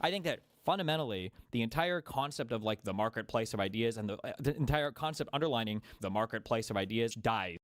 I think that fundamentally the entire concept of like the marketplace of ideas and the entire concept underlining the marketplace of ideas dies.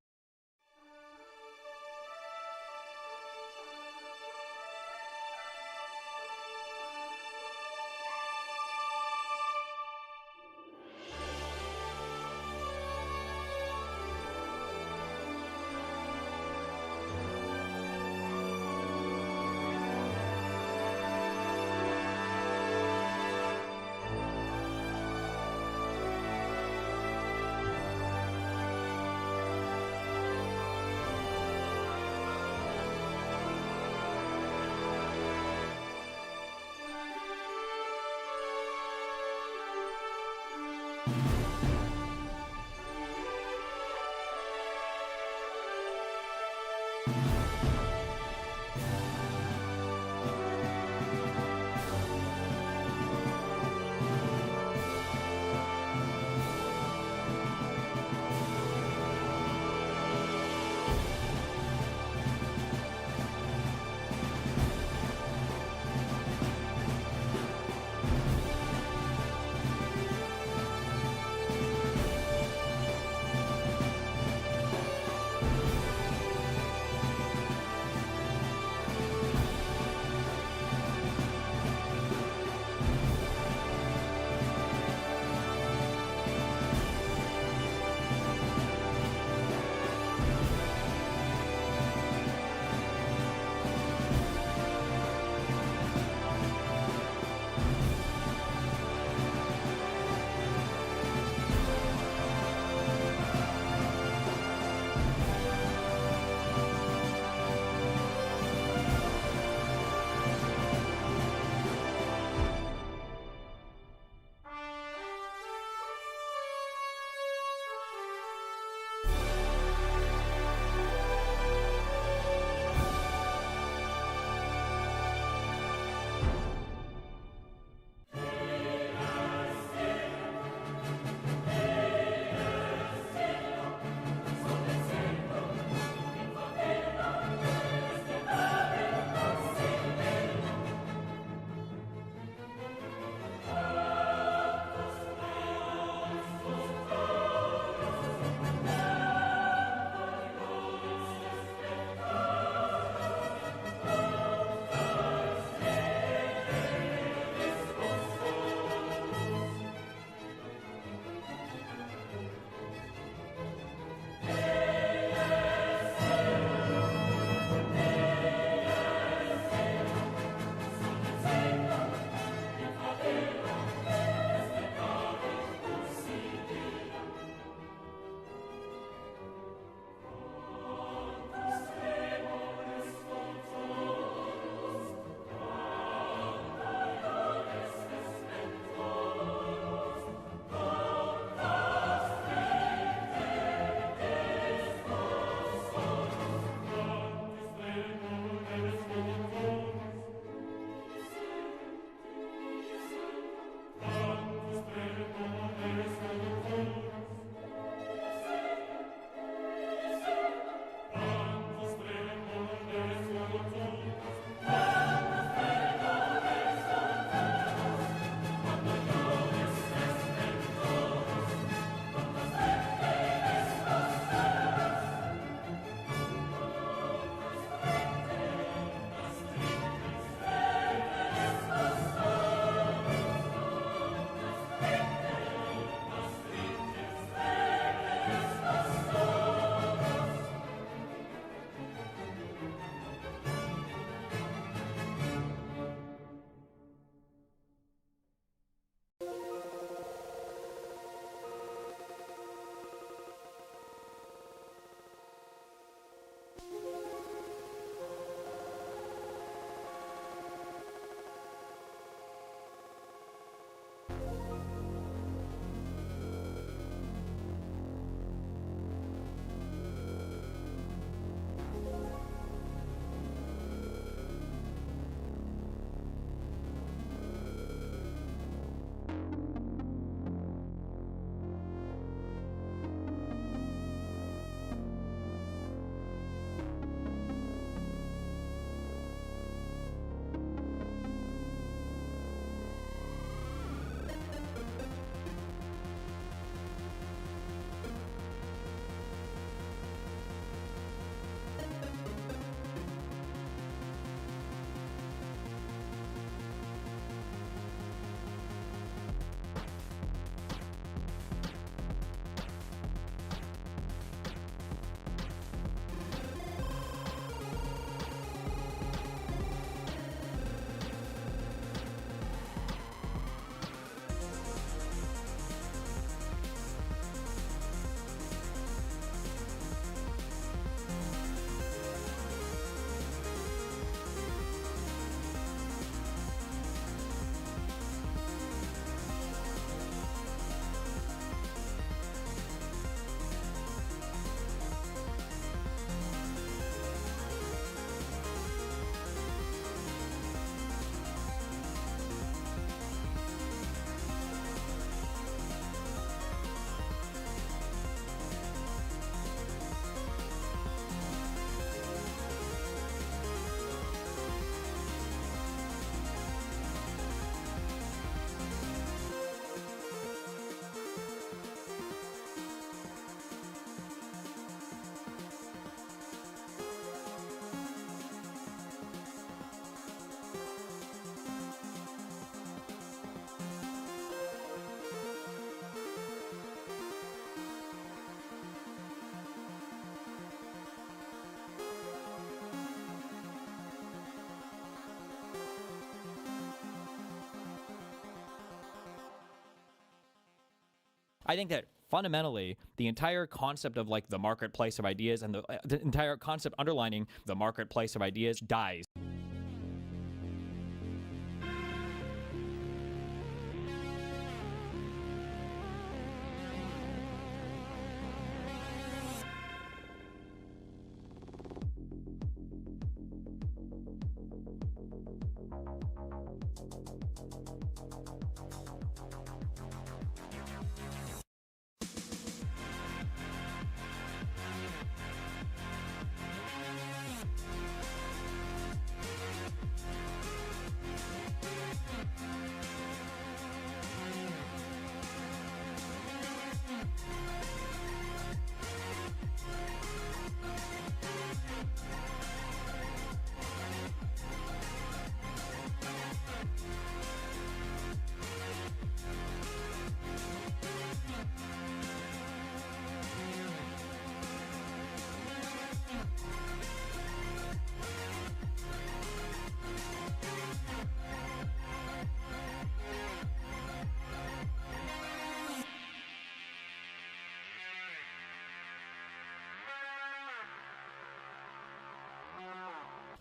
I think that fundamentally, the entire concept of like the marketplace of ideas and the entire concept underlining the marketplace of ideas dies.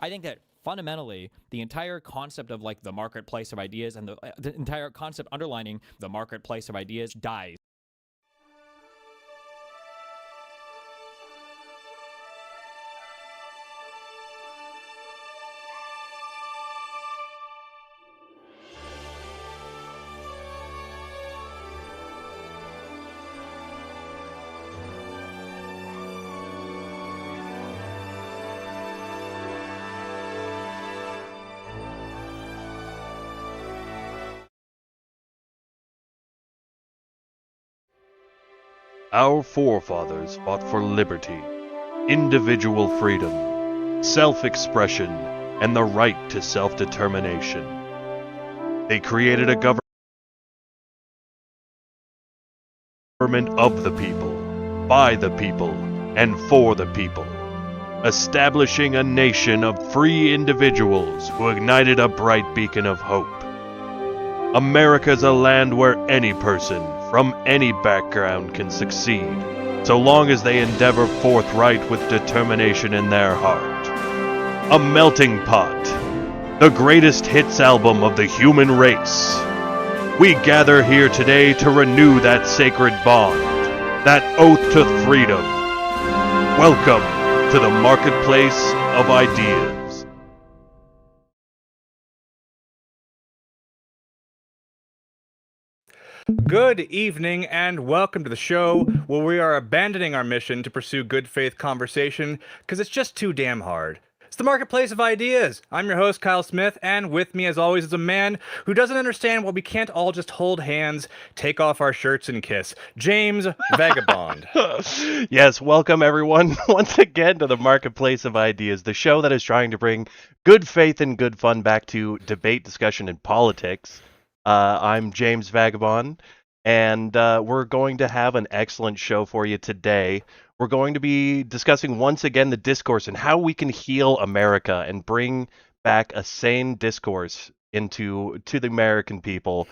I think that fundamentally, the entire concept of like the marketplace of ideas and the entire concept underlining the marketplace of ideas dies. Our forefathers fought for liberty, individual freedom, self-expression, and the right to self-determination. They created a government of the people, by the people, and for the people, establishing a nation of free individuals who ignited a bright beacon of hope. America's a land where any person, from any background, can succeed, so long as they endeavor forthright with determination in their heart. A melting pot, the greatest hits album of the human race. We gather here today to renew that sacred bond, that oath to freedom. Welcome to the marketplace of ideas. Good evening and welcome to the show where we are abandoning our mission to pursue good faith conversation because it's just too damn hard. It's the marketplace of ideas. I'm your host, Kyle Smith, and with me as always is a man who doesn't understand why we can't all just hold hands, take off our shirts and kiss. James Vagabond. Yes, welcome everyone once again to the Marketplace of Ideas, the show that is trying to bring good faith and good fun back to debate, discussion, and politics. I'm James Vagabond, and we're going to have an excellent show for you today. We're going to be discussing once again the discourse and how we can heal America and bring back a sane discourse to the American people.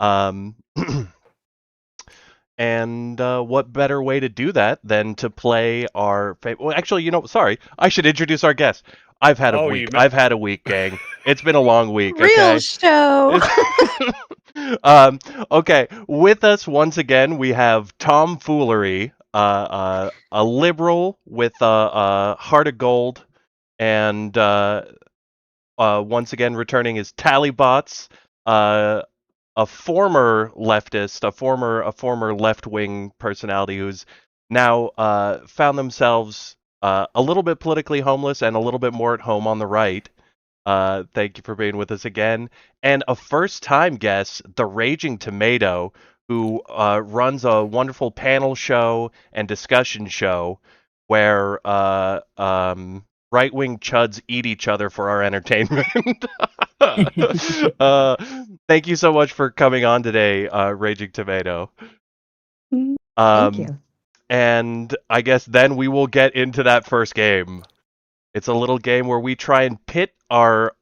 And what better way to do that than to play our well, actually, sorry, I should introduce our guest. I've had a week. I've had a week, gang. It's been a long week. Real show. Okay, with us once again we have Tom Foolery, a liberal with a heart of gold, and once again returning is Tali Botz, a former leftist, a former left-wing personality who's now found themselves a little bit politically homeless and a little bit more at home on the right. Thank you for being with us again. And a first-time guest, the Raging Tomato, who runs a wonderful panel show and discussion show where right-wing chuds eat each other for our entertainment. Thank you so much for coming on today, Raging Tomato. Thank you. And I guess then we will get into that first game. It's a little game where we try and pit our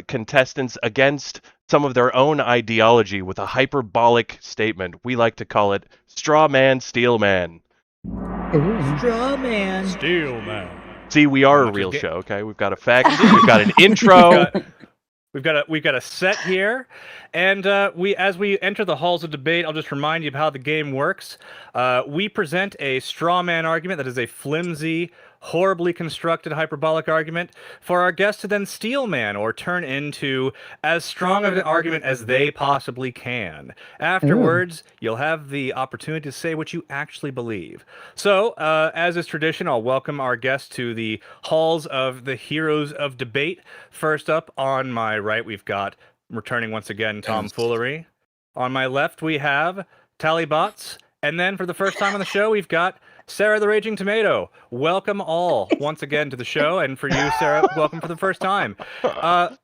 contestants against some of their own ideology with a hyperbolic statement. We like to call it Strawman, Steelman. Strawman. Steelman. See, we are a real show, okay? We've got effects, we've got an intro. We've got a set here, and as we enter the halls of debate, I'll just remind you of how the game works. We present a straw man argument that is a flimsy, horribly constructed hyperbolic argument for our guest to then steel man or turn into as strong of an argument as they possibly can. Afterwards, you'll have the opportunity to say what you actually believe. So, as is tradition, I'll welcome our guest to the halls of the heroes of debate. First up on my right, we've got, returning once again, Tom Foolery. On my left, we have Tali Botz. And then for the first time on the show, we've got Sarah the Raging Tomato. Welcome all once again to the show. And for you, Sarah, welcome for the first time.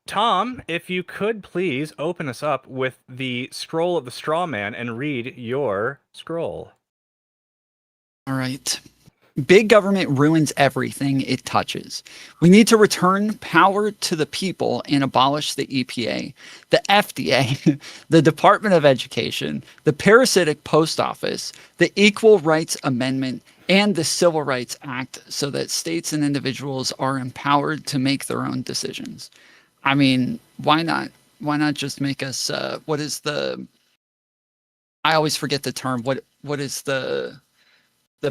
Tom, if you could please open us up with the scroll of the straw man and read your scroll. All right. Big government ruins everything it touches. We need to return power to the people and abolish the EPA, the FDA, the Department of Education, the parasitic post office, the Equal Rights Amendment, and the Civil Rights Act so that states and individuals are empowered to make their own decisions. I mean, why not? Why not just make us, what is the, I always forget the term. What is the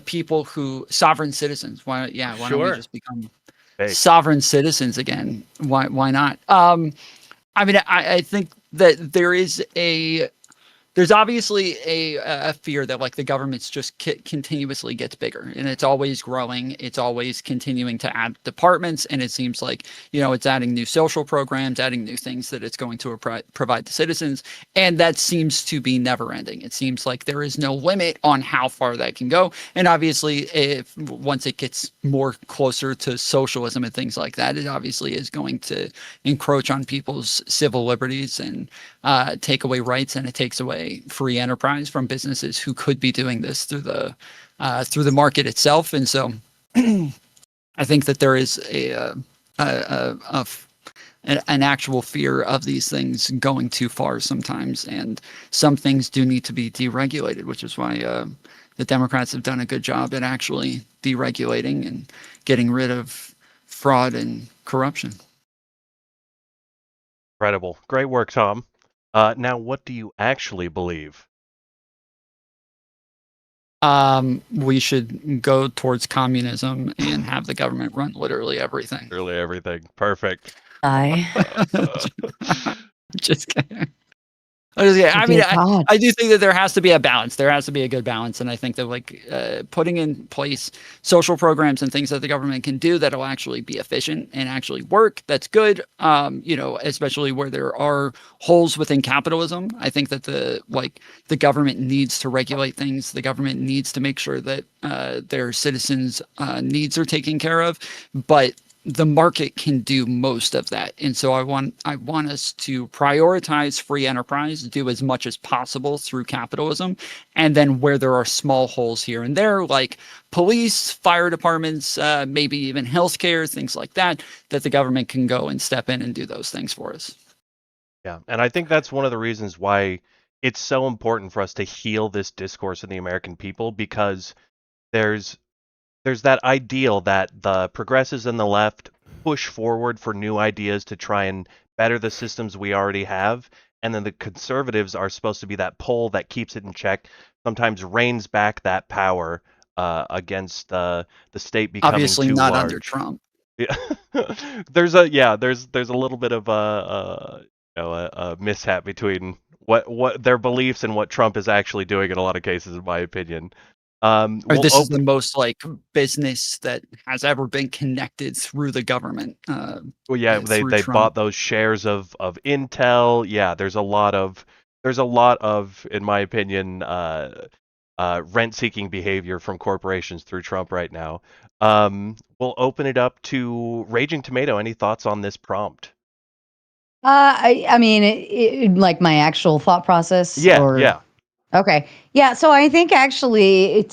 people who sovereign citizens? Why don't we just become sovereign citizens again? Why not? I mean, I think that there's obviously a fear that like the government's just continuously gets bigger and it's always growing. It's always continuing to add departments. And it seems like, it's adding new social programs, adding new things that it's going to provide to citizens. And that seems to be never ending. It seems like there is no limit on how far that can go. And obviously, once it gets more closer to socialism and things like that, it obviously is going to encroach on people's civil liberties and take away rights, and it takes away free enterprise from businesses who could be doing this through the market itself. And so I think that there is an actual fear of these things going too far sometimes, and some things do need to be deregulated, which is why the Democrats have done a good job at actually deregulating and getting rid of fraud and corruption. Incredible. Great work, Tom. Now, what do you actually believe? We should go towards communism and have the government run literally everything. Literally everything. Perfect. Just kidding. I mean, I do think that there has to be a balance. There has to be a good balance. And I think that like putting in place social programs and things that the government can do that'll actually be efficient and actually work, that's good. Especially where there are holes within capitalism. I think that the government needs to regulate things. The government needs to make sure that their citizens' needs are taken care of. But the market can do most of that. And so I want us to prioritize free enterprise, do as much as possible through capitalism. And then where there are small holes here and there, like police, fire departments, maybe even healthcare, things like that, that the government can go and step in and do those things for us. Yeah. And I think that's one of the reasons why it's so important for us to heal this discourse in the American people, because there's that ideal that the progressives and the left push forward for new ideas to try and better the systems we already have. And then the conservatives are supposed to be that pole that keeps it in check, sometimes reins back that power against the state becoming obviously too not large. Under Trump. Yeah. there's a little bit of a mishap between what their beliefs and what Trump is actually doing in a lot of cases, in my opinion. This is the most like business that has ever been connected through the government. They bought those shares of Intel. Yeah, there's a lot of, in my opinion, rent-seeking behavior from corporations through Trump right now. We'll open it up to Raging Tomato. Any thoughts on this prompt? I mean, like my actual thought process. Yeah. Okay. Yeah. So I think actually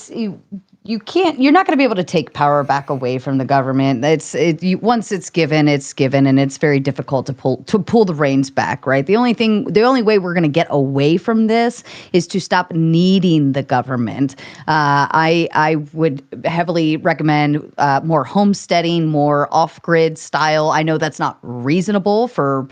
you're not going to be able to take power back away from the government. Once it's given, and it's very difficult to pull the reins back, right? The only way we're going to get away from this is to stop needing the government. I would heavily recommend more homesteading, more off-grid style. I know that's not reasonable for,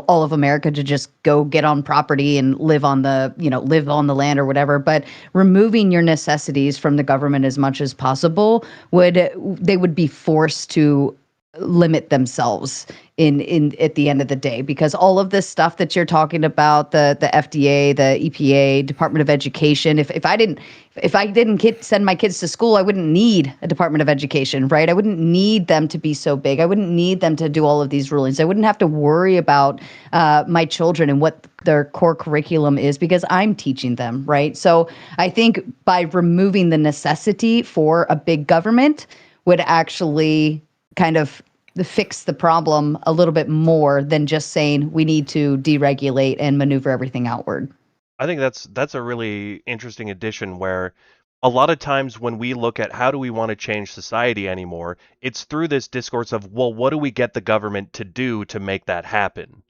all of America to just go get on property and live on the land or whatever, but removing your necessities from the government as much as possible they would be forced to limit themselves in at the end of the day, because all of this stuff that you're talking about, the FDA, the EPA, Department of Education, if I didn't send my kids to school, I wouldn't need a Department of Education, right? I wouldn't need them to be so big. I wouldn't need them to do all of these rulings. I wouldn't have to worry about my children and what their core curriculum is, because I'm teaching them, right? So I think by removing the necessity for a big government would actually kind of fix the problem a little bit more than just saying we need to deregulate and maneuver everything outward. I think that's a really interesting addition, where a lot of times when we look at how do we want to change society anymore, it's through this discourse of, well, what do we get the government to do to make that happen?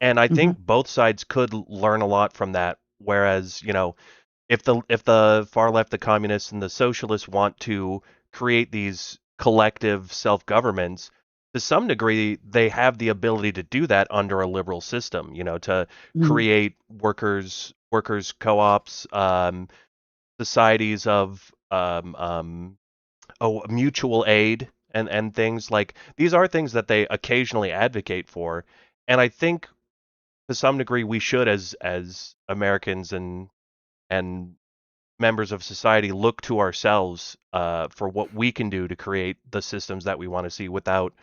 And I think both sides could learn a lot from that. Whereas, if the far left, the communists and the socialists want to create these collective self-governments, to some degree, they have the ability to do that under a liberal system, to create workers co-ops, societies of mutual aid and things like these are things that they occasionally advocate for. And I think to some degree we should, as Americans and members of society, look to ourselves for what we can do to create the systems that we want to see without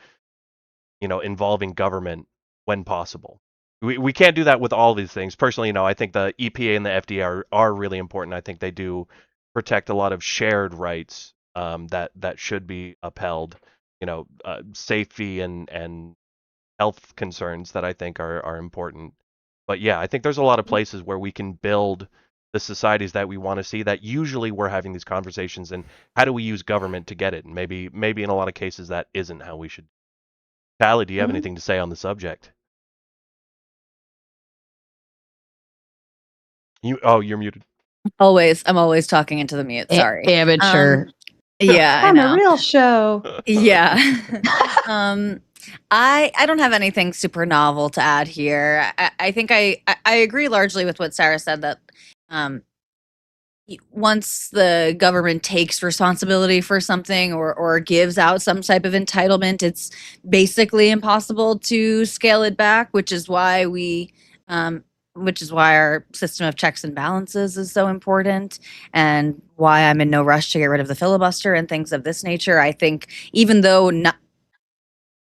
involving government when possible. We can't do that with all these things. Personally, I think the EPA and the FDA are really important. I think they do protect a lot of shared rights that should be upheld. Safety and health concerns that I think are important. But yeah, I think there's a lot of places where we can build the societies that we want to see, that usually we're having these conversations, and how do we use government to get it? And maybe in a lot of cases that isn't how we should. Tali, do you have anything to say on the subject? You're muted. I'm always talking into the mute. Sorry. Amateur. Yeah, I On know. a real show. Yeah. I don't have anything super novel to add here. I think I agree largely with what Sarah said, that once the government takes responsibility for something or gives out some type of entitlement, it's basically impossible to scale it back, which is why our system of checks and balances is so important, and why I'm in no rush to get rid of the filibuster and things of this nature. I think even though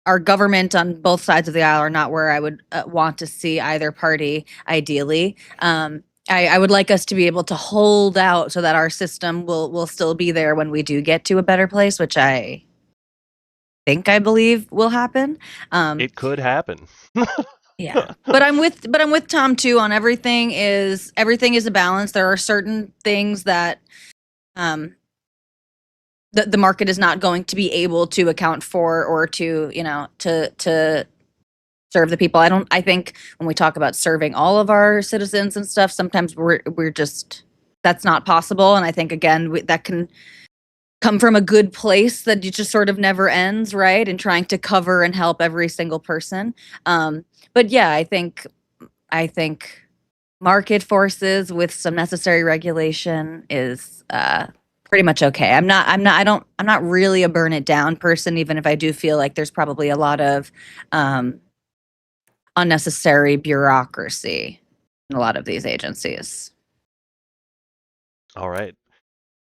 our government on both sides of the aisle are not where I would want to see either party, ideally, I would like us to be able to hold out so that our system will still be there when we do get to a better place, which I believe will happen. It could happen. Yeah, but I'm with Tom too on everything is a balance. There are certain things that the market is not going to be able to account for, or to serve the people. I think when we talk about serving all of our citizens and stuff, sometimes we're just, that's not possible. And I think, again, that can come from a good place that it just sort of never ends, right? And trying to cover and help every single person. But yeah, I think market forces with some necessary regulation is pretty much okay. I'm not really a burn it down person, even if I do feel like there's probably a lot of unnecessary bureaucracy in a lot of these agencies. All right.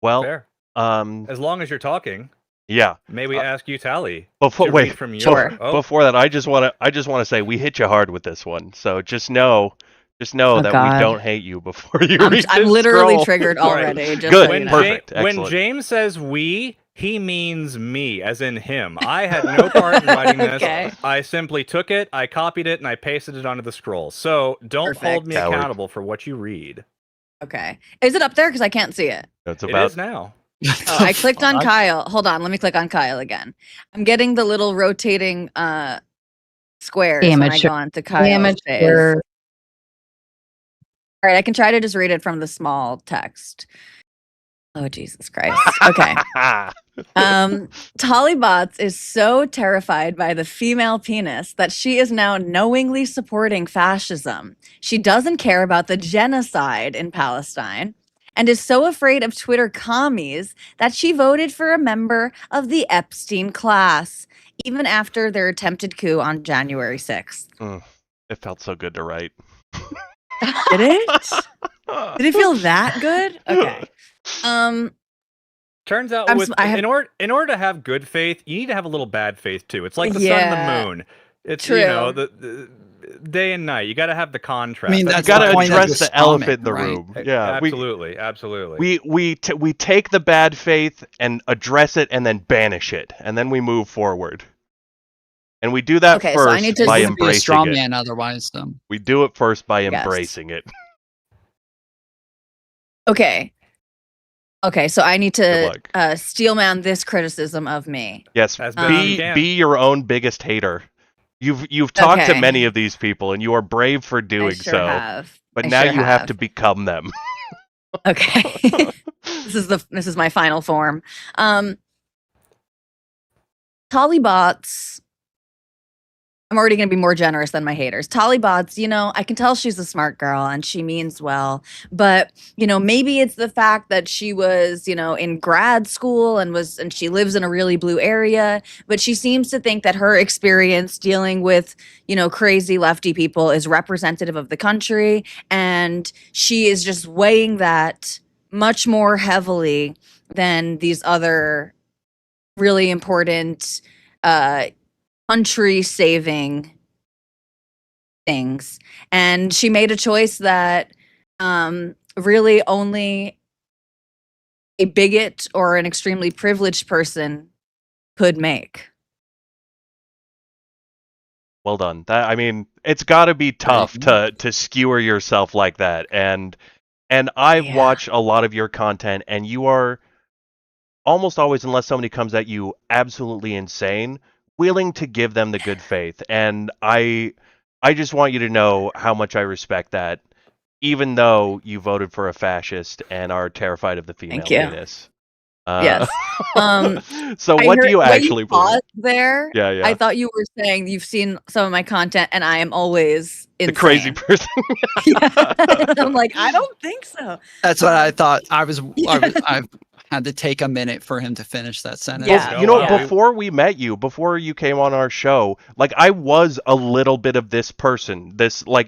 Well, Fair. As long as you're talking, yeah. may we ask you, Tali? Before Before that, I just want to say we hit you hard with this one. So just know that God. we don't hate you before you read I'm this literally scroll. triggered already. Just Good. so you know. Perfect. When Excellent. James says we, he means me, as in him. I had no part in writing this. Okay. I simply took it, I copied it, and I pasted it onto the scroll. So don't hold me Perfect. accountable for what you read. Okay. Is it up there? Because I can't see it. It's It about is now. Oh, I clicked on Kyle. Hold on, let me click on Kyle again. I'm getting the little rotating squares when I Amateur. go on to Kyle's page. Amateur. All right, I can try to just read it from the small text. Oh, Jesus Christ. Okay. Tali Botz is so terrified by the female penis that she is now knowingly supporting fascism. She doesn't care about the genocide in Palestine and is so afraid of Twitter commies that she voted for a member of the Epstein class, even after their attempted coup on January 6th. It felt so good to write. Did it? Did it feel that good? Okay. Turns out, in order to have good faith, you need to have a little bad faith too. It's like the sun and the moon. It's true. The day and night. You got to have the contrast. I mean, you got to address the elephant in the room. Yeah, absolutely. We take the bad faith and address it, and then banish it, and then we move forward. And we do that so I first need to by be a embracing straw it. man otherwise. We do it first by Yes. embracing it. Okay, so I need to Steelman this criticism of me. Yes, be your own biggest hater. You've talked to many of these people, and you are brave for doing so. Have. But now you have to become them. Okay, this is my final form. Tali Botz. I'm already going to be more generous than my haters. Tali Botz, I can tell she's a smart girl and she means well, but maybe it's the fact that she was, in grad school and she lives in a really blue area, but she seems to think that her experience dealing with, crazy lefty people is representative of the country, and she is just weighing that much more heavily than these other really important country saving things. And she made a choice that really only a bigot or an extremely privileged person could make. Well done. It's got to be tough to skewer yourself like that. And I've watched a lot of your content, and you are almost always, unless somebody comes at you absolutely insane, willing to give them the good faith. And I just want you to know how much I respect that, even though you voted for a fascist and are terrified of the female penis. Yes. So what do you actually believe? There, yeah. I thought you were saying you've seen some of my content, and I am always insane. The crazy person. I'm like, I don't think so. That's what I thought. I had to take a minute for him to finish that sentence. Yeah. Before we met you, before you came on our show, I was a little bit of this person. This, a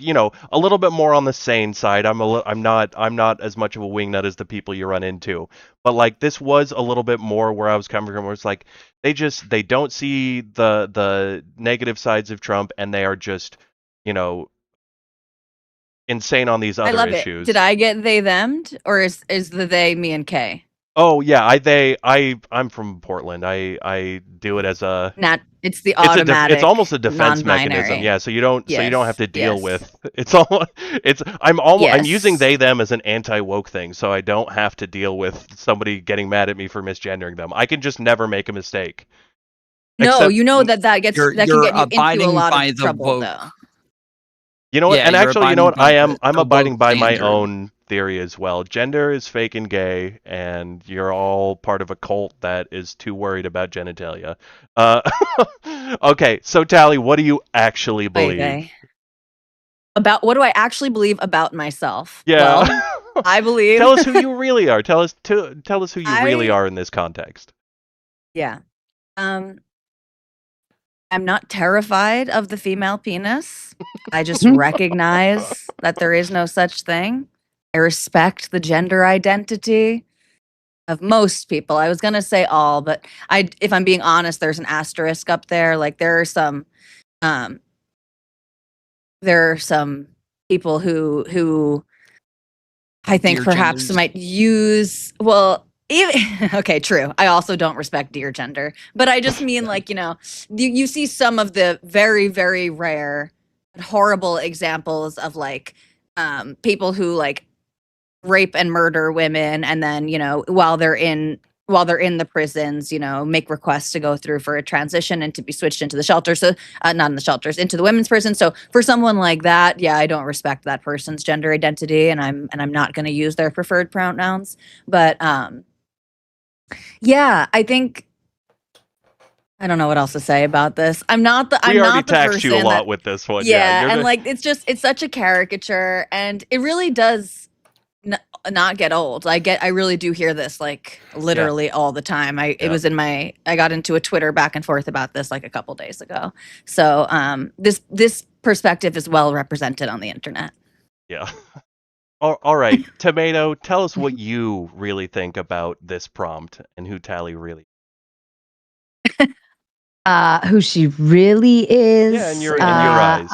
little bit more on the sane side. I'm not as much of a wingnut as the people you run into. But this was a little bit more where I was coming from, where it's they don't see the negative sides of Trump, and they are just, insane on these other I love issues. Did I get they them'd, or is the they me and Kay? Oh yeah, I'm from Portland. I do it as a it's the automatic. It's almost a defense mechanism. Yeah, so you don't have to deal with I'm using they them as an anti-woke thing, so I don't have to deal with somebody getting mad at me for misgendering them. I can just never make a mistake. No, that can get you into a lot of trouble woke. though. You know what? Yeah, and actually, you know what? I'm abiding by my standard. own theory as well. Gender is fake and gay, and you're all part of a cult that is too worried about genitalia. Okay, so Tali, what do you actually believe? About what do I actually believe about myself? Yeah. Well, I believe. Tell us who you really are. Tell us who you really are in this context. Yeah. I'm not terrified of the female penis. I just recognize that there is no such thing. I respect the gender identity of most people. I was going to say all, but if I'm being honest, there's an asterisk up there. There are some people who I think Dear perhaps genders. might use, okay, true. I also don't respect dear gender, but I just mean you see some of the very, very rare, horrible examples of people who rape and murder women, and then while they're in while they're in the prisons, make requests to go through for a transition and to be switched into the shelter. So not in the shelters, into the women's prison. So for someone like that, yeah, I don't respect that person's gender identity, and I'm not going to use their preferred pronouns. But yeah, I think I don't know what else to say about this. I'm not the We already not the taxed you a person lot that- with this one. Yeah, you're and the- like it's such a caricature, and it really does not get old. I really do hear this like literally all the time. I got into a Twitter back and forth about this like a couple days ago. So this perspective is well represented on the internet. Yeah. All right, Tomato, tell us what you really think about this prompt and who Tali really. Who she really is. Yeah, in your eyes.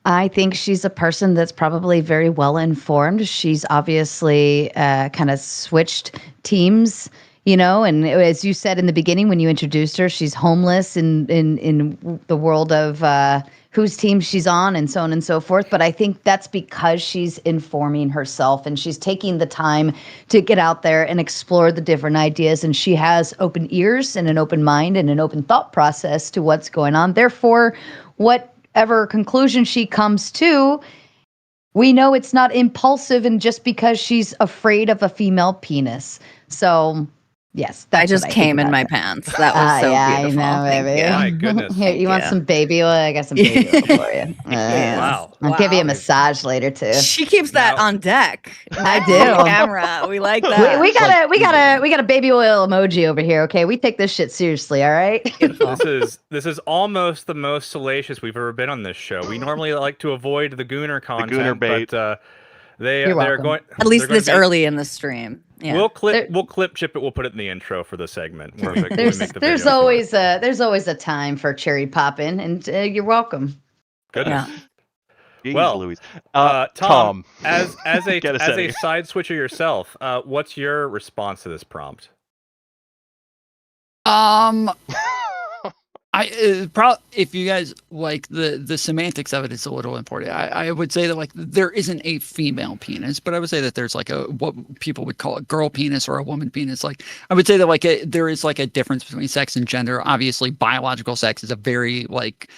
I think she's a person that's probably very well informed. She's obviously kind of switched teams, and as you said in the beginning when you introduced her, she's homeless in the world of whose team she's on and so on and so forth. But I think that's because she's informing herself and she's taking the time to get out there and explore the different ideas. And she has open ears and an open mind and an open thought process to what's going on. Therefore, whatever conclusion she comes to, we know it's not impulsive and just because she's afraid of a female penis. So yes, I just came in my pants. That was so beautiful. I know, Thank baby. you. My goodness. Here, you want some baby oil? I got some baby oil for you. Wow. I'll give you a Wow. massage later too. She keeps that Now- on deck. I do. On camera. We like that. We got a baby oil emoji over here. Okay, we take this shit seriously. All right. This is almost the most salacious we've ever been on this show. We normally like to avoid the gooner content, gooner bait. but they're You're welcome. going At least they're gonna this be- early in the stream. Yeah. We'll clip chip it. We'll put it in the intro for the segment. when we make the There's video for always it. there's always a time for cherry popping, and you're welcome. Goodness. Yeah. Jeez Well, Louise. Tom, as a Get us outta as a here. side switcher yourself, what's your response to this prompt? If you guys like the semantics of it, it's a little important. I would say that like there isn't a female penis, but I would say that there's like what people would call a girl penis or a woman penis. Like I would say that like there is like a difference between sex and gender. Obviously, biological sex is a very like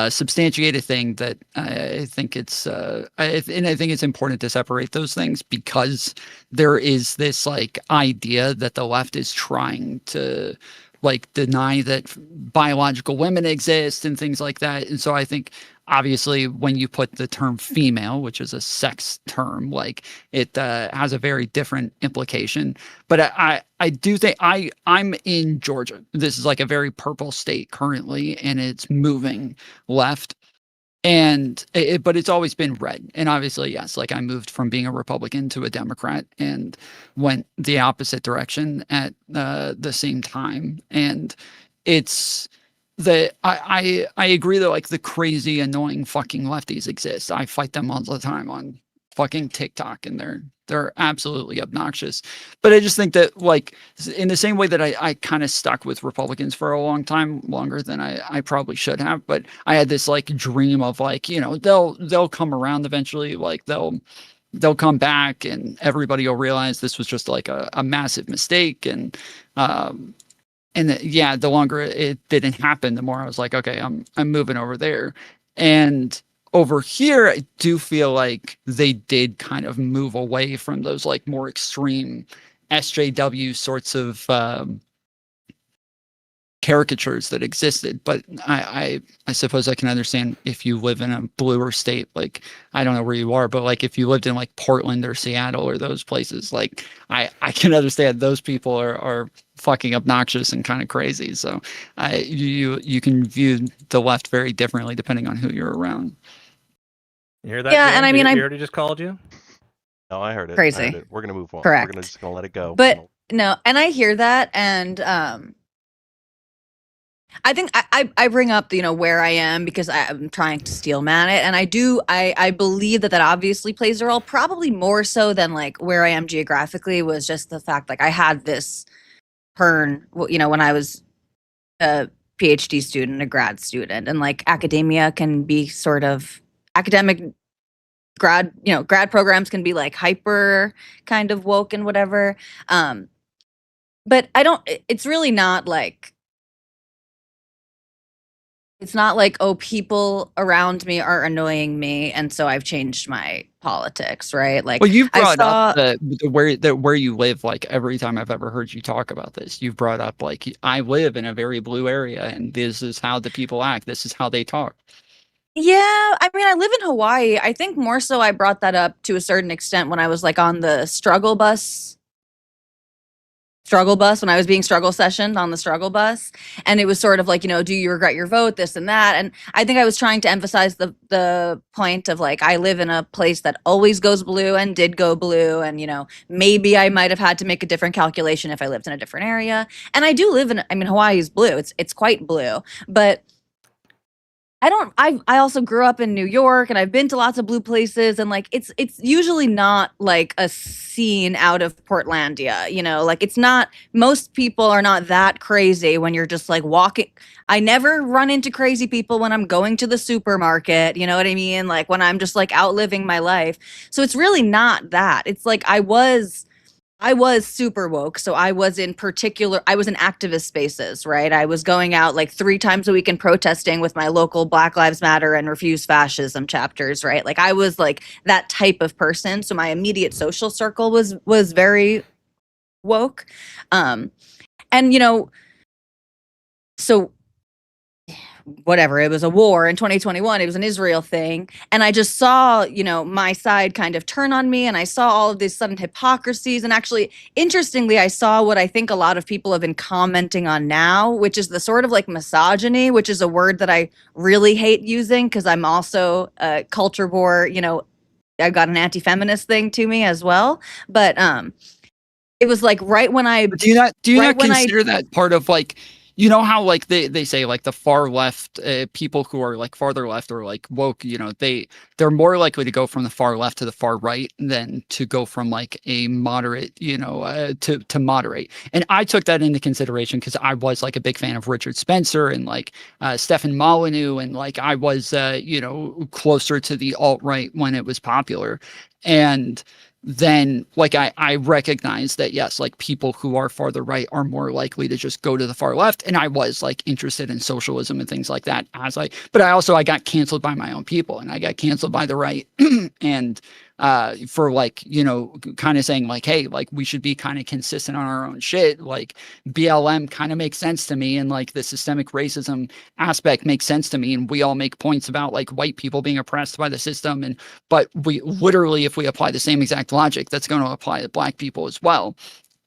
substantiated thing that I think it's and I think it's important to separate those things because there is this like idea that the left is trying to like deny that biological women exist and things like that. And so I think obviously when you put the term female, which is a sex term, like it has a very different implication. But I do think I'm in Georgia. This is like a very purple state currently, and it's moving left. And but it's always been red. And obviously, yes, like I moved from being a Republican to a Democrat and went the opposite direction at the same time. And it's I agree that like the crazy, annoying fucking lefties exist. I fight them all the time on fucking TikTok, and they're absolutely obnoxious. But I just think that like in the same way that I kind of stuck with Republicans for a long time, longer than I probably should have. But I had this like dream of like, they'll come around eventually, like they'll come back and everybody will realize this was just like a massive mistake. And the longer it didn't happen, the more I was like, okay, I'm moving over there. And over here, I do feel like they did kind of move away from those like more extreme SJW sorts of caricatures that existed. But I suppose I can understand if you live in a bluer state, like I don't know where you are, but like if you lived in like Portland or Seattle or those places, like I can understand those people are fucking obnoxious and kind of crazy. So you can view the left very differently depending on who you're around. You hear that? Yeah, James? and I mean, he already just called you. No, I heard it. Crazy. I heard it. We're gonna move on. Correct. We're just gonna let it go. But no, and I hear that, and I think I bring up where I am because I'm trying to Steelman it, and I believe that obviously plays a role, probably more so than like where I am geographically was just the fact like I had this turn, when I was a PhD student, a grad student, and like academia can be sort of academic grad programs can be like hyper kind of woke and whatever. But it's really not like, it's not like, oh, people around me are annoying me, and so I've changed my politics, right? Like, Well, you've I brought saw, up where you live. Like every time I've ever heard you talk about this, you've brought up like I live in a very blue area, and this is how the people act. This is how they talk. yeah, I mean, I live in Hawaii. I think more so I brought that up to a certain extent when I was like on the struggle bus when I was being struggle sessioned on the struggle bus, and it was sort of like, do you regret your vote, this and that. And I think I was trying to emphasize the point of like, I live in a place that always goes blue and did go blue, and maybe I might have had to make a different calculation if I lived in a different area. And I do live in, I mean, Hawaii is blue, it's quite blue, but I also grew up in New York, and I've been to lots of blue places, and like it's usually not like a scene out of Portlandia, like it's not, most people are not that crazy when you're just like walking. I never run into crazy people when I'm going to the supermarket, you know what I mean? Like when I'm just like out living my life. So it's really not that. It's like I was super woke. So I was in activist spaces, right? I was going out like 3 times a week and protesting with my local Black Lives Matter and Refuse Fascism chapters, right? Like I was like that type of person. So my immediate social circle was very woke. And so whatever, it was a war in 2021, it was an Israel thing, and I just saw my side kind of turn on me, and I saw all of these sudden hypocrisies. And actually, interestingly, I saw what I think a lot of people have been commenting on now, which is the sort of like misogyny, which is a word that I really hate using because I'm also a culture war, I've got an anti-feminist thing to me as well. But it was like right when I But do you not consider that part of like, how like they say like the far left people who are like farther left or like woke, they're more likely to go from the far left to the far right than to go from like a moderate, to moderate. And I took that into consideration because I was like a big fan of Richard Spencer and like Stefan Molyneux, and like I was closer to the alt-right when it was popular. And then like I recognize that, yes, like people who are farther right are more likely to just go to the far left. And I was like interested in socialism and things like that but I got canceled by my own people, and I got canceled by the right. And for like, kind of saying like, hey, like we should be kind of consistent on our own shit. Like BLM kind of makes sense to me, and like the systemic racism aspect makes sense to me. And we all make points about like white people being oppressed by the system, but we literally, if we apply the same exact logic, that's going to apply to Black people as well.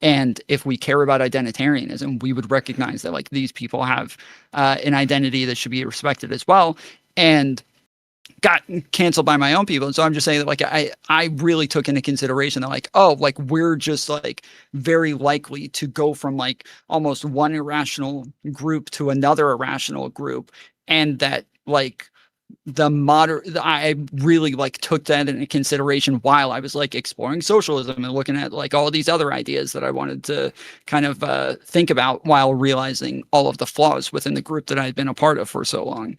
And if we care about identitarianism, we would recognize that like these people have an identity that should be respected as well. And got canceled by my own people. And so I'm just saying that like I really took into consideration that like, oh, like we're just like very likely to go from like almost one irrational group to another irrational group. And that like I really like took that into consideration while I was like exploring socialism and looking at like all these other ideas that I wanted to kind of think about, while realizing all of the flaws within the group that I had been a part of for so long.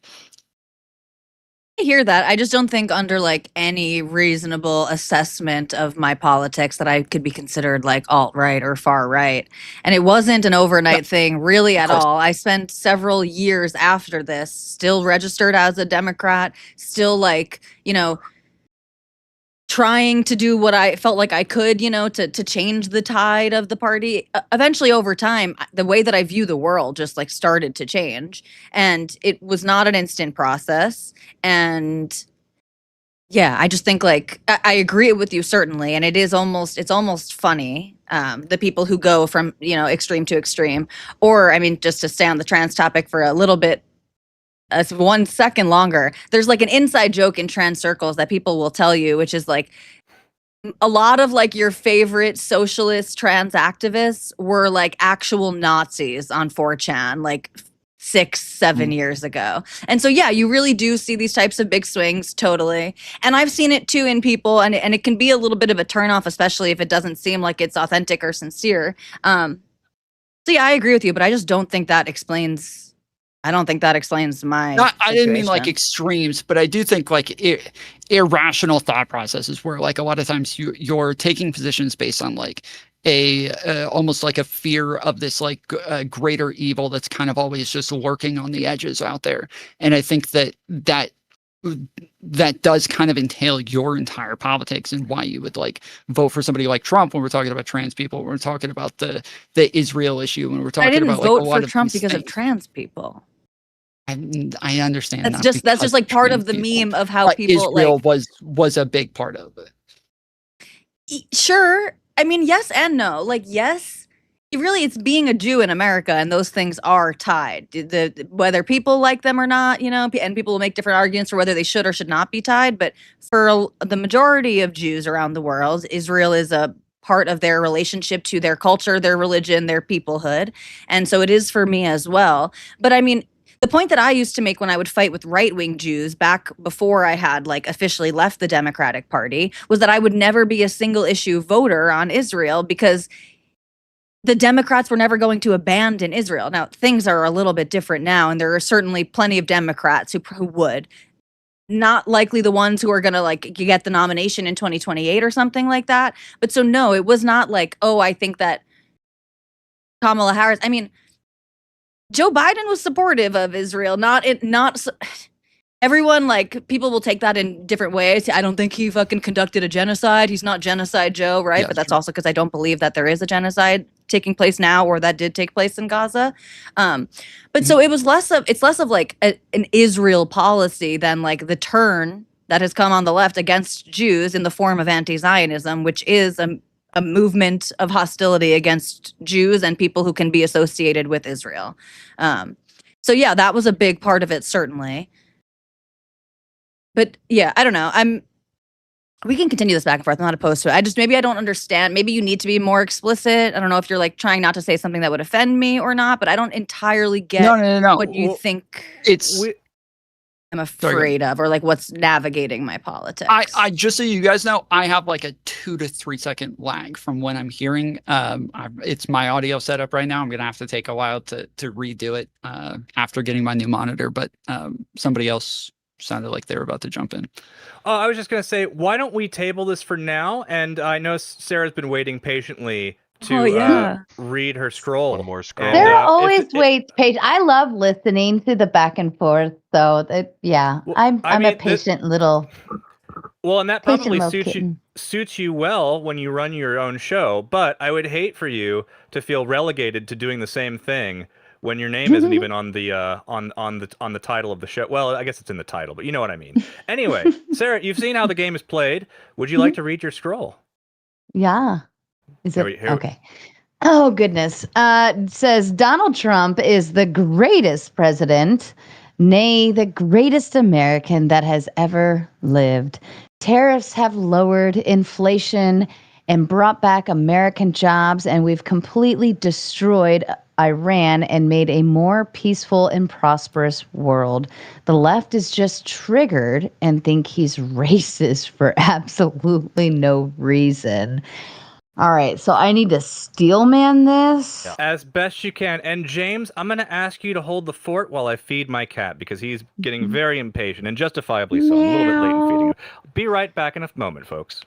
I hear that. I just don't think under like any reasonable assessment of my politics that I could be considered like alt-right or far right. And it wasn't an overnight thing really at all. I spent several years after this still registered as a Democrat, still like, trying to do what I felt like I could, to change the tide of the party. Eventually, over time, the way that I view the world just like started to change, and it was not an instant process. And yeah, I just think like I agree with you certainly, and it's almost funny, the people who go from extreme to extreme, or I mean, just to stay on the trans topic for a little bit. 1 second longer. There's like an inside joke in trans circles that people will tell you, which is like a lot of like your favorite socialist trans activists were like actual Nazis on 4chan, like 6-7 years ago. And so, yeah, you really do see these types of big swings. Totally. And I've seen it too in people, and it can be a little bit of a turnoff, especially if it doesn't seem like it's authentic or sincere. So yeah, I agree with you, but I just don't think that explains I don't think that explains my I didn't mean like situation. extremes, but I do think like irrational thought processes where like a lot of times you're taking positions based on like a almost like a fear of this like greater evil that's kind of always just lurking on the edges out there. And I think that does kind of entail your entire politics and why you would like vote for somebody like Trump when we're talking about trans people, when we're talking about the Israel issue, when we're I talking didn't about like vote a lot for of Trump these because of things. trans people. I understand That's not just because like part trans of the people, meme of how but people Israel like was a big part of it. Sure. I mean, yes and no. Like, yes, really, it's being a Jew in America, and those things are tied. Whether people like them or not, and people will make different arguments for whether they should or should not be tied. But for the majority of Jews around the world, Israel is a part of their relationship to their culture, their religion, their peoplehood, and so it is for me as well. But I mean, the point that I used to make when I would fight with right-wing Jews back before I had like officially left the Democratic Party was that I would never be a single issue voter on Israel because the Democrats were never going to abandon Israel. Now, things are a little bit different now, and there are certainly plenty of Democrats who would. Not likely the ones who are going to like get the nomination in 2028 or something like that. But so no, it was not like, oh, I think that Kamala Harris, I mean, Joe Biden was supportive of Israel, everyone, like, people will take that in different ways. I don't think he fucking conducted a genocide. He's not Genocide Joe, right? Yeah, But that's true. also because I don't believe that there is a genocide taking place now or that did take place in Gaza. But so it's less of like an Israel policy than like the turn that has come on the left against Jews in the form of anti-Zionism, which is a movement of hostility against Jews and people who can be associated with Israel. So yeah, that was a big part of it, certainly. But yeah, I don't know. We can continue this back and forth. I'm not opposed to it. Maybe I don't understand. Maybe you need to be more explicit. I don't know if you're like trying not to say something that would offend me or not, but I don't entirely get No. what you Well, think It's I'm afraid of, or like what's navigating my politics. I just so you guys know, I have like a 2 to 3 second lag from when I'm hearing. It's my audio setup right now. I'm gonna have to take a while to redo it after getting my new monitor. But somebody else sounded like they were about to jump in. I was just going to say, why don't we table this for now? And I know Sarah's been waiting patiently to read her scroll. One more scroll. There always waits patient. I love listening to the back and forth. So Well, I'm I a mean, patient little. Well, and that patient probably little kitten. suits you well when you run your own show. But I would hate for you to feel relegated to doing the same thing when your name isn't even on the on the title of the show. Well, I guess it's in the title, but you know what I mean. Anyway, Sarah, you've seen how the game is played. Would you like to read your scroll? Yeah. Is Here it we- okay? Oh goodness. It says Donald Trump is the greatest president, nay, the greatest American that has ever lived. Tariffs have lowered inflation and brought back American jobs, and we've completely destroyed Iran and made a more peaceful and prosperous world. The left is just triggered and think he's racist for absolutely no reason. All right, so I need to Steelman this. As best you can. And James, I'm going to ask you to hold the fort while I feed my cat because he's getting very impatient and justifiably so. I'm a little bit late in feeding him. Be right back in a moment, folks.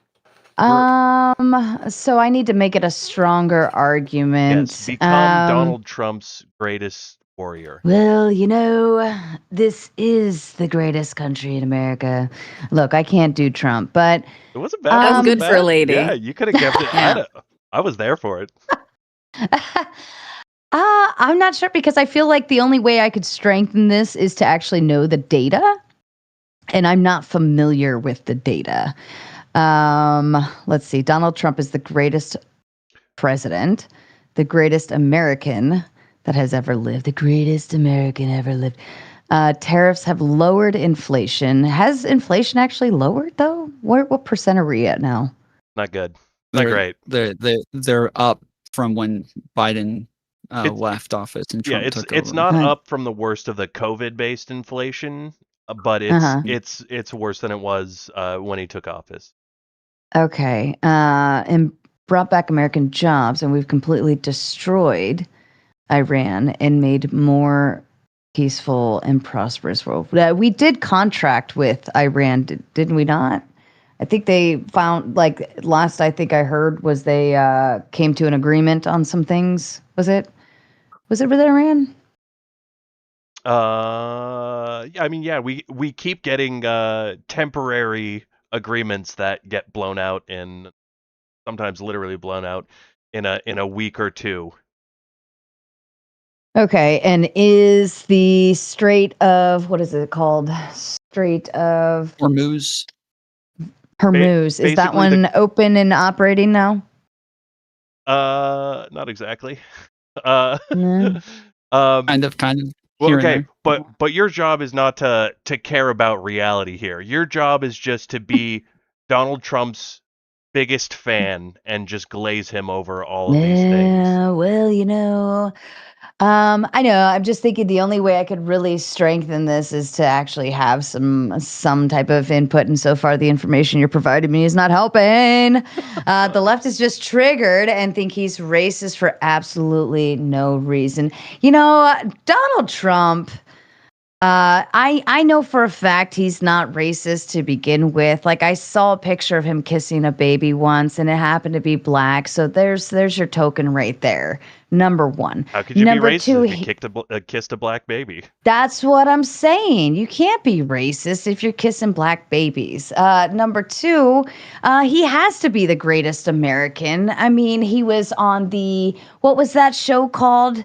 So I need to make it a stronger argument. Yes, become Donald Trump's greatest warrior. Well, this is the greatest country in America. Look, I can't do Trump, but It wasn't bad. That's good for a lady. Yeah, you could have kept it. Yeah. I was there for it. I'm not sure because I feel like the only way I could strengthen this is to actually know the data, and I'm not familiar with the data. Let's see. Donald Trump is the greatest president, the greatest American that has ever lived, the greatest American ever lived. Tariffs have lowered inflation. Has inflation actually lowered though? What percent are we at now? Not good. Not great. They're up from when Biden left office and Trump took over. It's not up from the worst of the COVID-based inflation, but it's worse than it was when he took office. Okay. And brought back American jobs, and we've completely destroyed Iran and made more peaceful and prosperous world. We did contract with Iran, didn't we not? I think they found, like, last I think I heard was they came to an agreement on some things. Was it with Iran? I mean, yeah, we keep getting temporary agreements that get blown out sometimes literally blown out in a week or two. Okay, and is the Strait of, what is it called? Strait of Hormuz. Hormuz. Is that one open and operating now? Not exactly. No. Kind of. Well, okay, but your job is not to care about reality here. Your job is just to be Donald Trump's biggest fan and just glaze him over all of these things. Yeah, well, I know. I'm just thinking the only way I could really strengthen this is to actually have some type of input. And so far, the information you're providing me is not helping. The left is just triggered and think he's racist for absolutely no reason. Donald Trump. I know for a fact he's not racist to begin with. Like, I saw a picture of him kissing a baby once, and it happened to be black. So there's your token right there. Number one. How could you Number be racist two, if you kissed a black baby? That's what I'm saying. You can't be racist if you're kissing black babies. Number two, he has to be the greatest American. I mean, he was on what was that show called?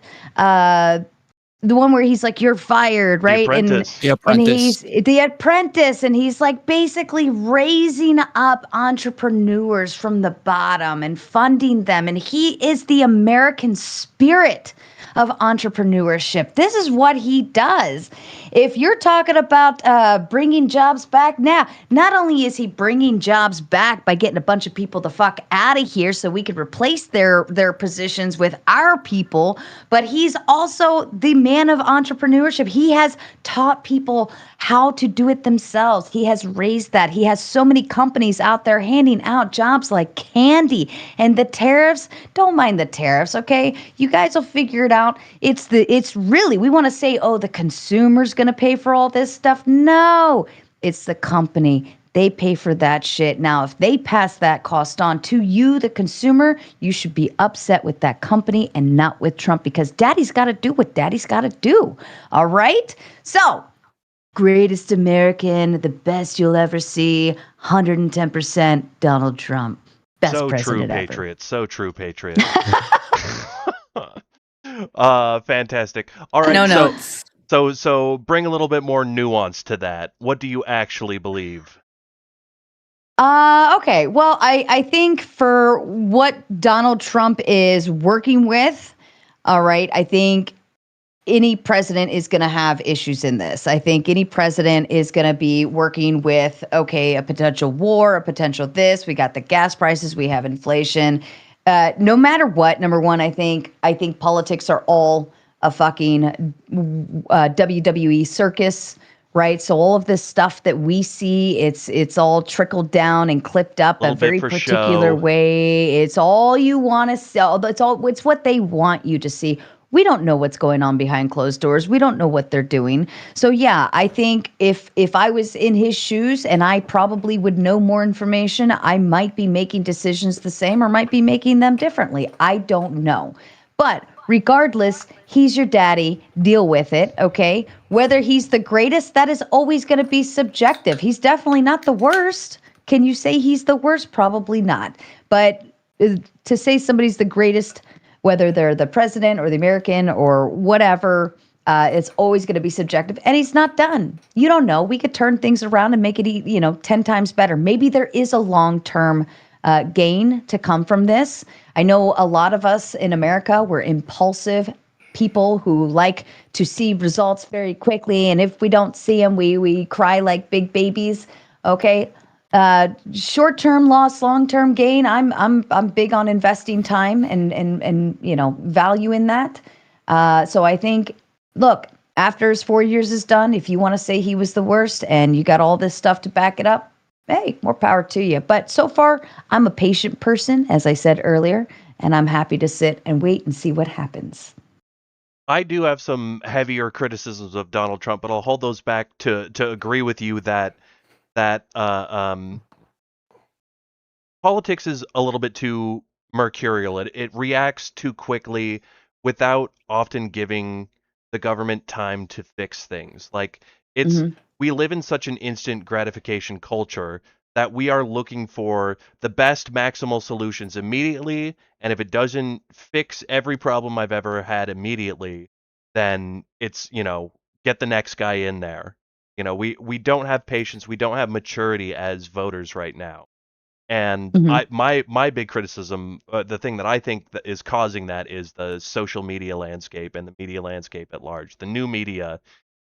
The one where he's like, you're fired, right? The Apprentice. The And he's The Apprentice, and he's like basically raising up entrepreneurs from the bottom and funding them. And he is the American spirit of entrepreneurship. This is what he does. If you're talking about bringing jobs back now, not only is he bringing jobs back by getting a bunch of people the fuck out of here so we could replace their positions with our people, but he's also the man of entrepreneurship. He has taught people how to do it themselves. He has raised that. He has so many companies out there handing out jobs like candy. And the tariffs, don't mind the tariffs, okay? You guys will figure it out. It's really, we want to say, oh, the consumer's going to pay for all this stuff. No, it's the company. They pay for that shit. Now, if they pass that cost on to you, the consumer, you should be upset with that company and not with Trump, because daddy's got to do what daddy's got to do. All right? So, greatest American, the best you'll ever see, 110% Donald Trump. Best so president true, ever. Patriot. So true, Patriot. Fantastic. All right, No notes. So bring a little bit more nuance to that. What do you actually believe? Okay. Well, I think for what Donald Trump is working with, all right, I think any president is going to have issues in this. I think any president is going to be working with, okay, a potential war, a potential this. We got the gas prices. We have inflation. No matter what, number one, I think politics are all a fucking WWE circus, right? So all of this stuff that we see, it's all trickled down and clipped up a very particular way. It's all you want to sell. It's what they want you to see. We don't know what's going on behind closed doors. We don't know what they're doing. So yeah, I think if I was in his shoes, and I probably would know more information, I might be making decisions the same or might be making them differently. I don't know. But regardless, he's your daddy. Deal with it, okay? Whether he's the greatest, that is always going to be subjective. He's definitely not the worst. Can you say he's the worst? Probably not. But to say somebody's the greatest, whether they're the president or the American or whatever, it's always going to be subjective. And he's not done. You don't know. We could turn things around and make it, 10 times better. Maybe there is a long-term gain to come from this. I know a lot of us in America, we're impulsive people who like to see results very quickly. And if we don't see them, we cry like big babies. Okay. Short-term loss, long-term gain. I'm big on investing time and value in that. So I think, look, after his 4 years is done, if you want to say he was the worst and you got all this stuff to back it up, hey, more power to you. But so far, I'm a patient person, as I said earlier, and I'm happy to sit and wait and see what happens. I do have some heavier criticisms of Donald Trump, but I'll hold those back to agree with you that politics is a little bit too mercurial. It reacts too quickly without often giving the government time to fix things. Like we live in such an instant gratification culture that we are looking for the best maximal solutions immediately, and if it doesn't fix every problem I've ever had immediately, then it's, get the next guy in there. We don't have patience, we don't have maturity as voters right now. And my big criticism, the thing that I think that is causing that is the social media landscape and the media landscape at large. The new media,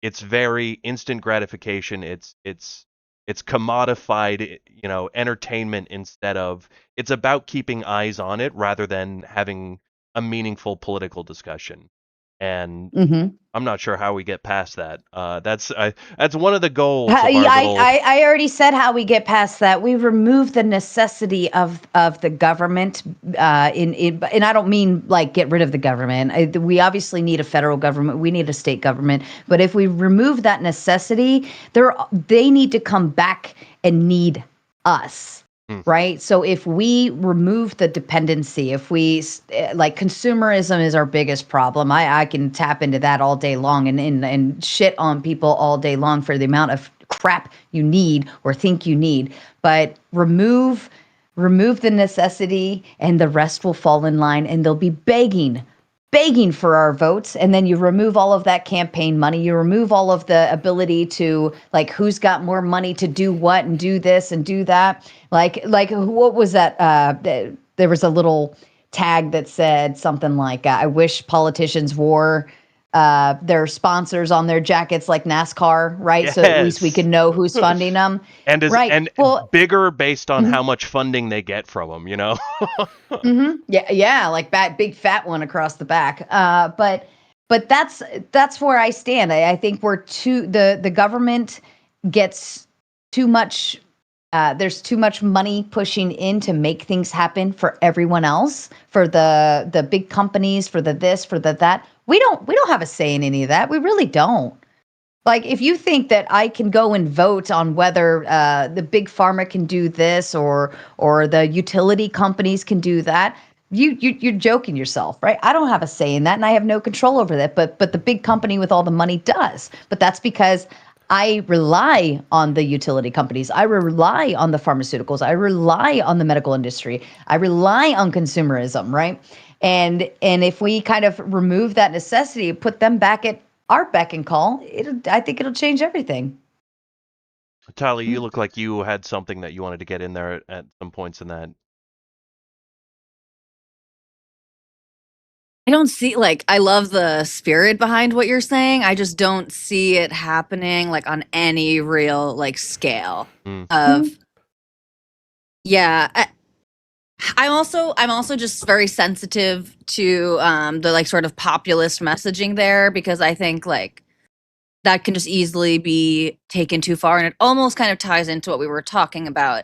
it's very instant gratification. It's commodified, entertainment instead of, it's about keeping eyes on it rather than having a meaningful political discussion. And I'm not sure how we get past that. That's one of the goals. I already said how we get past that. We remove the necessity of the government. And I don't mean like get rid of the government. We obviously need a federal government. We need a state government. But if we remove that necessity, they need to come back and need us. Right. So if we remove the dependency, if we like consumerism is our biggest problem. I can tap into that all day long and shit on people all day long for the amount of crap you need or think you need. But remove the necessity and the rest will fall in line and they'll be begging for our votes. And then you remove all of that campaign money. You remove all of the ability to like who's got more money to do what and do this and do that. Like what was that? There was a little tag that said something like, I wish politicians wore their sponsors on their jackets like NASCAR, right? Yes. So at least we can know who's funding them. And bigger based on how much funding they get from them, Yeah, like big fat one across the back. But that's where I stand. I think the government gets too much. There's too much money pushing in to make things happen for everyone else, for the big companies, for the this, for the that. We don't have a say in any of that. We really don't. Like, if you think that I can go and vote on whether the big pharma can do this or the utility companies can do that, you're joking yourself, right? I don't have a say in that, and I have no control over that. But the big company with all the money does. But that's because I rely on the utility companies. I rely on the pharmaceuticals. I rely on the medical industry. I rely on consumerism, right? And if we kind of remove that necessity, put them back at our beck and call, I think it'll change everything. Tali, you look like you had something that you wanted to get in there at some points in that. I don't see, I love the spirit behind what you're saying. I just don't see it happening, on any real, scale of, yeah. I'm also just very sensitive to the sort of populist messaging there, because I think that can just easily be taken too far, and it almost kind of ties into what we were talking about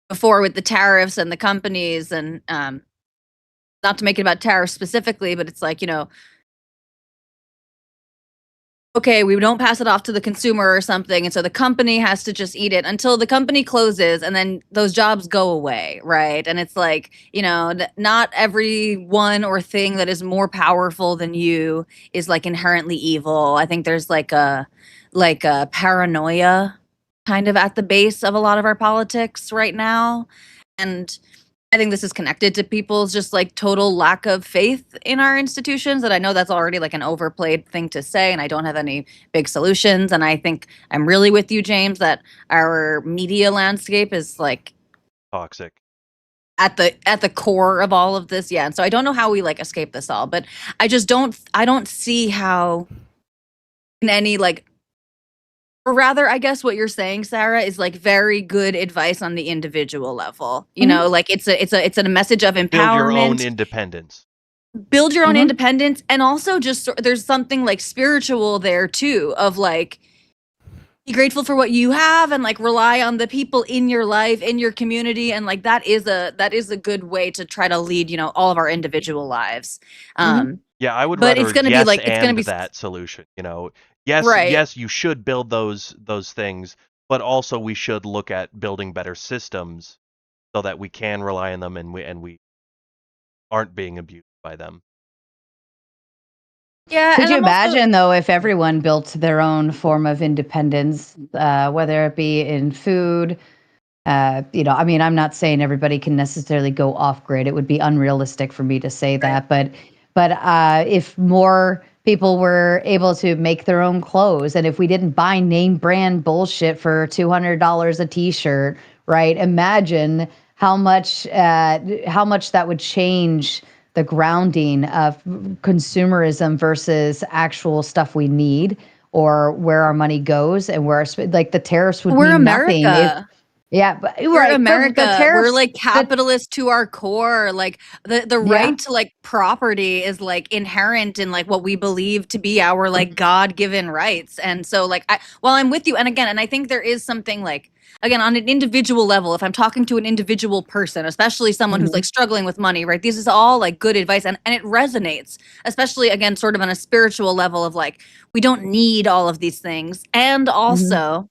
before with the tariffs and the companies, and not to make it about tariffs specifically, but it's okay, we don't pass it off to the consumer or something, and so the company has to just eat it until the company closes, and then those jobs go away, right? And it's not every one or thing that is more powerful than you is inherently evil. I think there's a paranoia kind of at the base of a lot of our politics right now, and I think this is connected to people's just total lack of faith in our institutions. And I know that's already an overplayed thing to say, and I don't have any big solutions. And I think I'm really with you, James, that our media landscape is toxic at the core of all of this. Yeah. And so I don't know how we escape this all, but I don't see how in any or rather, I guess what you're saying, Sarah, is very good advice on the individual level. You know, it's a message of empowerment. Build your own independence. Build your own independence, and also just there's something spiritual there too, of be grateful for what you have and rely on the people in your life, in your community, and that is a good way to try to lead all of our individual lives. Yeah, Yeah, I would But rather it's gonna be yes like it's gonna and be that solution. Yes, right. yes, you should build those things, but also we should look at building better systems so that we can rely on them and we aren't being abused by them. Yeah, Could and you I'm also imagine, though, if everyone built their own form of independence, whether it be in food? I mean, I'm not saying everybody can necessarily go off grid. It would be unrealistic for me to say that, but if more people were able to make their own clothes, and if we didn't buy name brand bullshit for $200 a t-shirt, right? Imagine how much that would change the grounding of consumerism versus actual stuff we need, or where our money goes, and where like the tariffs would we're mean nothing. America. Yeah, but We're right, but the America. We're tariffs, like capitalist to our core. Like the yeah, right to like property is like inherent in like what we believe to be our like God-given rights. And so like while I'm with you, and again, and I think there is something like again on an individual level, if I'm talking to an individual person, especially someone who's like struggling with money, right? This is all like good advice and it resonates, especially again, sort of on a spiritual level of like, we don't need all of these things. And also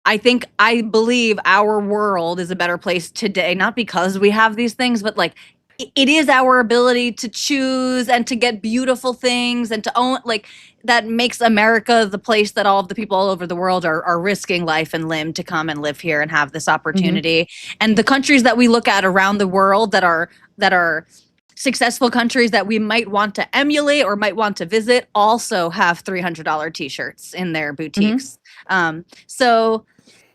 I believe our world is a better place today, not because we have these things, but like it is our ability to choose and to get beautiful things and to own, like that makes America the place that all of the people all over the world are risking life and limb to come and live here and have this opportunity. And the countries that we look at around the world that are successful countries that we might want to emulate or might want to visit also have $300 t-shirts in their boutiques. So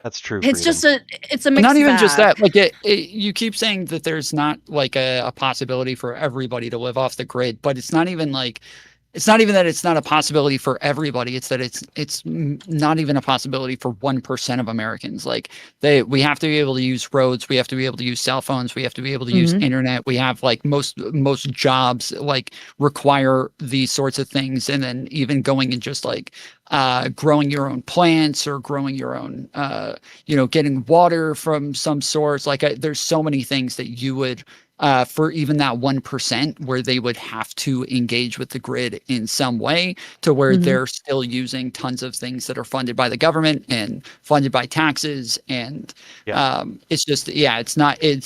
That's true. it's Freedom. just it's a mixed Not even just bag. that. Like you keep saying that there's not like a possibility for everybody to live off the grid, but it's not even like it's not even that it's not a possibility for everybody. It's that it's not even a possibility for 1% of Americans. Like we have to be able to use roads. We have to be able to use cell phones. We have to be able to use internet. We have like most jobs like require these sorts of things. And then even going and just like growing your own plants or growing your own, getting water from some source. Like there's so many things that you would for even that 1% where they would have to engage with the grid in some way to where they're still using tons of things that are funded by the government and funded by taxes. And it's just, it's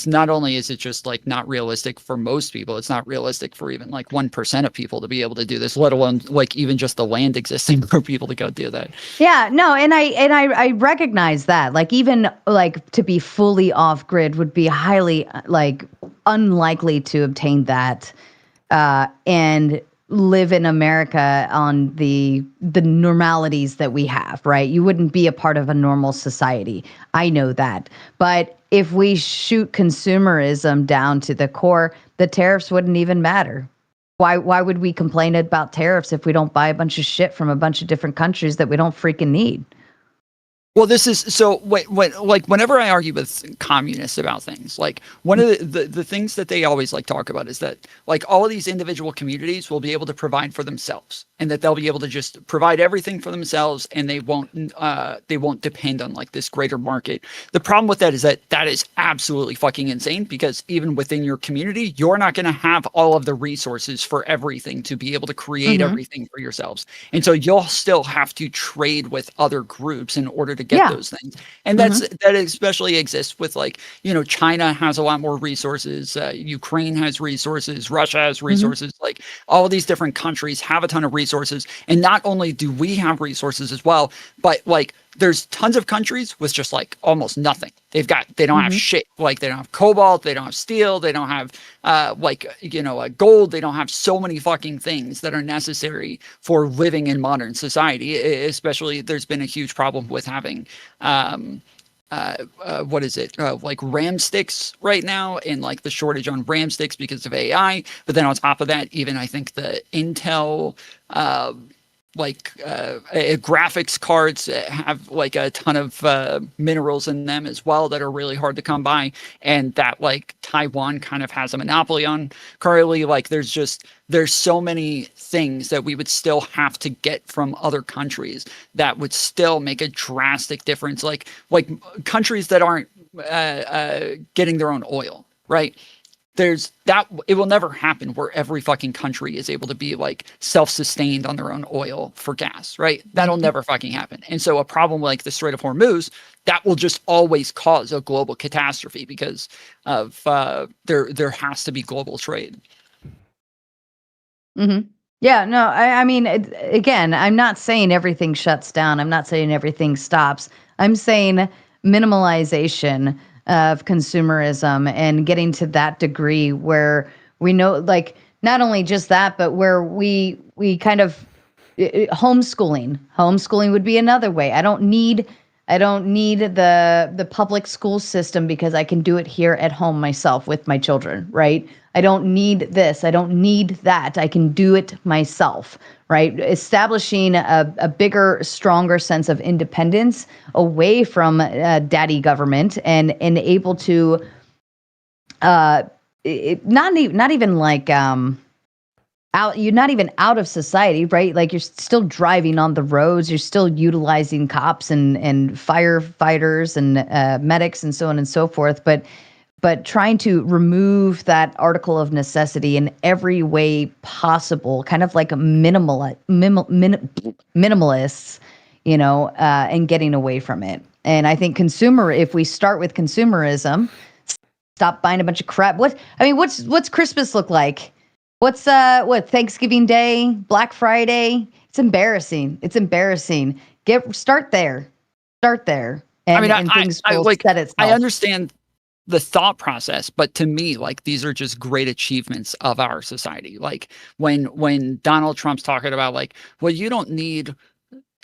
not only is it just like not realistic for most people, it's not realistic for even like 1% of people to be able to do this, let alone like even just the land existing for people to go do that. Yeah, no, and I recognize that. Like even like to be fully off grid would be highly like unlikely to obtain that and live in America on the normalities that we have, right? You wouldn't be a part of a normal society. I know that. But if we shoot consumerism down to the core, the tariffs wouldn't even matter. Why would we complain about tariffs if we don't buy a bunch of shit from a bunch of different countries that we don't freaking need? Well, this is so like whenever I argue with communists about things, like one of the things that they always like talk about is that like all of these individual communities will be able to provide for themselves and that they'll be able to just provide everything for themselves and they won't depend on like this greater market. The problem with that is absolutely fucking insane because even within your community, you're not going to have all of the resources for everything to be able to create everything for yourselves. And so you'll still have to trade with other groups in order to get those things. And that especially exists with like, China has a lot more resources. Ukraine has resources. Russia has resources. Like all of these different countries have a ton of resources. And not only do we have resources as well, but like there's tons of countries with just like almost nothing. They don't have shit. Like they don't have cobalt. They don't have steel. They don't have gold. They don't have so many fucking things that are necessary for living in modern society. Especially there's been a huge problem with having like RAM sticks right now and like the shortage on RAM sticks because of AI. But then on top of that, even I think the Intel graphics cards have like a ton of minerals in them as well that are really hard to come by, and that like Taiwan kind of has a monopoly on currently. Like there's so many things that we would still have to get from other countries that would still make a drastic difference, like countries that aren't getting their own oil, right? there's that it will never happen where every fucking country is able to be like self-sustained on their own oil for gas, right? That'll never fucking happen. And so a problem like the Strait of Hormuz, that will just always cause a global catastrophe because of there has to be global trade. Mm-hmm. Yeah, no, I mean, again, I'm not saying everything shuts down. I'm not saying everything stops. I'm saying minimalization of consumerism and getting to that degree where we know, like, not only just that, but where we kind of homeschooling. Homeschooling would be another way. I don't need the public school system because I can do it here at home myself with my children, right? I don't need this. I don't need that. I can do it myself, right? Establishing a bigger, stronger sense of independence away from daddy government and able to not even like out. You're not even out of society, right? Like you're still driving on the roads. You're still utilizing cops and firefighters and medics and so on and so forth. But trying to remove that article of necessity in every way possible, kind of like a minimalists, and getting away from it. And I think if we start with consumerism, stop buying a bunch of crap. What's Christmas look like? What's Thanksgiving Day, Black Friday? It's embarrassing. Start there. And things will set itself. I understand the thought process, but to me, like, these are just great achievements of our society. Like when Donald Trump's talking about like, well, you don't need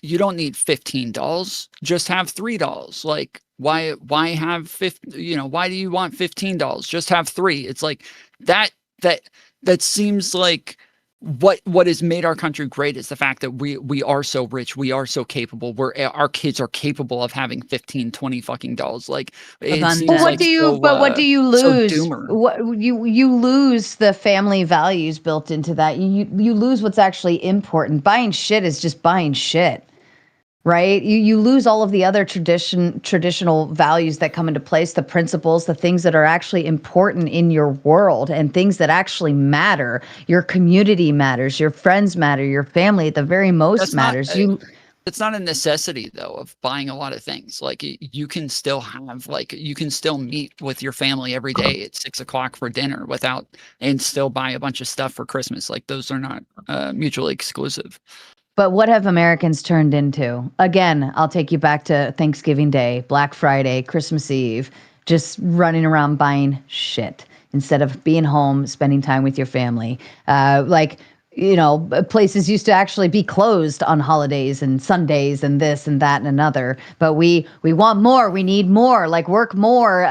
$15, just have $3. Like, why have 50, why do you want $15? Just have 3. It's like that seems like what has made our country great is the fact that we are so rich, we are so capable, our kids are capable of having 15, 20 fucking dollars. Like, what do you lose? You lose the family values built into that. You lose what's actually important. Buying shit is just buying shit. Right? You lose all of the other traditional values that come into place, the principles, the things that are actually important in your world and things that actually matter. Your community matters, your friends matter, your family at the very most matters. It's not a necessity though of buying a lot of things. Like you can still meet with your family every day at 6 o'clock for dinner and still buy a bunch of stuff for Christmas. Like those are not mutually exclusive. But what have Americans turned into? Again, I'll take you back to Thanksgiving Day, Black Friday, Christmas Eve, just running around buying shit instead of being home, spending time with your family. Places used to actually be closed on holidays and Sundays and this and that and another. But we want more. We need more, like work more,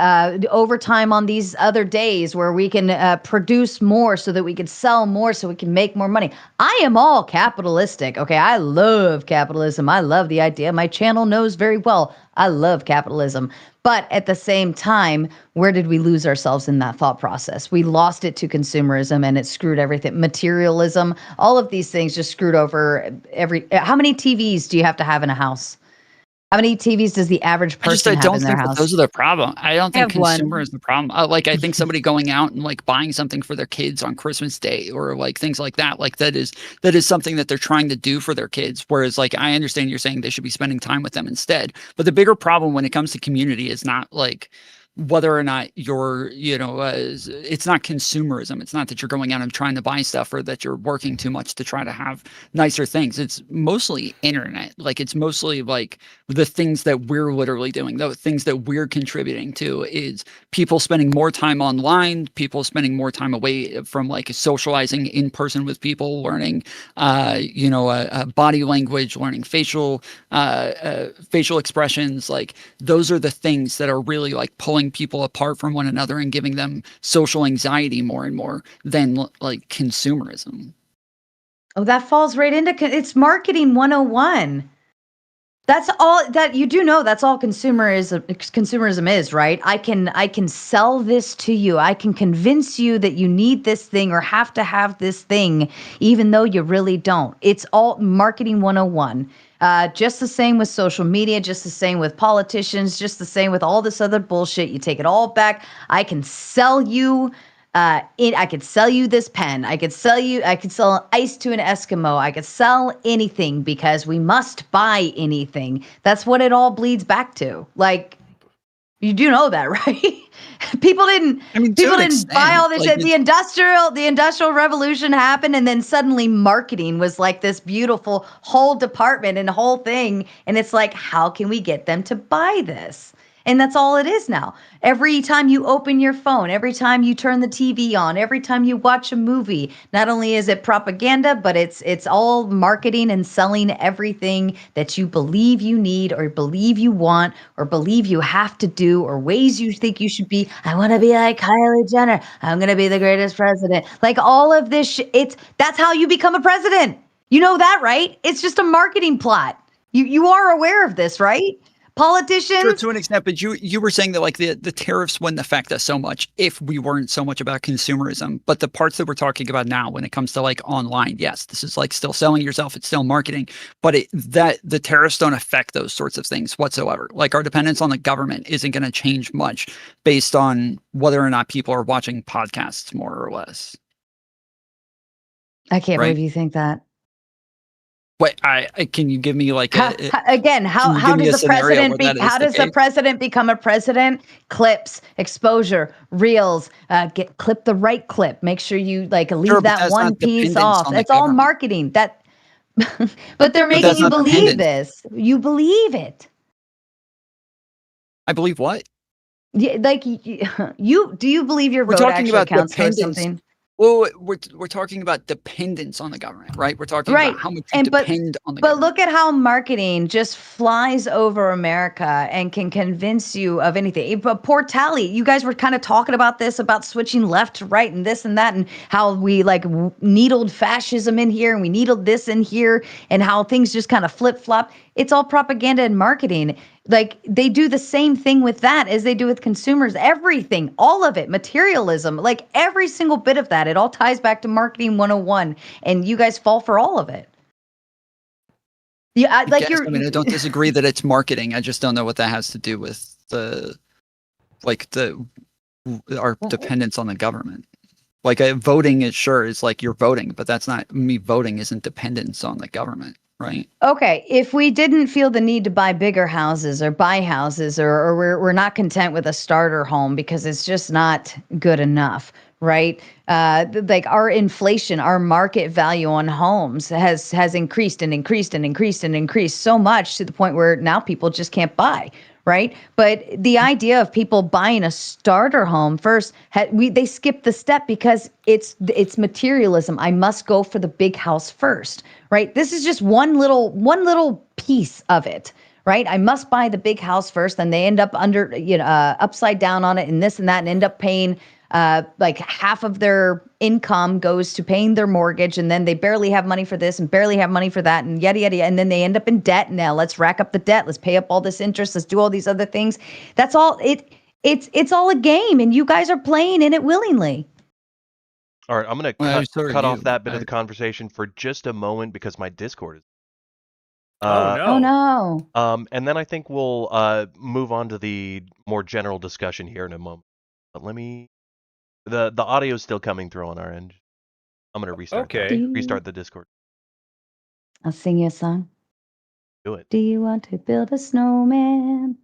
overtime on these other days where we can produce more so that we can sell more so we can make more money. I am all capitalistic. Okay, I love capitalism. I love the idea. My channel knows very well I love capitalism. But at the same time, where did we lose ourselves in that thought process? We lost it to consumerism and it screwed everything. Materialism, all of these things just screwed over how many TVs do you have to have in a house? How many TVs does the average person have in their house? Those are the problem. I don't think consumer is the problem. I think somebody going out and like buying something for their kids on Christmas Day or like things like that, like that is something that they're trying to do for their kids. Whereas like, I understand you're saying they should be spending time with them instead. But the bigger problem when it comes to community is not like whether or not you're, it's not consumerism. It's not that you're going out and trying to buy stuff or that you're working too much to try to have nicer things. It's mostly internet. Like it's mostly like the things that we're literally doing, the things that we're contributing to is people spending more time online, people spending more time away from like socializing in person with people, learning, body language, learning facial expressions. Like those are the things that are really like pulling people apart from one another and giving them social anxiety more and more than like consumerism. Oh, that falls right into it's marketing 101. That's all that you do know. That's all consumerism is, right? I can sell this to you. I can convince you that you need this thing or have to have this thing, even though you really don't. It's all marketing 101. Just the same with social media, just the same with politicians, just the same with all this other bullshit. You take it all back. I can sell you I could sell you this pen. I could sell ice to an Eskimo. I could sell anything because we must buy anything. That's what it all bleeds back to. Like, you do know that, right? People didn't buy all this shit. The industrial revolution happened, and then suddenly marketing was like this beautiful whole department and whole thing. And it's like, how can we get them to buy this? And that's all it is now. Every time you open your phone, every time you turn the TV on, every time you watch a movie, not only is it propaganda, but it's all marketing and selling everything that you believe you need or believe you want or believe you have to do or ways you think you should be. I want to be like Kylie Jenner. I'm going to be the greatest president. Like all of this that's how you become a president. You know that, right? It's just a marketing plot. You are aware of this, right? Politicians. Sure, to an extent, but you were saying that like the tariffs wouldn't affect us so much if we weren't so much about consumerism. But the parts that we're talking about now, when it comes to like online, yes, this is like still selling yourself, it's still marketing, but the tariffs don't affect those sorts of things whatsoever. Like our dependence on the government isn't going to change much based on whether or not people are watching podcasts more or less. I can't believe you think that. Wait, can you give me like how does the president become a president? Clips, exposure, reels, clip the right clip. Make sure you like leave that one piece off. That's all marketing. But they're making you believe this. You believe it. I believe what? Yeah, like do you believe your vote actually counts for something? Well, we're talking about dependence on the government, right? We're talking about how much you depend on the government. But look at how marketing just flies over America and can convince you of anything. But poor Tali, you guys were kind of talking about this, about switching left to right and this and that, and how we like needled fascism in here and we needled this in here, and how things just kind of flip-flop. It's all propaganda and marketing. Like they do the same thing with that as they do with consumers. Everything, all of it, materialism, like every single bit of that, it all ties back to marketing 101, and you guys fall for all of it. Yeah, I don't disagree that it's marketing. I just don't know what that has to do with our dependence on the government. Like voting is like you're voting, but that's not me. Voting isn't dependence on the government. Right. Okay. If we didn't feel the need to buy bigger houses or buy houses, or we're not content with a starter home because it's just not good enough, right? Like our inflation, our market value on homes has increased and increased and increased and increased so much to the point where now people just can't buy. Right. But the idea of people buying a starter home first, they skip the step because it's materialism. I must go for the big house first. Right. This is just one little piece of it. Right. I must buy the big house first. Then they end up upside down on it and this and that, and end up paying like half of their income goes to paying their mortgage, and then they barely have money for this and barely have money for that, and yada, yada, yada. And then they end up in debt. Now let's rack up the debt. Let's pay up all this interest. Let's do all these other things. That's all. It's all a game, and you guys are playing in it willingly. All right, I'm going to cut off that bit of the conversation for just a moment because my Discord is... Oh no. And then I think we'll move on to the more general discussion here in a moment. But let me... The audio is still coming through on our end. I'm going to restart restart the Discord. I'll sing you a song. Do it. Do you want to build a snowman?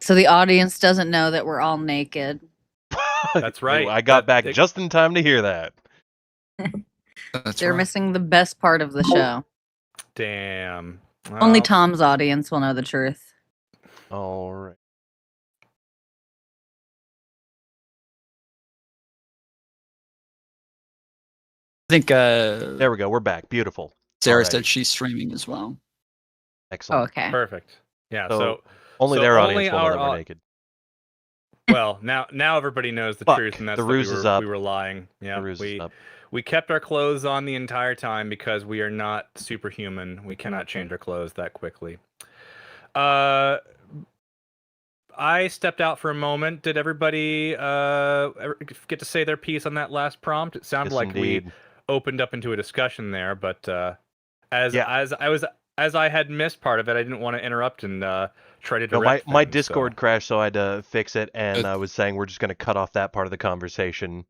So the audience doesn't know that we're all naked. That's right. I got back just in time to hear that. They're missing the best part of the show. Damn. Only Tom's audience will know the truth. All right. I think there we go. We're back. Beautiful. Sarah said she's streaming as well. Excellent. Oh, okay. Perfect. Yeah. So only their audience will know that we're naked. Well, now everybody knows the truth, and that's the ruse is up. We were lying. Yeah, the ruse is up. We kept our clothes on the entire time because we are not superhuman. We cannot change our clothes that quickly. I stepped out for a moment. Did everybody get to say their piece on that last prompt? It sounded Yes, like indeed. we opened up into a discussion there, but as Yeah. I had missed part of it, I didn't want to interrupt and try to No, direct my things, Discord so. crashed, so I had to fix it, and Good. I was saying we're just going to cut off that part of the conversation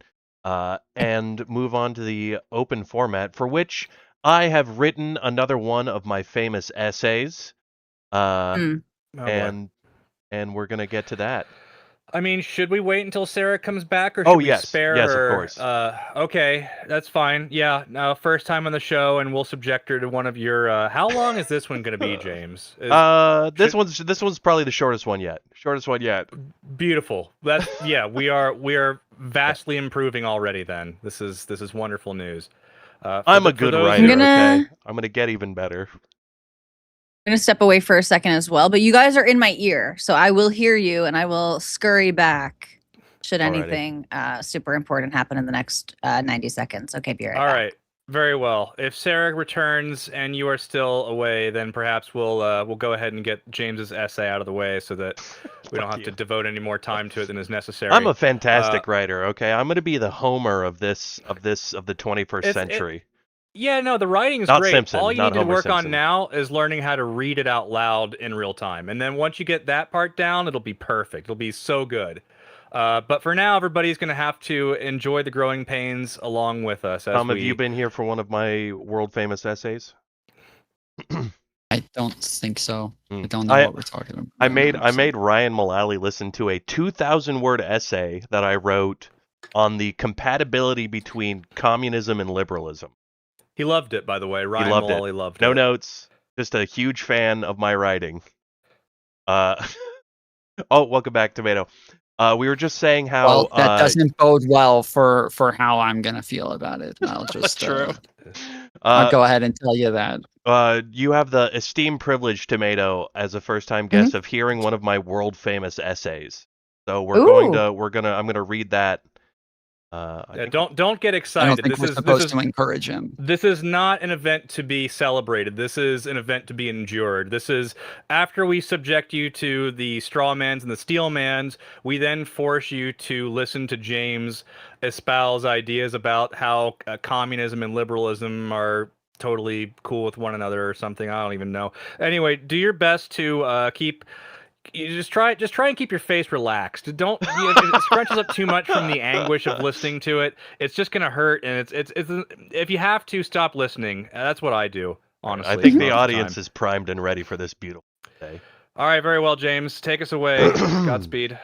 and move on to the open format, for which I have written another one of my famous essays, Mm. Oh, boy. and we're going to get to that. I mean, should we wait until Sarah comes back, or should Oh, we yes. spare Yes, of her? course. Okay, that's fine. Yeah, no, first time on the show, and we'll subject her to one of your. How long is this one going to be, James? This should- this one's probably the shortest one yet. Shortest one yet. Beautiful. That's we are vastly improving already. Then this is wonderful news. I'm a good writer. I'm gonna- Okay, I'm gonna get even better. I'm going to step away for a second as well, but you guys are in my ear, so I will hear you and I will scurry back should Alrighty. anything super important happen in the next 90 seconds. Okay, be right All back. right. Very well. If Sarah returns and you are still away, then perhaps we'll go ahead and get James's essay out of the way so that we don't Fuck have to you. devote any more time to it than is necessary. I'm a fantastic writer. Okay, I'm gonna be the Homer of the 21st It's- century. Yeah, no, the writing is Not great. Simpson, All you not need to Homer work on Simpson. now is learning how to read it out loud in real time. And then once you get that part down, it'll be perfect. It'll be so good. But for now, everybody's going to have to enjoy the growing pains along with us. As Tom, have you been here for one of my world famous essays? I don't think so. I Mm. don't know what we're talking about. I made Ryan Mullally listen to a 2,000-word essay that I wrote on the compatibility between communism and liberalism. He loved it, by the way. Ryan loved it. Mullally loved No it. notes, just a huge fan of my writing. Oh, welcome back, Tomato. We were just saying how Well, that doesn't bode well for how I'm gonna feel about it. I'll just True. I'll go ahead and tell you that. You have the esteemed privilege, Tomato, as a first-time guest of hearing one of my world-famous essays. So I'm gonna read that. Don't get I excited. don't think we're supposed to encourage him. This is not an event to be celebrated. This is an event to be endured. This is after we subject you to the Strawmans and the Steelmans, we then force you to listen to James espouse ideas about how communism and liberalism are totally cool with one another or something. I don't even know. Anyway, do your best to keep. You just try and keep your face relaxed. Don't it scrunches up too much from the anguish of listening to it. It's just gonna hurt, and it's if you have to stop listening. That's what I do, honestly. I think the most of audience time. is primed and ready for this beautiful day. All right, very well, James. Take us away. Godspeed.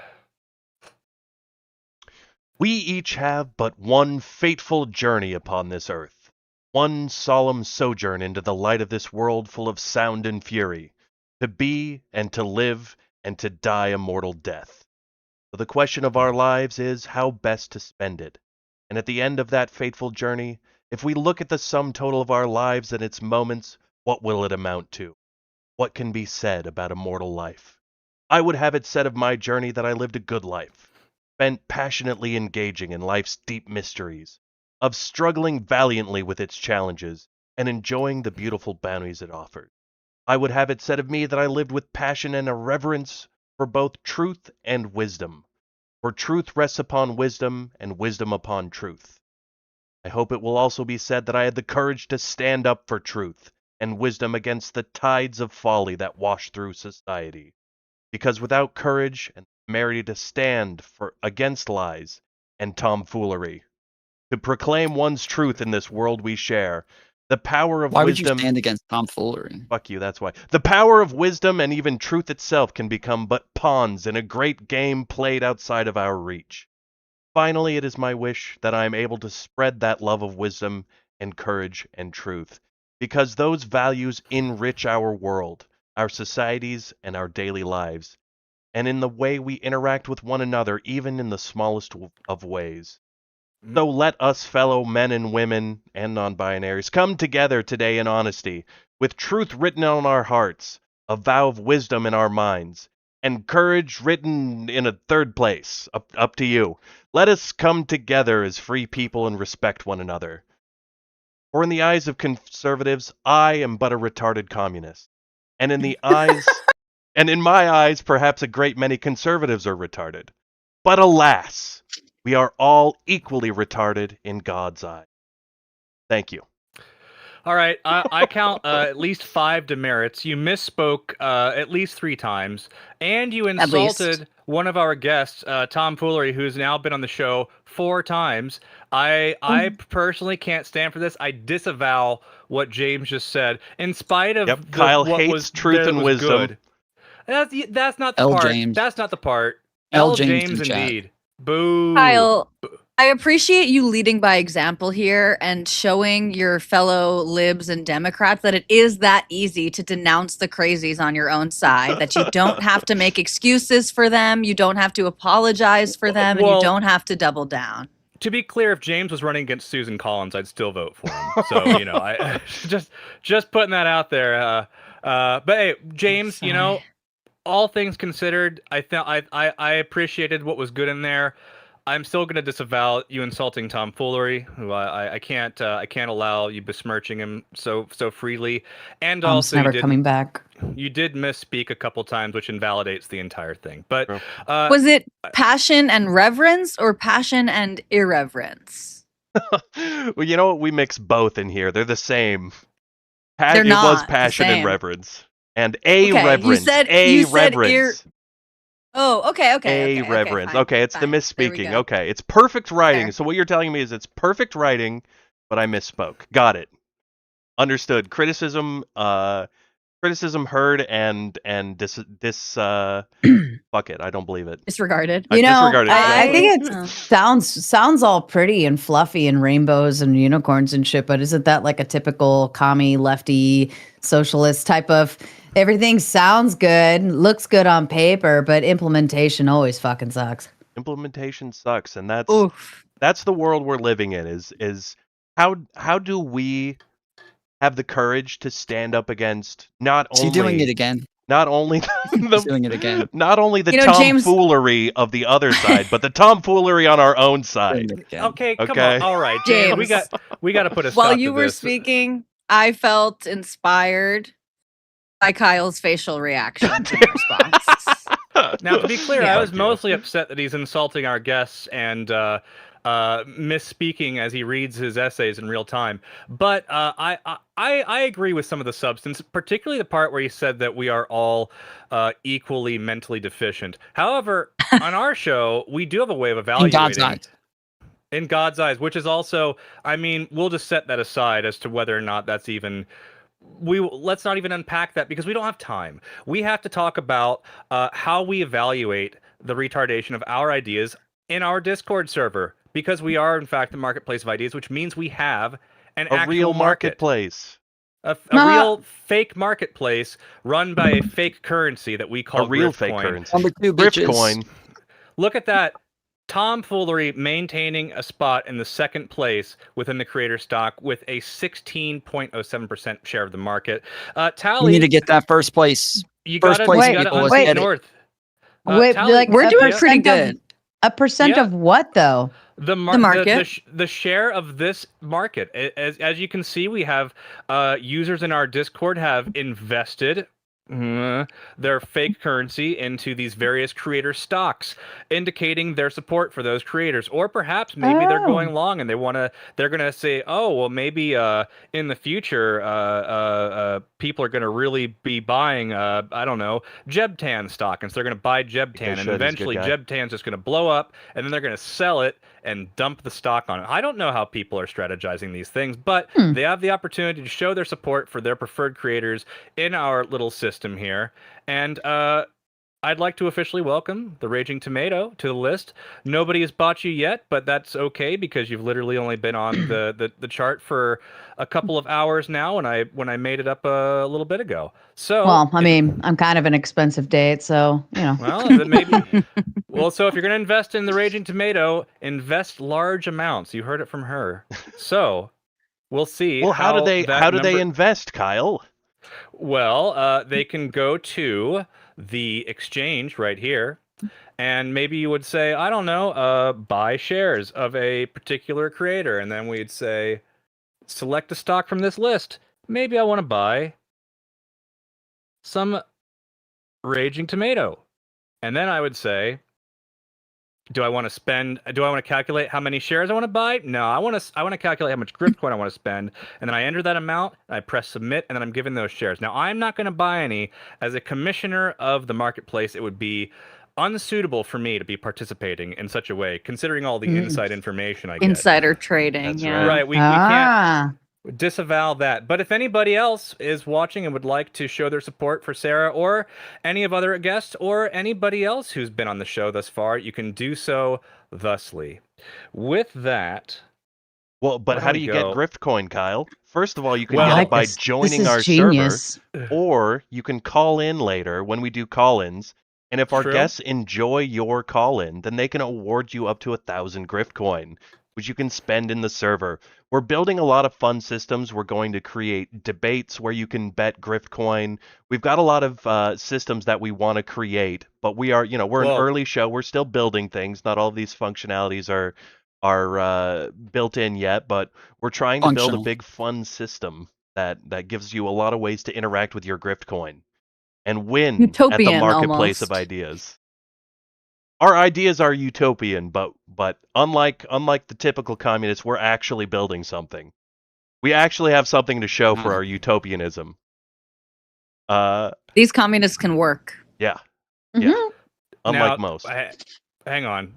We each have but one fateful journey upon this earth, one solemn sojourn into the light of this world full of sound and fury, to be and to live and to die a mortal death. So the question of our lives is how best to spend it. And at the end of that fateful journey, if we look at the sum total of our lives and its moments, what will it amount to? What can be said about a mortal life? I would have it said of my journey that I lived a good life, spent passionately engaging in life's deep mysteries, of struggling valiantly with its challenges, and enjoying the beautiful bounties it offered. I would have it said of me that I lived with passion and a reverence for both truth and wisdom, for truth rests upon wisdom, and wisdom upon truth. I hope it will also be said that I had the courage to stand up for truth and wisdom against the tides of folly that wash through society, because without courage and the temerity to stand against lies and tomfoolery, to proclaim one's truth in this world we share, the power of Why would wisdom... you stand against tomfoolery? Fuck you, that's why. The power of wisdom and even truth itself can become but pawns in a great game played outside of our reach. Finally, it is my wish that I am able to spread that love of wisdom and courage and truth, because those values enrich our world, our societies, and our daily lives, and in the way we interact with one another, even in the smallest of ways. So let us fellow men and women and non-binaries come together today in honesty, with truth written on our hearts, a vow of wisdom in our minds, and courage written in a third place, up to you. Let us come together as free people and respect one another. For in the eyes of conservatives, I am but a retarded communist. And in the eyes, and in my eyes, perhaps a great many conservatives are retarded. But alas, we are all equally retarded in God's eye. Thank you. All right, I count at least 5 demerits. You misspoke at least 3 times, and you At least. insulted one of our guests, Tom Foolery, who's now been on the show 4 times. I personally can't stand for this. I disavow what James just said, in spite of Kyle what hates was truth there and was wisdom. good. That's not the L. part. James. That's not the part. L. L. James James in chat. indeed. Boo. Kyle, I appreciate you leading by example here and showing your fellow libs and Democrats that it is that easy to denounce the crazies on your own side, that you don't have to make excuses for them, you don't have to apologize for them, and you Well, don't have to double down. To be clear, if James was running against Susan Collins, I'd still vote for him. So, I just putting that out there. But hey, James, all things considered, I appreciated what was good in there. I'm still going to disavow you insulting Tom Foolery, who I can't allow you besmirching him so freely. And Tom's also, never coming back. you did misspeak a couple times, which invalidates the entire thing. But Was it passion and reverence or passion and irreverence? Well, you know what? We mix both in here. They're the same. They're It was not the passion and same. reverence. And a Okay, reverence. you said reverence. Oh, okay. reverence. Fine, Okay, it's fine. the There we misspeaking. go. Okay, it's perfect writing. Fair. So what you're telling me is it's perfect writing, but I misspoke. Got it. Understood. Criticism heard and fuck it. I don't believe it. Disregarded. I disregarded it. I think it Oh. sounds all pretty and fluffy and rainbows and unicorns and shit, but isn't that like a typical commie lefty socialist type of everything sounds good, looks good on paper, but implementation always fucking sucks. Implementation sucks, and Oof. that's the world we're living in. Is how do we have the courage to stand up against not Is he only doing it again? not only He's doing it again. not only the James- tomfoolery of the other side, but the tomfoolery on our own side. Doing it again. okay, come Okay. on. All right, James, James. we got to put a stop While to you were this. speaking, I felt inspired by Kyle's facial reaction to your response. Now, to be clear, Yeah. I was mostly upset that he's insulting our guests and misspeaking as he reads his essays in real time. But I agree with some of the substance, particularly the part where he said that we are all equally mentally deficient. However, on our show, we do have a way of In evaluating. God's eyes. In God's eyes, which is also, I mean, we'll just set that aside as to whether or not that's even. Let's not even unpack that because we don't have time. We have to talk about how we evaluate the retardation of our ideas in our Discord server because we are, in fact, the marketplace of ideas, which means we have an A actual real market. marketplace. A real fake marketplace run by a fake currency that we call A real Grift fake coin. currency. Number 2, Grift bitches. coin. Look at that. Tom Foolery maintaining a spot in the second place within the creator stock with a 16.07% share of the market. We Tali, need to get that first place. you first gotta, place you gotta people, let's unseat get it. North. Wait, Tali, like We're a doing pretty percent of- good. A percent Yeah. of what though? The market. the share of this market. As you can see, we have users in our Discord have invested their fake currency into these various creator stocks, indicating their support for those creators. Or perhaps maybe they're going long and they're gonna say, oh well, maybe in the future people are gonna really be buying I don't know, Jebtan stock, and so they're gonna buy Jebtan, and eventually Jebtan's just gonna blow up, and then they're gonna sell it and dump the stock on it. I don't know how people are strategizing these things, but they have the opportunity to show their support for their preferred creators in our little system here. And I'd like to officially welcome the Raging Tomato to the list. Nobody has bought you yet, but that's okay because you've literally only been on the chart for a couple of hours now, and when I made it up a little bit ago. So Well, I mean, I'm kind of an expensive date, so well, then maybe. Well, so if you're going to invest in the Raging Tomato, invest large amounts. You heard it from her. So we'll see. Well, how do they number... invest, Kyle? Well, they can go to the exchange right here, and maybe you would say, I don't know, buy shares of a particular creator, and then we'd say, select a stock from this list. Maybe I want to buy some Raging Tomato. And then I would say, do I want to calculate how many shares I want to buy? No, I want to calculate how much Griftcoin I want to spend, and then I enter that amount, I press submit, and then I'm given those shares. Now, I'm not going to buy any. As a commissioner of the marketplace, it would be unsuitable for me to be participating in such a way, considering all the inside information I get. Insider trading. That's Yeah. Right, we can't disavow that. But if anybody else is watching and would like to show their support for Sarah or any of other guests or anybody else who's been on the show thus far, you can do so thusly. With that, Well, but where how do do we you go? get Griftcoin, Kyle? First of all, you can Well, get I it by this joining is our genius. server, or you can call in later when we do call-ins. And if our True. guests enjoy your call-in, then they can award you up to 1,000 Griftcoin, which you can spend in the server. We're building a lot of fun systems. We're going to create debates where you can bet Griftcoin. We've got a lot of systems that we want to create, but we are, we're an Well- early show. We're still building things. Not all of these functionalities are built in yet, but we're trying to build a Functional. big fun system that gives you a lot of ways to interact with your Griftcoin and win at the Utopian, marketplace of almost. ideas. Our ideas are utopian, but unlike the typical communists, we're actually building something. We actually have something to show for our utopianism. These communists can work. Yeah, Mhm. unlike now, most. hang on.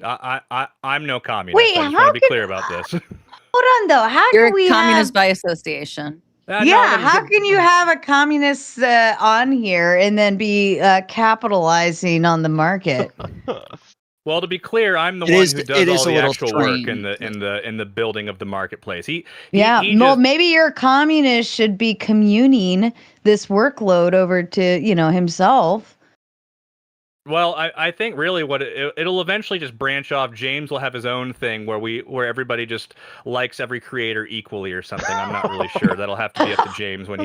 I'm no communist. Wait, I just how want to be can- clear about this. Hold on, though. How You're can we a communist have... by association. Yeah, how can you have a communist on here and then be capitalizing on the market? Well, to be clear, I'm the It one is- who it does is all a the little actual work strange. in the building of the marketplace. He Yeah, he well, just- maybe your communist should be communing this workload over to, himself. Well, I think really what it'll eventually just branch off. James will have his own thing where everybody just likes every creator equally or something. I'm not really sure. That'll have to be up to James when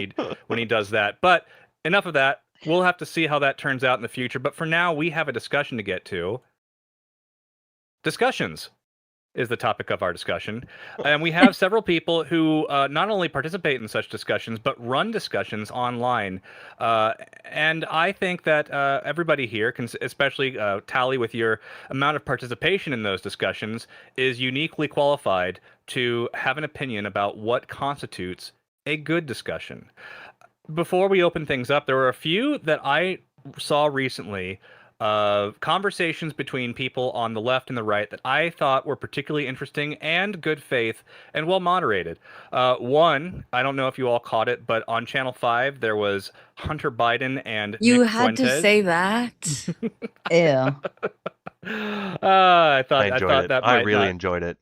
he does that. But enough of that. We'll have to see how that turns out in the future. But for now, we have a discussion to get to. Discussions is the topic of our discussion. And we have several people who not only participate in such discussions, but run discussions online. And I think that everybody here, especially Tali, with your amount of participation in those discussions, is uniquely qualified to have an opinion about what constitutes a good discussion. Before we open things up, there were a few that I saw recently, conversations between people on the left and the right that I thought were particularly interesting and good faith and well moderated. One, I don't know if you all caught it, but on Channel 5 there was Hunter Biden and You Nick had to Fuentes. say that. Ew. I I enjoyed thought it. that I might really not- enjoyed it.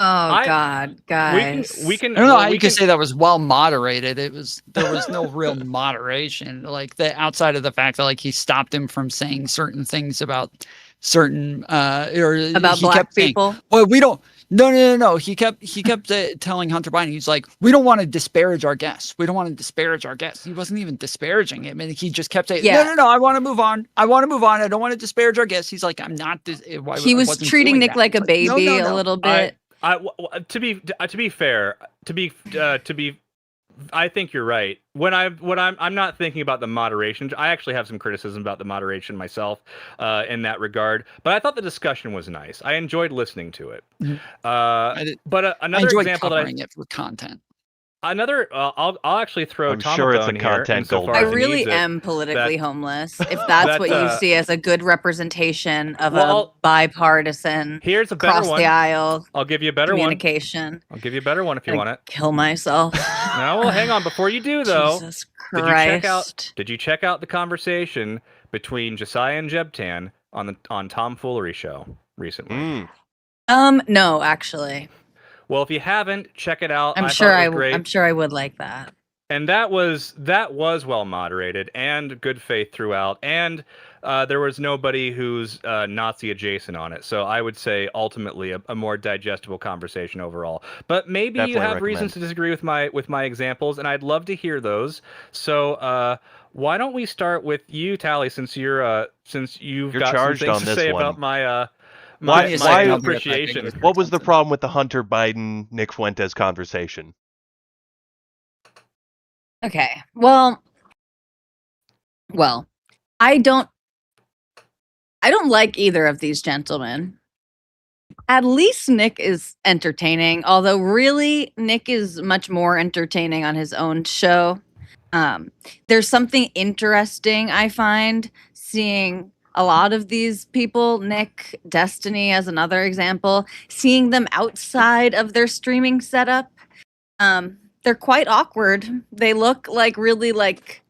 Oh God, guys. We can. I don't know well, how we you can say that was well moderated. There was no real moderation, like outside of the fact that he stopped him from saying certain things about certain or About he black kept saying, people. well, we don't. No. He kept telling Hunter Biden, he's like, we don't want to disparage our guests. We don't want to disparage our guests. He wasn't even disparaging him, and he just kept saying, Yeah. no. I want to move on. I want to move on. I don't want to disparage our guests. He's like, I'm not. He was treating Nick like a baby a little bit. To be fair, I think you're right. I'm not thinking about the moderation. I actually have some criticism about the moderation myself, in that regard. But I thought the discussion was nice. I enjoyed listening to it. But I another enjoyed example that covering it for content. I'll actually throw I'm Tom sure a it's a bone here content insofar gold I as he really needs it. am politically that- homeless. If that's that, what you see as a good representation of a bipartisan, Here's a better cross one. the aisle I'll give you a better one. communication. I'll give you a better one if you I'd want it. Kill myself. No, well, hang on. Before you do, though, Jesus did you check out? Christ. Did you check out the conversation between Josiah and Jebtan on Tom Foolery show recently? No, actually. Well, if you haven't, check it out. I'm thought sure it was great. I'm sure I would like that. And that was well moderated and good faith throughout, and there was nobody who's Nazi adjacent on it. So I would say ultimately a more digestible conversation overall. But maybe Definitely you have recommend. reasons to disagree with my examples, and I'd love to hear those. So why don't we start with you, Tali, since you've got some charged things on to this say one. about my Why- my why- appreciation. What was the problem with the Hunter Biden Nick Fuentes conversation? Okay. Well, I don't like either of these gentlemen. At least Nick is entertaining, although really Nick is much more entertaining on his own show. There's something interesting I find seeing a lot of these people, Nick, Destiny as another example, seeing them outside of their streaming setup. They're quite awkward. They look like really like,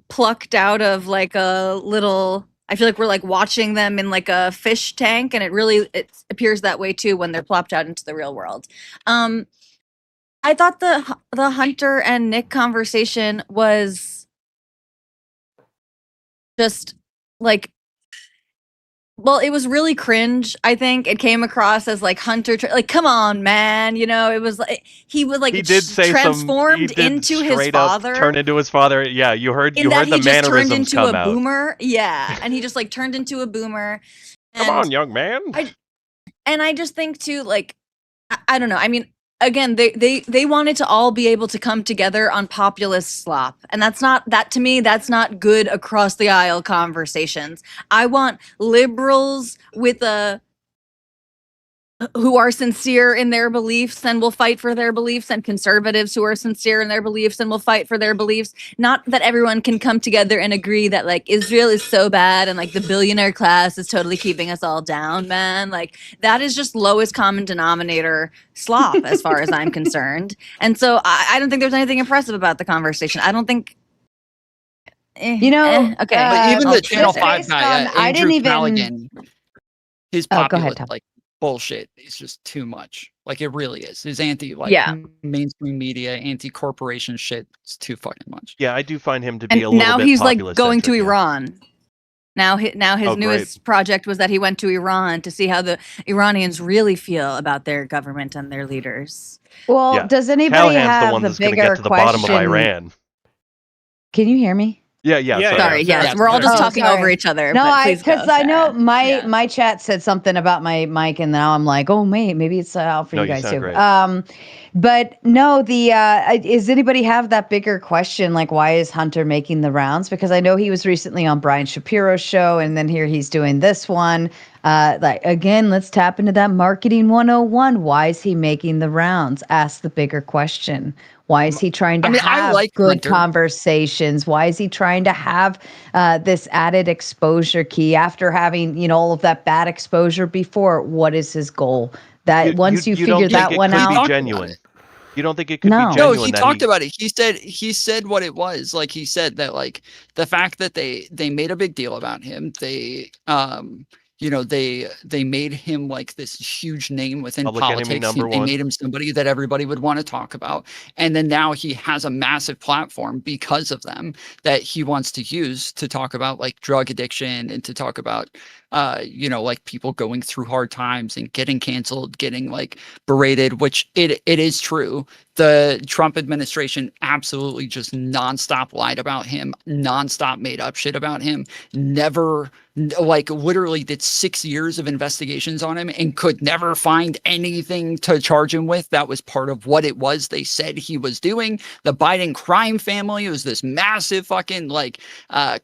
plucked out of like a little. I feel like we're like watching them in like a fish tank, and it appears that way too when they're plopped out into the real world. I thought the Hunter and Nick conversation was just like, well, it was really cringe. I think it came across as like Hunter, like, come on, man. It was like he was like He did say transformed he did into his straight up father. turn into his father. Yeah, you heard In that the he just turned mannerisms into come a out. boomer. Yeah, and he just like turned into a boomer. Come on, young man. And I just think too, like, I don't know. I mean, again, they wanted to all be able to come together on populist slop, and to me that's not good across the aisle conversations. I want liberals with who are sincere in their beliefs and will fight for their beliefs, and conservatives who are sincere in their beliefs and will fight for their beliefs. Not that everyone can come together and agree that like Israel is so bad and like the billionaire class is totally keeping us all down, man. Like that is just lowest common denominator slop as far as I'm concerned. And so I don't think there's anything impressive about the conversation. I don't think okay. But even the Channel just 5 based guy, on- I Andrew didn't even- Callaghan, his Oh, go ahead, populist Tom. like bullshit is just too much. Like it really is. His mainstream media, anti-corporation shit is too fucking much. Yeah, I do find him to be And a little now bit he's like going to populist-centric, yeah. Iran. Now his Oh, newest project was that he went to Iran to see how the Iranians really feel about their government and their leaders. Well, Yeah. does anybody Callahan's the have one the that's going to bigger get to the bottom of question? Iran. Can you hear me? Yeah, Yeah, Sorry, yeah. yes, we're all just Oh, talking sorry. over each other. No, but please go, because I know Sarah. my chat said something about my mic, and now I'm like, oh, maybe it's out for No, you you guys sound too. great. But no, is anybody have that bigger question? Like, why is Hunter making the rounds? Because I know he was recently on Brian Shapiro's show, and then here he's doing this one. Like again, let's tap into that marketing 101. Why is he making the rounds? Ask the bigger question. Why is he trying to have good Hunter. conversations? Why is he trying to have this added exposure key after having, all of that bad exposure before? What is his goal? That once you don't figure think that it one could out, be genuine. You don't think it could No. be No, genuine? he talked about it. He said what it was. Like he said that like the fact that they made a big deal about him. They they made him like this huge name within Public enemy politics. number They one. made him somebody that everybody would want to talk about. And then now he has a massive platform because of them that he wants to use to talk about like drug addiction and to talk about like people going through hard times and getting canceled, getting like berated, which it is true. The Trump administration absolutely just nonstop lied about him, nonstop made up shit about him, never like literally did 6 years of investigations on him and could never find anything to charge him with. That was part of what it was they said he was doing. The Biden crime family was this massive fucking like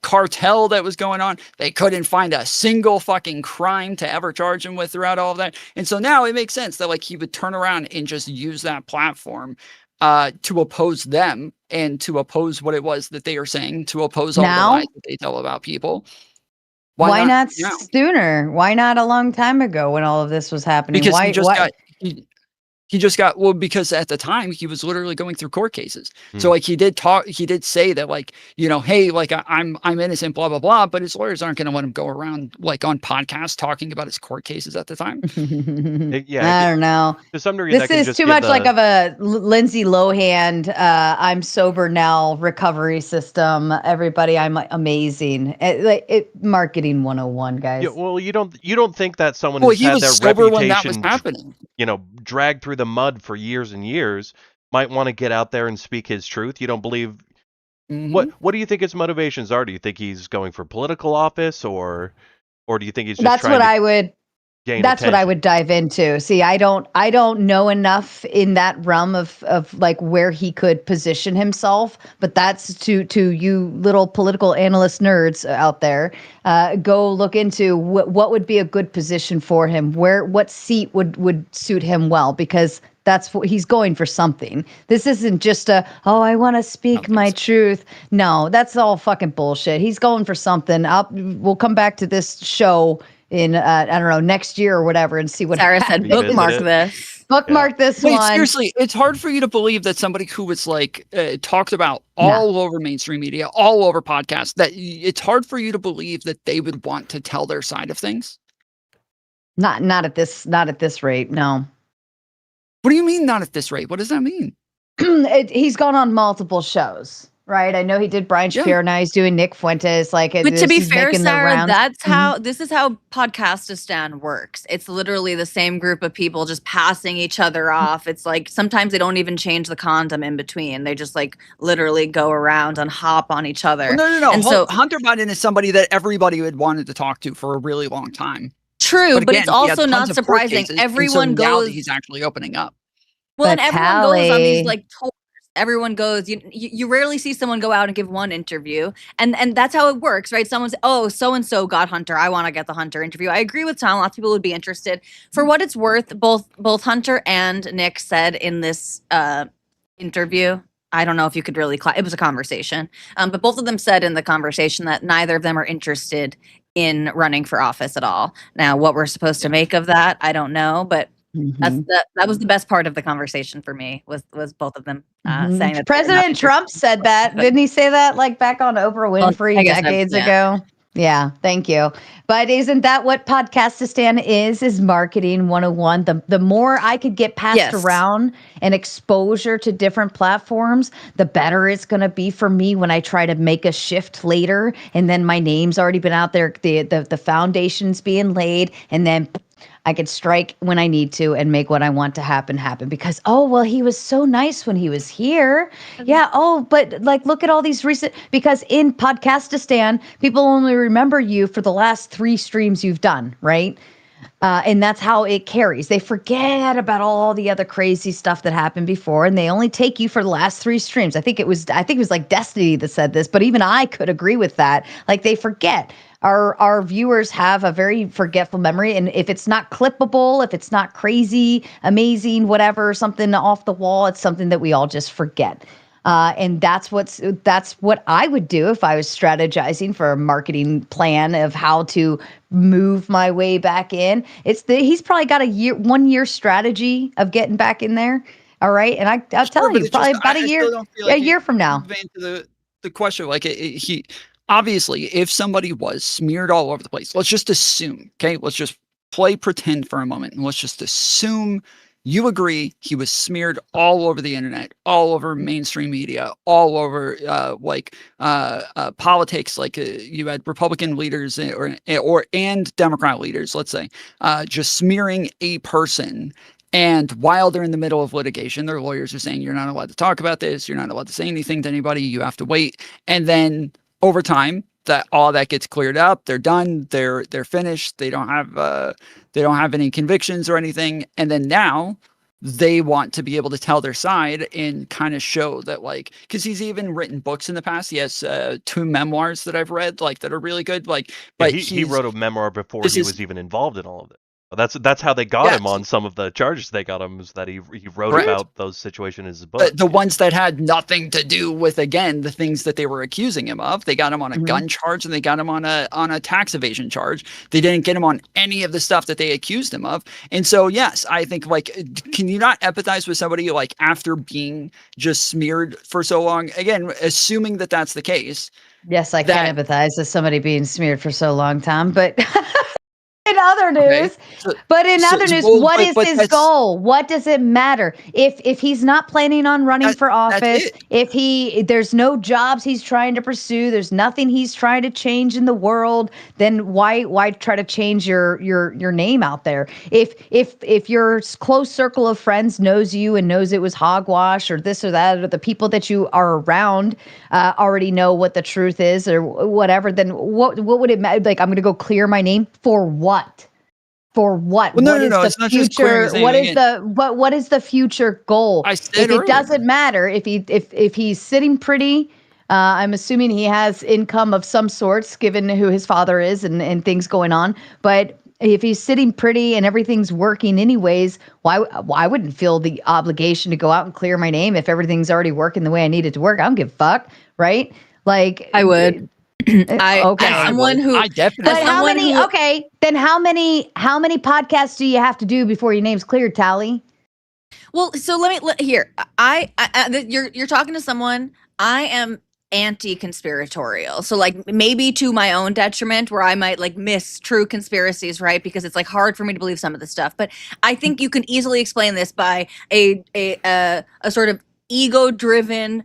cartel that was going on. They couldn't find a single fucking crime to ever charge him with throughout all of that. And so now it makes sense that like he would turn around and just use that platform to oppose them and to oppose what it was that they are saying, to oppose all the lies that they tell about people. Why not now? sooner? Why not a long time ago when all of this was happening? Because why? he just got because at the time he was literally going through court cases. So like he did say that like, hey, like I'm innocent, blah, blah, blah, but his lawyers aren't going to let him go around like on podcasts talking about his court cases at the time. I don't know. To some degree, This is too much like of a Lindsay Lohan, I'm sober now recovery system. Everybody, I'm amazing. Marketing 101, guys. Yeah, well, you don't think that someone Well, who's he had was their sober when that was reputation, happening. dragged through the mud for years and years might want to get out there and speak his truth. You don't believe what do you think his motivations are? Do you think he's going for political office or do you think he's just That's trying what to... I would gain That's what I attention. would dive into. See, I don't know enough in that realm of like where he could position himself, but that's to you little political analyst nerds out there. Go look into what would be a good position for him. What seat would suit him well, because that's what he's going for. Something. This isn't just I want to speak my truth. No, that's all fucking bullshit. He's going for something. We'll come back to this show in I don't know, next year or whatever, and see what Sarah happens. said, bookmark this. Bookmark this Wait, one. seriously, it's hard for you to believe that somebody who was like talked about all over mainstream media, all over podcasts, that it's hard for you to believe that they would want to tell their side of things. Not at this rate. No. What do you mean not at this rate? What does that mean? He's gone on multiple shows, right? I know he did Brian Shapiro. Now he's doing Nick Fuentes. Like, But to be he's fair, making the Sarah, rounds. that's how this is how Podcastistan works. It's literally the same group of people just passing each other off. It's like sometimes they don't even change the condom in between. They just like literally go around and hop on each other. Well, no. And so Hunter Biden is somebody that everybody had wanted to talk to for a really long time. true, but again, it's he had also tons not of court surprising. cases, and so Everyone now goes. that he's actually opening up. Well, and But everyone goes on these Tali- like tours. Everyone goes. You rarely see someone go out and give one interview, and that's how it works, right? Someone says, "Oh, so and so got Hunter. I want to get the Hunter interview." I agree with Tom. Lots of people would be interested. For what it's worth, both Hunter and Nick said in this interview. I don't know if you could really. It was a conversation, but both of them said in the conversation that neither of them are interested in running for office at all. Now, what we're supposed to make of that, I don't know, but. That was the best part of the conversation for me was both of them saying that President Trump said that. Didn't he say that like back on Oprah Winfrey I guess decades ago? Yeah, thank you. But isn't that what Podcastistan is marketing 101? The more I could get passed around and exposure to different platforms, the better it's going to be for me when I try to make a shift later. And then my name's already been out there, the foundation's being laid, and then I could strike when I need to and make what I want to happen because, he was so nice when he was here. Yeah. But like, look at all these because in Podcastistan, people only remember you for the last 3 streams you've done, right? And that's how it carries. They forget about all the other crazy stuff that happened before, and they only take you for the last 3 streams. I think it was like Destiny that said this, but even I could agree with that. Like, they forget. Our viewers have a very forgetful memory, and if it's not clippable, if it's not crazy, amazing, whatever, something off the wall, it's something that we all just forget. And that's what I would do if I was strategizing for a marketing plan of how to move my way back in. He's probably got 1 year strategy of getting back in there. All right, and I'll tell you, probably about a year from now. To the question, like he. Obviously, if somebody was smeared all over the place, let's just assume, okay? Let's just play pretend for a moment, and let's just assume you agree he was smeared all over the internet, all over mainstream media, all over politics. Like you had Republican leaders and Democrat leaders, let's say, just smearing a person. And while they're in the middle of litigation, their lawyers are saying, you're not allowed to talk about this. You're not allowed to say anything to anybody. You have to wait. And then over time, that all that gets cleared up, they're done, they're finished, they don't have any convictions or anything, and then now they want to be able to tell their side and kind of show that, like, because he's even written books in the past. He has 2 memoirs that I've read, like, that are really good. Like, but he wrote a memoir before he was even involved in all of it. That's how they got him on some of the charges they got him, is that he wrote about those situations in his book. The ones that had nothing to do with, again, the things that they were accusing him of. They got him on a gun charge, and they got him on a tax evasion charge. They didn't get him on any of the stuff that they accused him of. And so, yes, I think, like, can you not empathize with somebody, like, after being just smeared for so long? Again, assuming that that's the case. Yes, I can empathize with somebody being smeared for so long, Tom, but in other news, what is his goal? What does it matter? If he's not planning on running for office, if there's no jobs he's trying to pursue, there's nothing he's trying to change in the world, then why try to change your name out there? If your close circle of friends knows you and knows it was hogwash or this or that, or the people that you are around already know what the truth is or whatever, then what would it matter? Like, I'm going to go clear my name for what? For what? Well, no, What no, is no, the it's not just clearing future? his name. What is Again, what is the future goal? I said If it earlier. doesn't matter, if he's sitting pretty, I'm assuming he has income of some sorts, given who his father is and things going on. But if he's sitting pretty and everything's working anyways, why wouldn't feel the obligation to go out and clear my name if everything's already working the way I need it to work? I don't give a fuck, right? Like I would. Okay. As someone who, I definitely. But as how someone many? who, Okay, then how many podcasts do you have to do before your name's cleared, Tali? well, so here. You're talking to someone. I am anti-conspiratorial, so like maybe to my own detriment, where I might like miss true conspiracies, right? Because it's like hard for me to believe some of the stuff. But I think you can easily explain this by a sort of ego-driven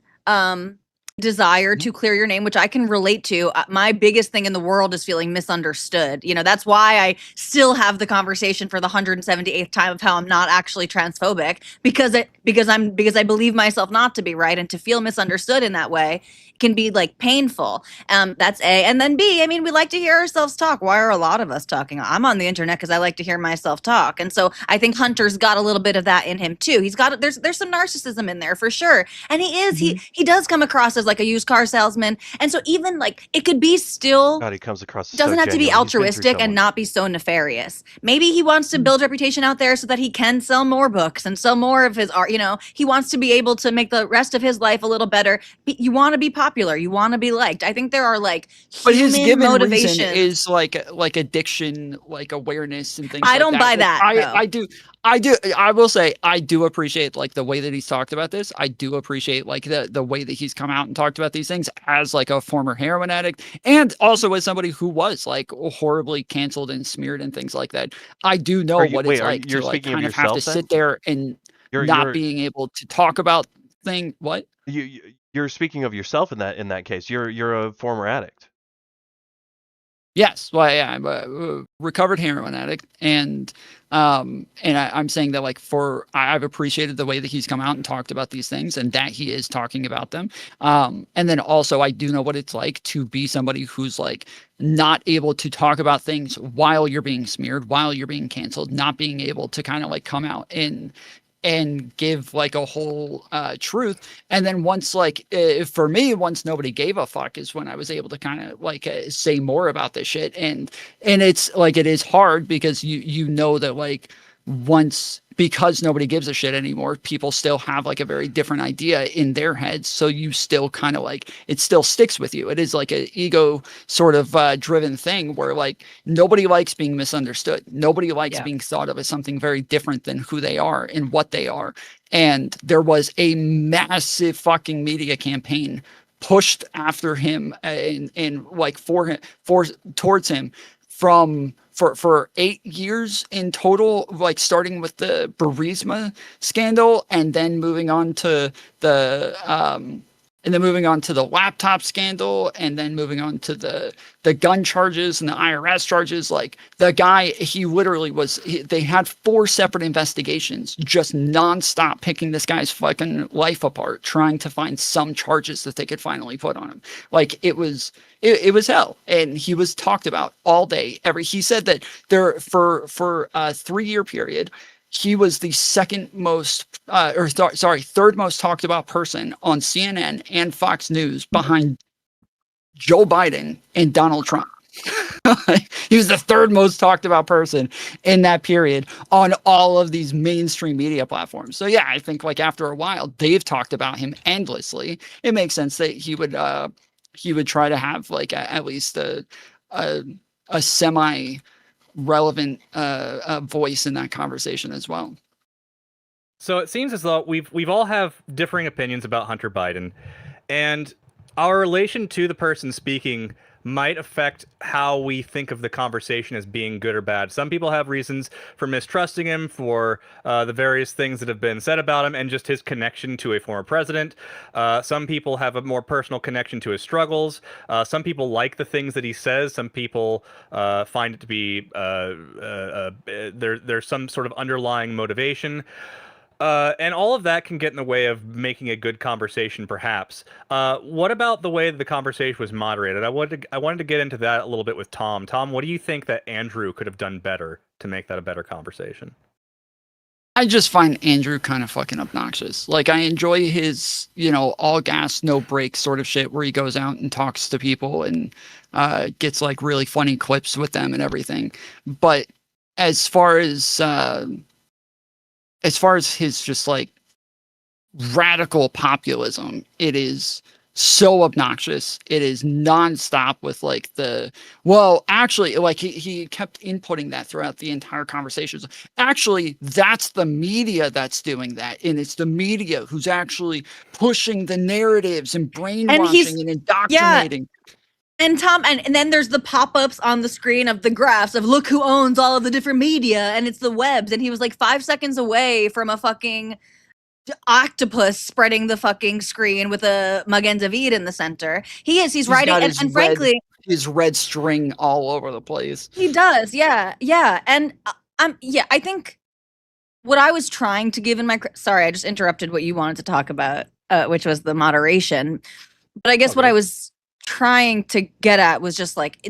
desire to clear your name, which I can relate to. My biggest thing in the world is feeling misunderstood. You know, that's why I still have the conversation for the 178th time of how I'm not actually transphobic, because I believe myself not to be, right? And to feel misunderstood in that way can be like painful. That's A. And then B, I mean, we like to hear ourselves talk. Why are a lot of us talking? I'm on the internet because I like to hear myself talk. And so I think Hunter's got a little bit of that in him too. He's got, there's some narcissism in there for sure. And he does come across as like a used car salesman. And so even like, it could be still, God, he comes across as doesn't so have to be genuine. He's been through altruistic so and much. not be so nefarious. Maybe he wants to build reputation out there so that he can sell more books and sell more of his art. You know, he wants to be able to make the rest of his life a little better. You want to be popular. You want to be liked. I think there are like But his human given motivations. reason is like addiction, like awareness and things. I like don't that. buy Like, that, though. I do. I will say I do appreciate like the way that he's talked about this. I do appreciate like the way that he's come out and talked about these things as like a former heroin addict, and also as somebody who was like horribly canceled and smeared and things like that. I do know what it's like to You're like speaking of kind of have to yourself then? sit there and You're not you're being able to talk about thing. What? you're speaking of yourself in that case. You're a former addict. Yes, well, yeah, I'm a recovered heroin addict, and I'm saying that like I've appreciated the way that he's come out and talked about these things, and that he is talking about them. And then also I do know what it's like to be somebody who's like not able to talk about things while you're being smeared, while you're being canceled, not being able to kind of like come out and give like a whole truth. And then once like for me, once nobody gave a fuck is when I was able to kind of like say more about this shit. And it's like, it is hard because you know that like once, because nobody gives a shit anymore, people still have like a very different idea in their heads. So you still kind of like, it still sticks with you. It is like an ego sort of driven thing where like nobody likes being misunderstood. Nobody likes being thought of as something very different than who they are and what they are. And there was a massive fucking media campaign pushed after him and like towards him for 8 years in total, like starting with the Burisma scandal and then moving on to the laptop scandal, and then moving on to the gun charges and the IRS charges. Like the guy, he literally they had 4 separate investigations, just nonstop picking this guy's fucking life apart, trying to find some charges that they could finally put on him. Like it was hell. And he was talked about all day. He said that there for a 3-year period, he was the third most talked about person on CNN and Fox News behind Joe Biden and Donald Trump. He was the third most talked about person in that period on all of these mainstream media platforms. So yeah, I think like after a while, they've talked about him endlessly. It makes sense that he would try to have like at least a semi relevant voice in that conversation as well. So it seems as though we've all have differing opinions about Hunter Biden, and our relation to the person speaking might affect how we think of the conversation as being good or bad. Some people have reasons for mistrusting him for the various things that have been said about him and just his connection to a former president. Some people have a more personal connection to his struggles. Some people like the things that he says. Some people find it to be there's some sort of underlying motivation. And all of that can get in the way of making a good conversation, perhaps. What about the way that the conversation was moderated? I wanted to get into that a little bit with Tom. Tom, what do you think that Andrew could have done better to make that a better conversation? I just find Andrew kind of fucking obnoxious. Like, I enjoy his, all gas, no brakes sort of shit where he goes out and talks to people and gets like really funny clips with them and everything. But as far as his just like radical populism, it is so obnoxious. It is nonstop with like actually, like he kept inputting that throughout the entire conversations. Actually, that's the media that's doing that. And it's the media who's actually pushing the narratives and brainwashing and indoctrinating. Yeah. And Tom, and then there's the pop-ups on the screen of the graphs of look who owns all of the different media, and it's the webs. And he was like 5 seconds away from a fucking octopus spreading the fucking screen with a Magen David in the center. He's writing, and frankly, his red string all over the place. He does, yeah. And I think what I was trying to give in my sorry, I just interrupted what you wanted to talk about, which was the moderation. But I guess what I was trying to get at was just like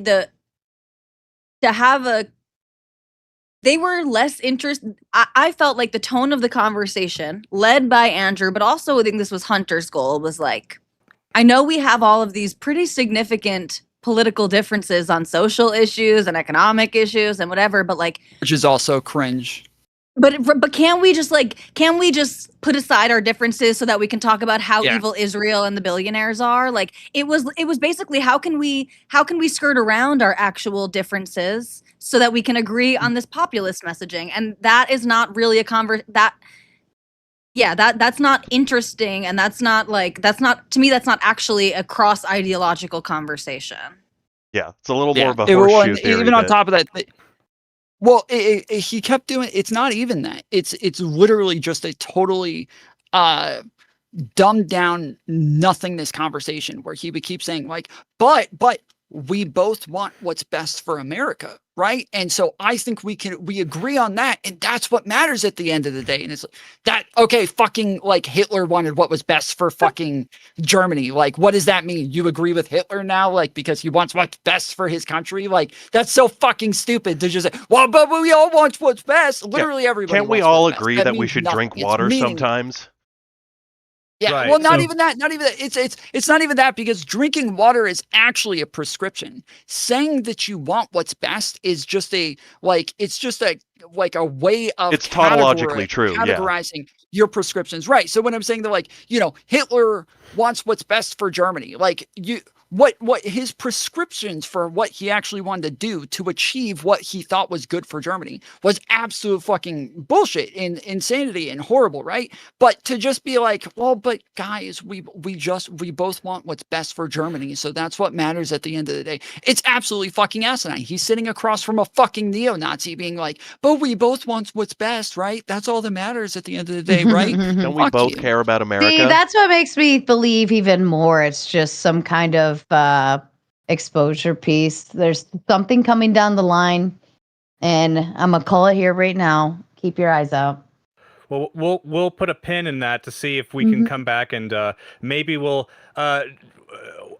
they were less interested. I felt like the tone of the conversation led by Andrew, but also I think this was Hunter's goal, was like, I know we have all of these pretty significant political differences on social issues and economic issues and whatever, but like, which is also cringe. But can we just put aside our differences so that we can talk about how evil Israel and the billionaires are? Like it was basically how can we skirt around our actual differences so that we can agree on this populist messaging? And that is not really that's not interesting, and that's not actually a cross-ideological conversation. Yeah, it's a little more of a horseshoe theory. Even on top of that. Well, he kept doing. It's not even that. It's literally just a totally dumbed down nothingness conversation where he would keep saying like, but we both want what's best for America, right? And so I think we agree on that, and that's what matters at the end of the day. And it's that fucking like Hitler wanted what was best for fucking Germany. Like, what does that mean? You agree with Hitler now, like because he wants what's best for his country? Like, that's so fucking stupid to just say, well, but we all want what's best. Literally everybody. Can't we all agree that we should drink water sometimes? Yeah, right. Well, not even that. It's not even that, because drinking water is actually a prescription. Saying that you want what's best is just a way of it's tautologically true. Categorizing your prescriptions, right? So when I'm saying that, Hitler wants what's best for Germany, what his prescriptions for what he actually wanted to do to achieve what he thought was good for Germany was absolute fucking bullshit and insanity and horrible, right? But to just be like, well, but guys, we both want what's best for Germany, so that's what matters at the end of the day. It's absolutely fucking asinine. He's sitting across from a fucking neo-Nazi being like, but we both want what's best, right? That's all that matters at the end of the day, right? Don't we both care about America? See, that's what makes me believe even more. It's just some kind of exposure piece. There's something coming down the line, and I'm gonna call it here right now. Keep your eyes out. Well, we'll put a pin in that to see if we can come back, and maybe we'll. How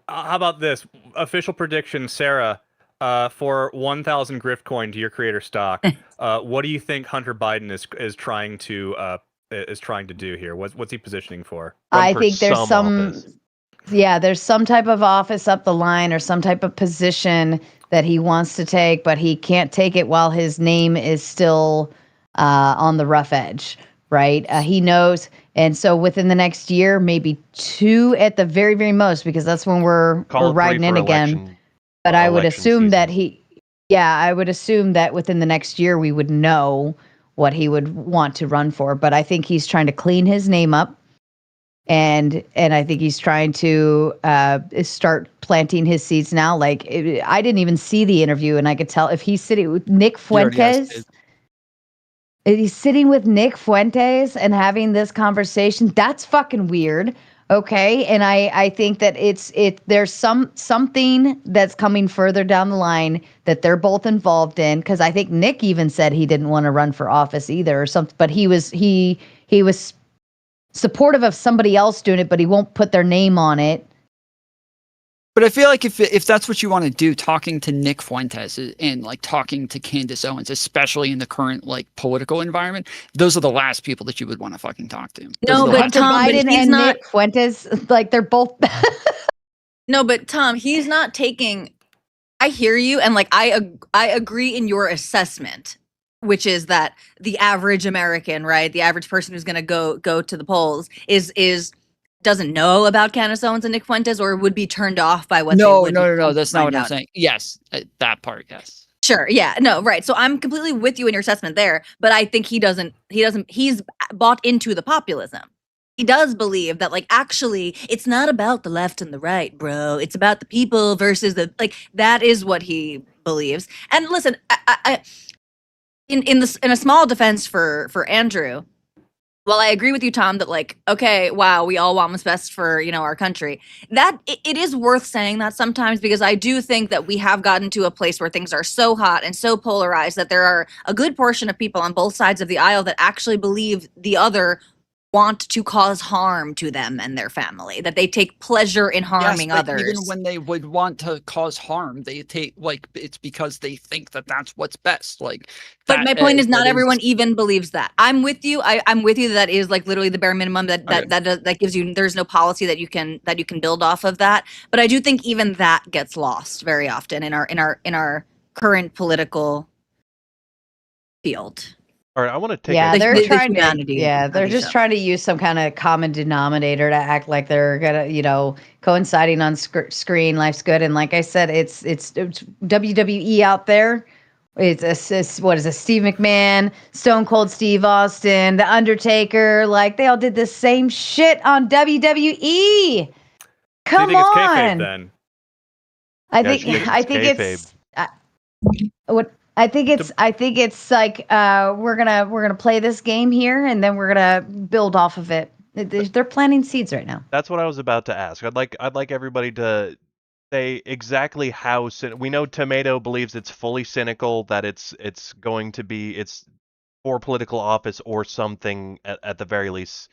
about this official prediction, Sarah? For 1,000 Griftcoin to your creator stock, what do you think Hunter Biden is trying to do here? What's he positioning for? I think there's there's some type of office up the line or some type of position that he wants to take, but he can't take it while his name is still on the rough edge, right? He knows. And so within the next year, maybe 2 at the very, very most, because that's when we're riding in again. But I would assume that I would assume that within the next year, we would know what he would want to run for. But I think he's trying to clean his name up. And I think he's trying to start planting his seeds now. Like, I didn't even see the interview, and I could tell if he's sitting with Nick Fuentes. He's sitting with Nick Fuentes and having this conversation. That's fucking weird. Okay, and I think that there's something that's coming further down the line that they're both involved in, because I think Nick even said he didn't want to run for office either or something. But he he was supportive of somebody else doing it, but he won't put their name on it. But I feel like if that's what you want to do, talking to Nick Fuentes and like talking to Candace Owens, especially in the current like political environment, those are the last people that you would want to fucking talk to. No, Those are the but Hunter Tom, but Biden he's and not. Nick Fuentes, like they're both. No, but Tom, he's not taking. I hear you, and like I agree in your assessment, which is that the average American, right, the average person who's going to go to the polls is doesn't know about Candace Owens and Nick Fuentes, or would be turned off by what. No, they would no. That's not what I'm out. saying. Yes, that part. Yes. Sure. Yeah. No. Right. So I'm completely with you in your assessment there, but I think he's bought into the populism. He does believe that, like, actually, it's not about the left and the right, bro. It's about the people versus the, like, that is what he believes. And listen, in a small defense for Andrew, well, I agree with you, Tom, that, like, okay, wow, we all want what's best for, our country. That it is worth saying that sometimes, because I do think that we have gotten to a place where things are so hot and so polarized that there are a good portion of people on both sides of the aisle that actually believe the other want to cause harm to them and their family, that they take pleasure in harming others. Even when they would want to cause harm, they take, like, it's because they think that that's what's best. Like, but my point is, not everyone even believes that. I'm with you. I'm with you. That is like literally the bare minimum that gives you. There's no policy that you can build off of that. But I do think even that gets lost very often in our current political field. All right, I want to take. They're trying to. I They're think just so. trying to use some kind of common denominator to act like they're gonna, coinciding on screen. Life's good, and like I said, it's WWE out there. It's what is it? Steve McMahon, Stone Cold Steve Austin, The Undertaker. Like they all did the same shit on WWE. Come Do you think on. It's kayfabe, then? I Yeah, think she thinks I it's think kayfabe. it's I think it's like we're gonna play this game here and then we're gonna build off of it. They're planting seeds right now. That's what I was about to ask. I'd like everybody to say exactly how we know Tomato believes it's fully cynical, that it's going to be it's for political office or something at the very least.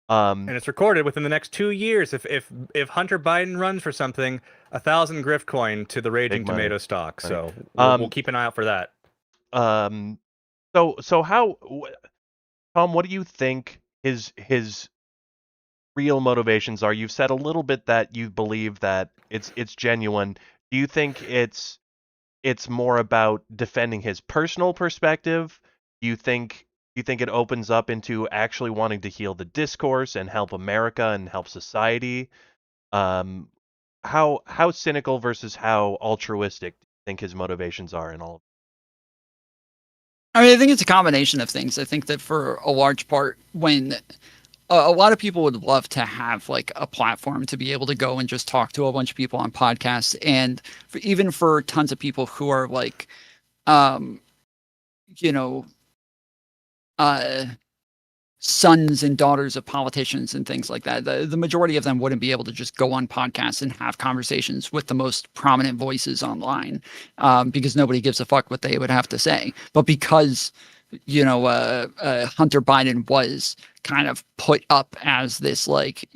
And it's recorded within the next 2 years. If Hunter Biden runs for something, 1,000 grift coin to the Raging Big money. Tomato stock. Right. So we'll keep an eye out for that. So how, Tom, what do you think his real motivations are? You've said a little bit that you believe that it's genuine. Do you think it's more about defending his personal perspective? Do you think it opens up into actually wanting to heal the discourse and help America and help society? How cynical versus how altruistic do you think his motivations are in all of I mean, I think it's a combination of things. I think that for a large part, when a lot of people would love to have like a platform to be able to go and just talk to a bunch of people on podcasts, and even for tons of people who are like, sons and daughters of politicians and things like that. The majority of them wouldn't be able to just go on podcasts and have conversations with the most prominent voices online, because nobody gives a fuck what they would have to say. But because Hunter Biden was kind of put up as this like,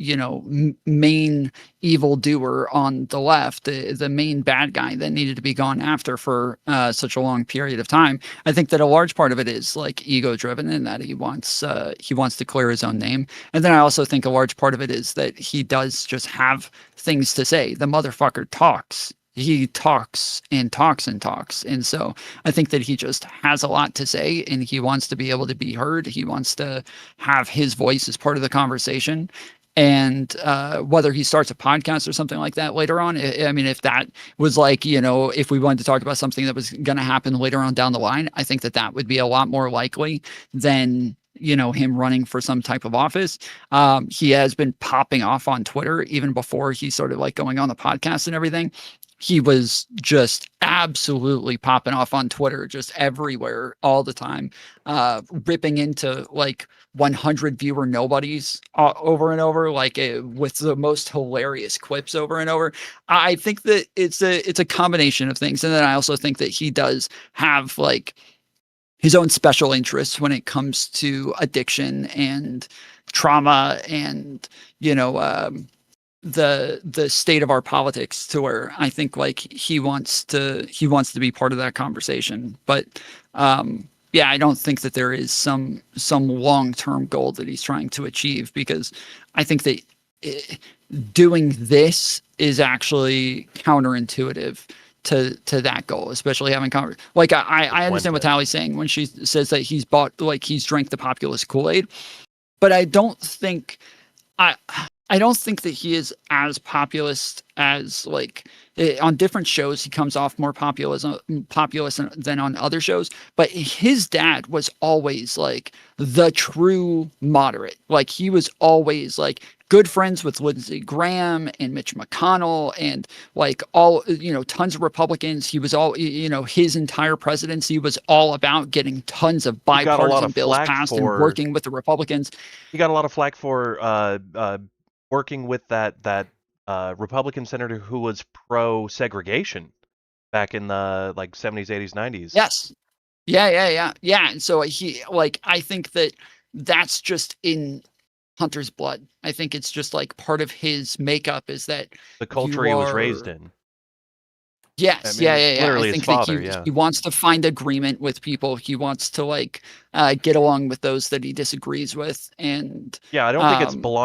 main evildoer on the left, the main bad guy that needed to be gone after for such a long period of time. I think that a large part of it is like ego driven, and that he wants to clear his own name. And then I also think a large part of it is that he does just have things to say. The motherfucker talks. He talks and talks and talks. And so I think that he just has a lot to say, and he wants to be able to be heard. He wants to have his voice as part of the conversation. And whether he starts a podcast or something like that later on, I mean, if that was like, if we wanted to talk about something that was going to happen later on down the line, I think that would be a lot more likely than him running for some type of office. He has been popping off on Twitter even before he started like going on the podcast and everything. He was just absolutely popping off on Twitter, just everywhere, all the time, ripping into like 100 viewer nobodies over and over, like with the most hilarious quips over and over. I think that it's a combination of things. And then I also think that he does have like his own special interests when it comes to addiction and trauma and, you know, the state of our politics, to where I think like he wants to be part of that conversation. But yeah, I don't think that there is some long-term goal that he's trying to achieve, because I think that doing this is actually counterintuitive to that goal, especially having like I understand what Tali's saying when she says that he's drank the populist Kool-Aid, but I don't think that he is as populist as, like, on different shows he comes off more populist than on other shows. But his dad was always like the true moderate. Like, he was always like good friends with Lindsey Graham and Mitch McConnell and like all, you know, tons of Republicans. He was all, you know, his entire presidency was all about getting tons of bipartisan bills passed and working with the Republicans. He got a lot of flack for working with that Republican senator who was pro-segregation back in the like 70s, 80s, 90s. Yes. Yeah. And so he, like, I think that that's just in Hunter's blood. I think it's just like part of his makeup is that the culture he was raised in. Yes, I mean, yeah. literally I think his father, that he wants to find agreement with people. He wants to like get along with those that he disagrees with. And yeah, I don't think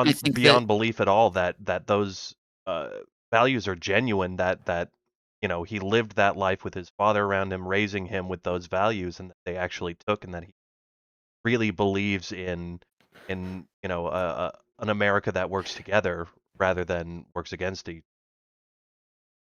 it's think beyond belief at all that those values are genuine. That you know, he lived that life with his father around him, raising him with those values, and that they actually took, and that he really believes in you know an America that works together rather than works against each.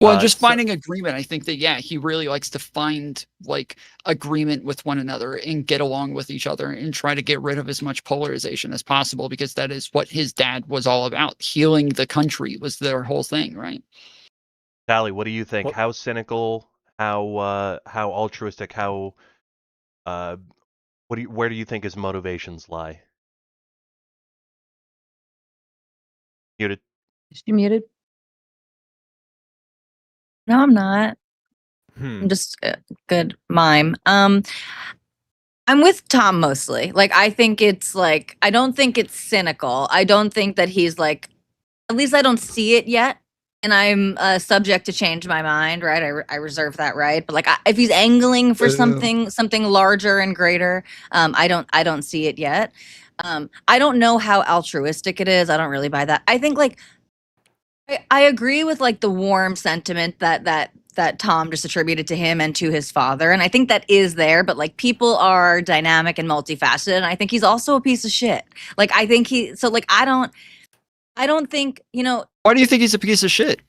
Well, just finding agreement. I think that, yeah, he really likes to find like agreement with one another and get along with each other and try to get rid of as much polarization as possible, because that is what his dad was all about. Healing the country was their whole thing, right? Tali, what do you think? How cynical, how altruistic, how where do you think his motivations lie? Muted. Is she muted? No, I'm not. I'm just a good mime. I'm with Tom mostly. Like, I think it's like, I don't think it's cynical. I don't think that he's like, at least I don't see it yet. And I'm subject to change my mind, right? I reserve that right. But like, if he's angling for something larger and greater, I don't see it yet. I don't know how altruistic it is. I don't really buy that. I think like, I agree with like the warm sentiment that Tom just attributed to him and to his father, and I think that is there. But like, people are dynamic and multifaceted, and I think he's also a piece of shit. Like, I think I don't think, you know. Why do you think he's a piece of shit?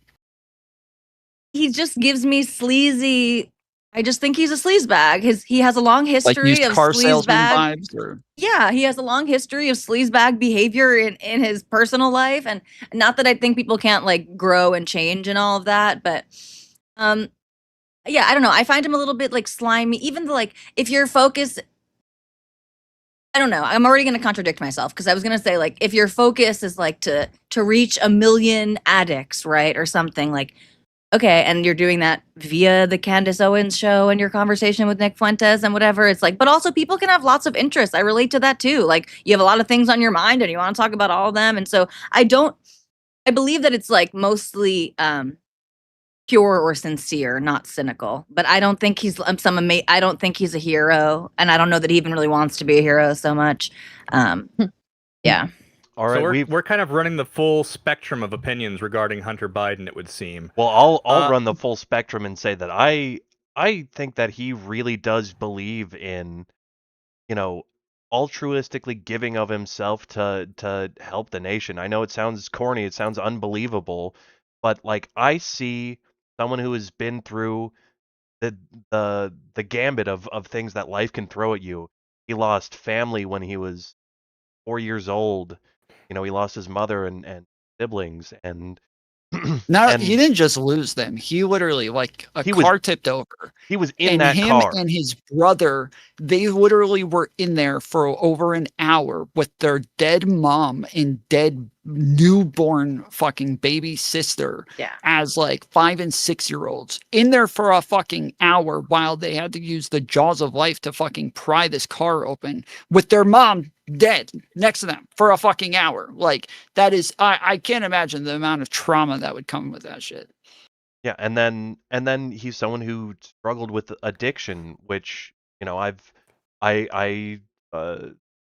He just gives me sleazy. I just think he's a sleazebag. He has a long history like of car salesman sleazebag vibes, or yeah, he has a long history of sleazebag behavior in his personal life, and not that I think people can't like grow and change and all of that, but yeah, I don't know. I find him a little bit like slimy. Even though, like, if your focus, I don't know. I'm already going to contradict myself, because I was going to say, like, if your focus is like to reach 1 million addicts, right, or something, like, okay, and you're doing that via the Candace Owens show and your conversation with Nick Fuentes and whatever, it's like, but also people can have lots of interests. I relate to that too. Like, you have a lot of things on your mind and you want to talk about all of them. And so I believe that it's like mostly pure or sincere, not cynical. But I don't think he's I don't think he's a hero, and I don't know that he even really wants to be a hero so much. Yeah. All right, so we're kind of running the full spectrum of opinions regarding Hunter Biden, it would seem. Well, I'll run the full spectrum and say that I think that he really does believe in, you know, altruistically giving of himself to help the nation. I know it sounds corny, it sounds unbelievable, but like, I see someone who has been through the gambit of things that life can throw at you. He lost family when he was 4 years old. You know, he lost his mother and siblings, and No, And he didn't just lose them. He literally, like, a He was- car tipped over. he was in And that him car. and his brother, they literally were in there for over an hour with their dead mom and dead newborn fucking baby sister Yeah. as like 5 and 6-year-olds in there for a fucking hour while they had to use the jaws of life to fucking pry this car open with their mom dead next to them for a fucking hour. Like, that is, I can't imagine the amount of trauma that would come with that shit. Yeah, and then he's someone who struggled with addiction, which, you know, I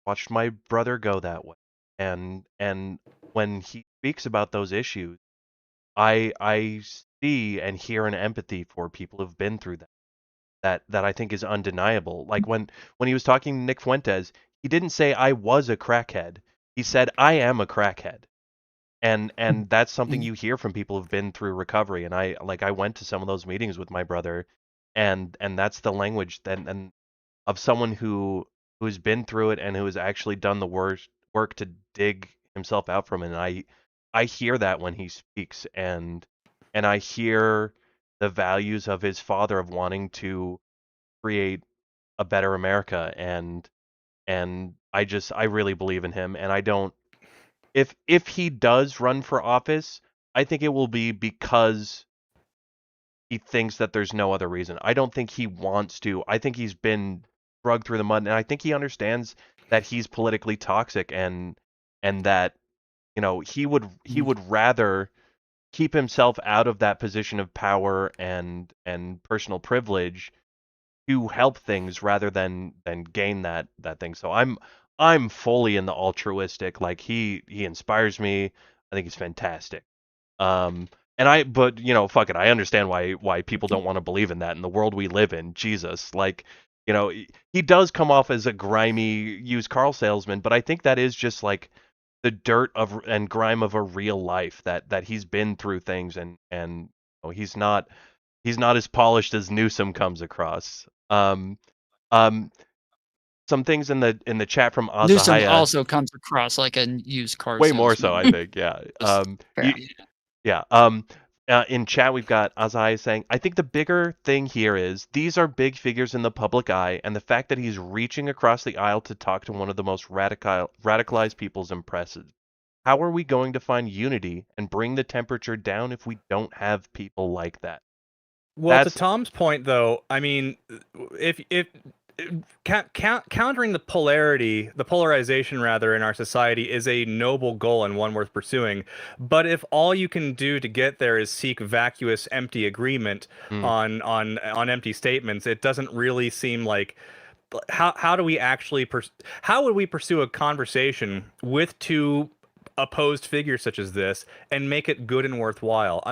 watched my brother go that way, and when he speaks about those issues, I see and hear an empathy for people who've been through that I think is undeniable. Like when he was talking to Nick Fuentes, he didn't say I was a crackhead. He said I am a crackhead. And that's something you hear from people who've been through recovery. And I went to some of those meetings with my brother, and that's the language and of someone who's been through it and who has actually done the work to dig himself out from it. And I hear that when he speaks, and I hear the values of his father of wanting to create a better America, and I really believe in him, and I don't. If he does run for office, I think it will be because he thinks that there's no other reason. I don't think he wants to. I think he's been dragged through the mud, and I think he understands that he's politically toxic, and that, you know, he would rather keep himself out of that position of power and personal privilege to help things rather than gain that thing. So I'm fully in the altruistic. Like, he inspires me. I think he's fantastic. But you know, fuck it. I understand why people don't want to believe in that in the world we live in. Jesus, like, you know, he does come off as a grimy used car salesman, but I think that is just like the dirt of and grime of a real life that he's been through things, and you know, he's not as polished as Newsom comes across. Um, some things in the chat from Newsom Azahaya. also comes across like a used car Way more so, salesman. I think. Yeah. Fair. Yeah. In chat, we've got Azai saying, I think the bigger thing here is these are big figures in the public eye, and the fact that he's reaching across the aisle to talk to one of the most radicalized people's impressive. How are we going to find unity and bring the temperature down if we don't have people like that? Well, to Tom's point, though, I mean, if countering the polarization rather in our society is a noble goal and one worth pursuing. But if all you can do to get there is seek vacuous, empty agreement on empty statements, it doesn't really seem like how do we actually how would we pursue a conversation with two opposed figures such as this and make it good and worthwhile?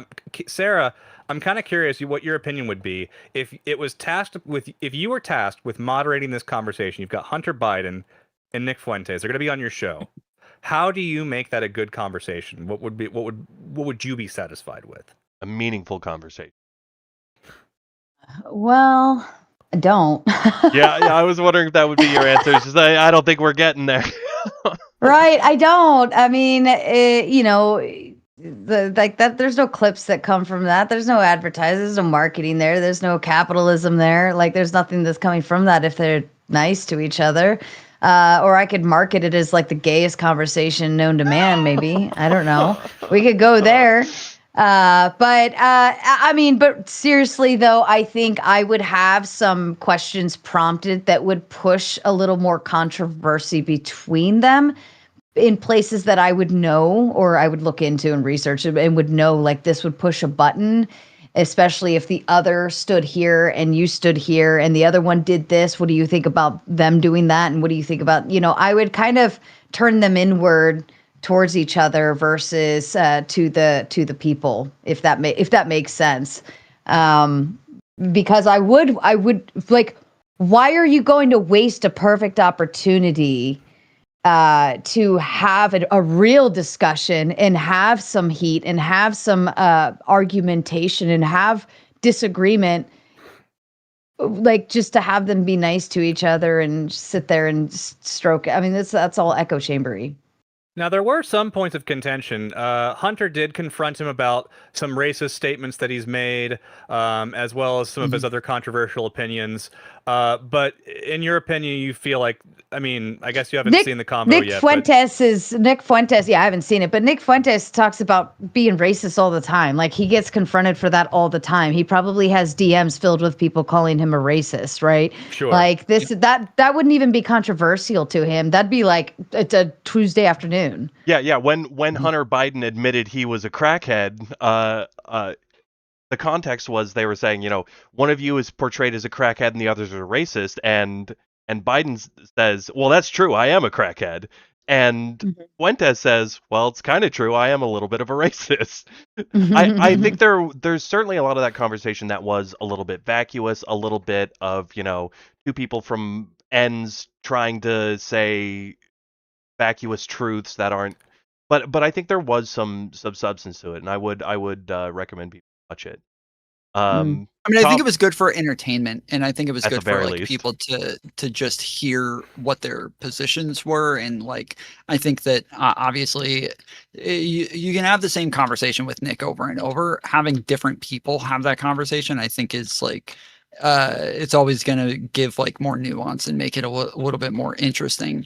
Sarah, I'm kind of curious what your opinion would be if you were tasked with moderating this conversation. You've got Hunter Biden and Nick Fuentes. They're going to be on your show. How do you make that a good conversation? What would you be satisfied with? A meaningful conversation. Well, I don't. yeah, I was wondering if that would be your answer. Just I don't think we're getting there. Right, I don't. I mean, you know, there's no clips that come from that. There's no advertising, there's no marketing there, there's no capitalism there. Like, there's nothing that's coming from that if they're nice to each other. Or I could market it as like the gayest conversation known to man, maybe. I don't know. We could go there. I mean, but seriously though, I think I would have some questions prompted that would push a little more controversy between them in places that I would know, or I would look into and research it and would know, like, this would push a button, especially if the other stood here and you stood here and the other one did this. What do you think about them doing that? And what do you think about, you know, I would kind of turn them inward towards each other versus to the people, if that makes sense. Because I would like, why are you going to waste a perfect opportunity to have a real discussion and have some heat and have some argumentation and have disagreement, like, just to have them be nice to each other and sit there and stroke? I mean, that's all echo chambery. Now, there were some points of contention. Hunter did confront him about some racist statements that he's made, as well as some of his other controversial opinions. But in your opinion, you feel like, I mean, I guess you haven't seen the combo yet. Nick Fuentes. Yeah, I haven't seen it, but Nick Fuentes talks about being racist all the time. Like he gets confronted for that all the time. He probably has DMs filled with people calling him a racist, right? Sure. Like that wouldn't even be controversial to him. That'd be like it's a Tuesday afternoon. Yeah. When Hunter Biden admitted he was a crackhead, the context was they were saying, one of you is portrayed as a crackhead and the others are racist, and Biden says, well, that's true, I am a crackhead. And Fuentes says, well, it's kind of true, I am a little bit of a racist. I think there's certainly a lot of that conversation that was a little bit vacuous, a little bit of, two people from ends trying to say vacuous truths that aren't, but I think there was some substance to it, and I would recommend people watch it. I mean, I think it was good for entertainment, and I think it was good for like people to just hear what their positions were, and like I think that obviously you can have the same conversation with Nick over and over. Having different people have that conversation, I think, is like it's always going to give like more nuance and make it a little bit more interesting.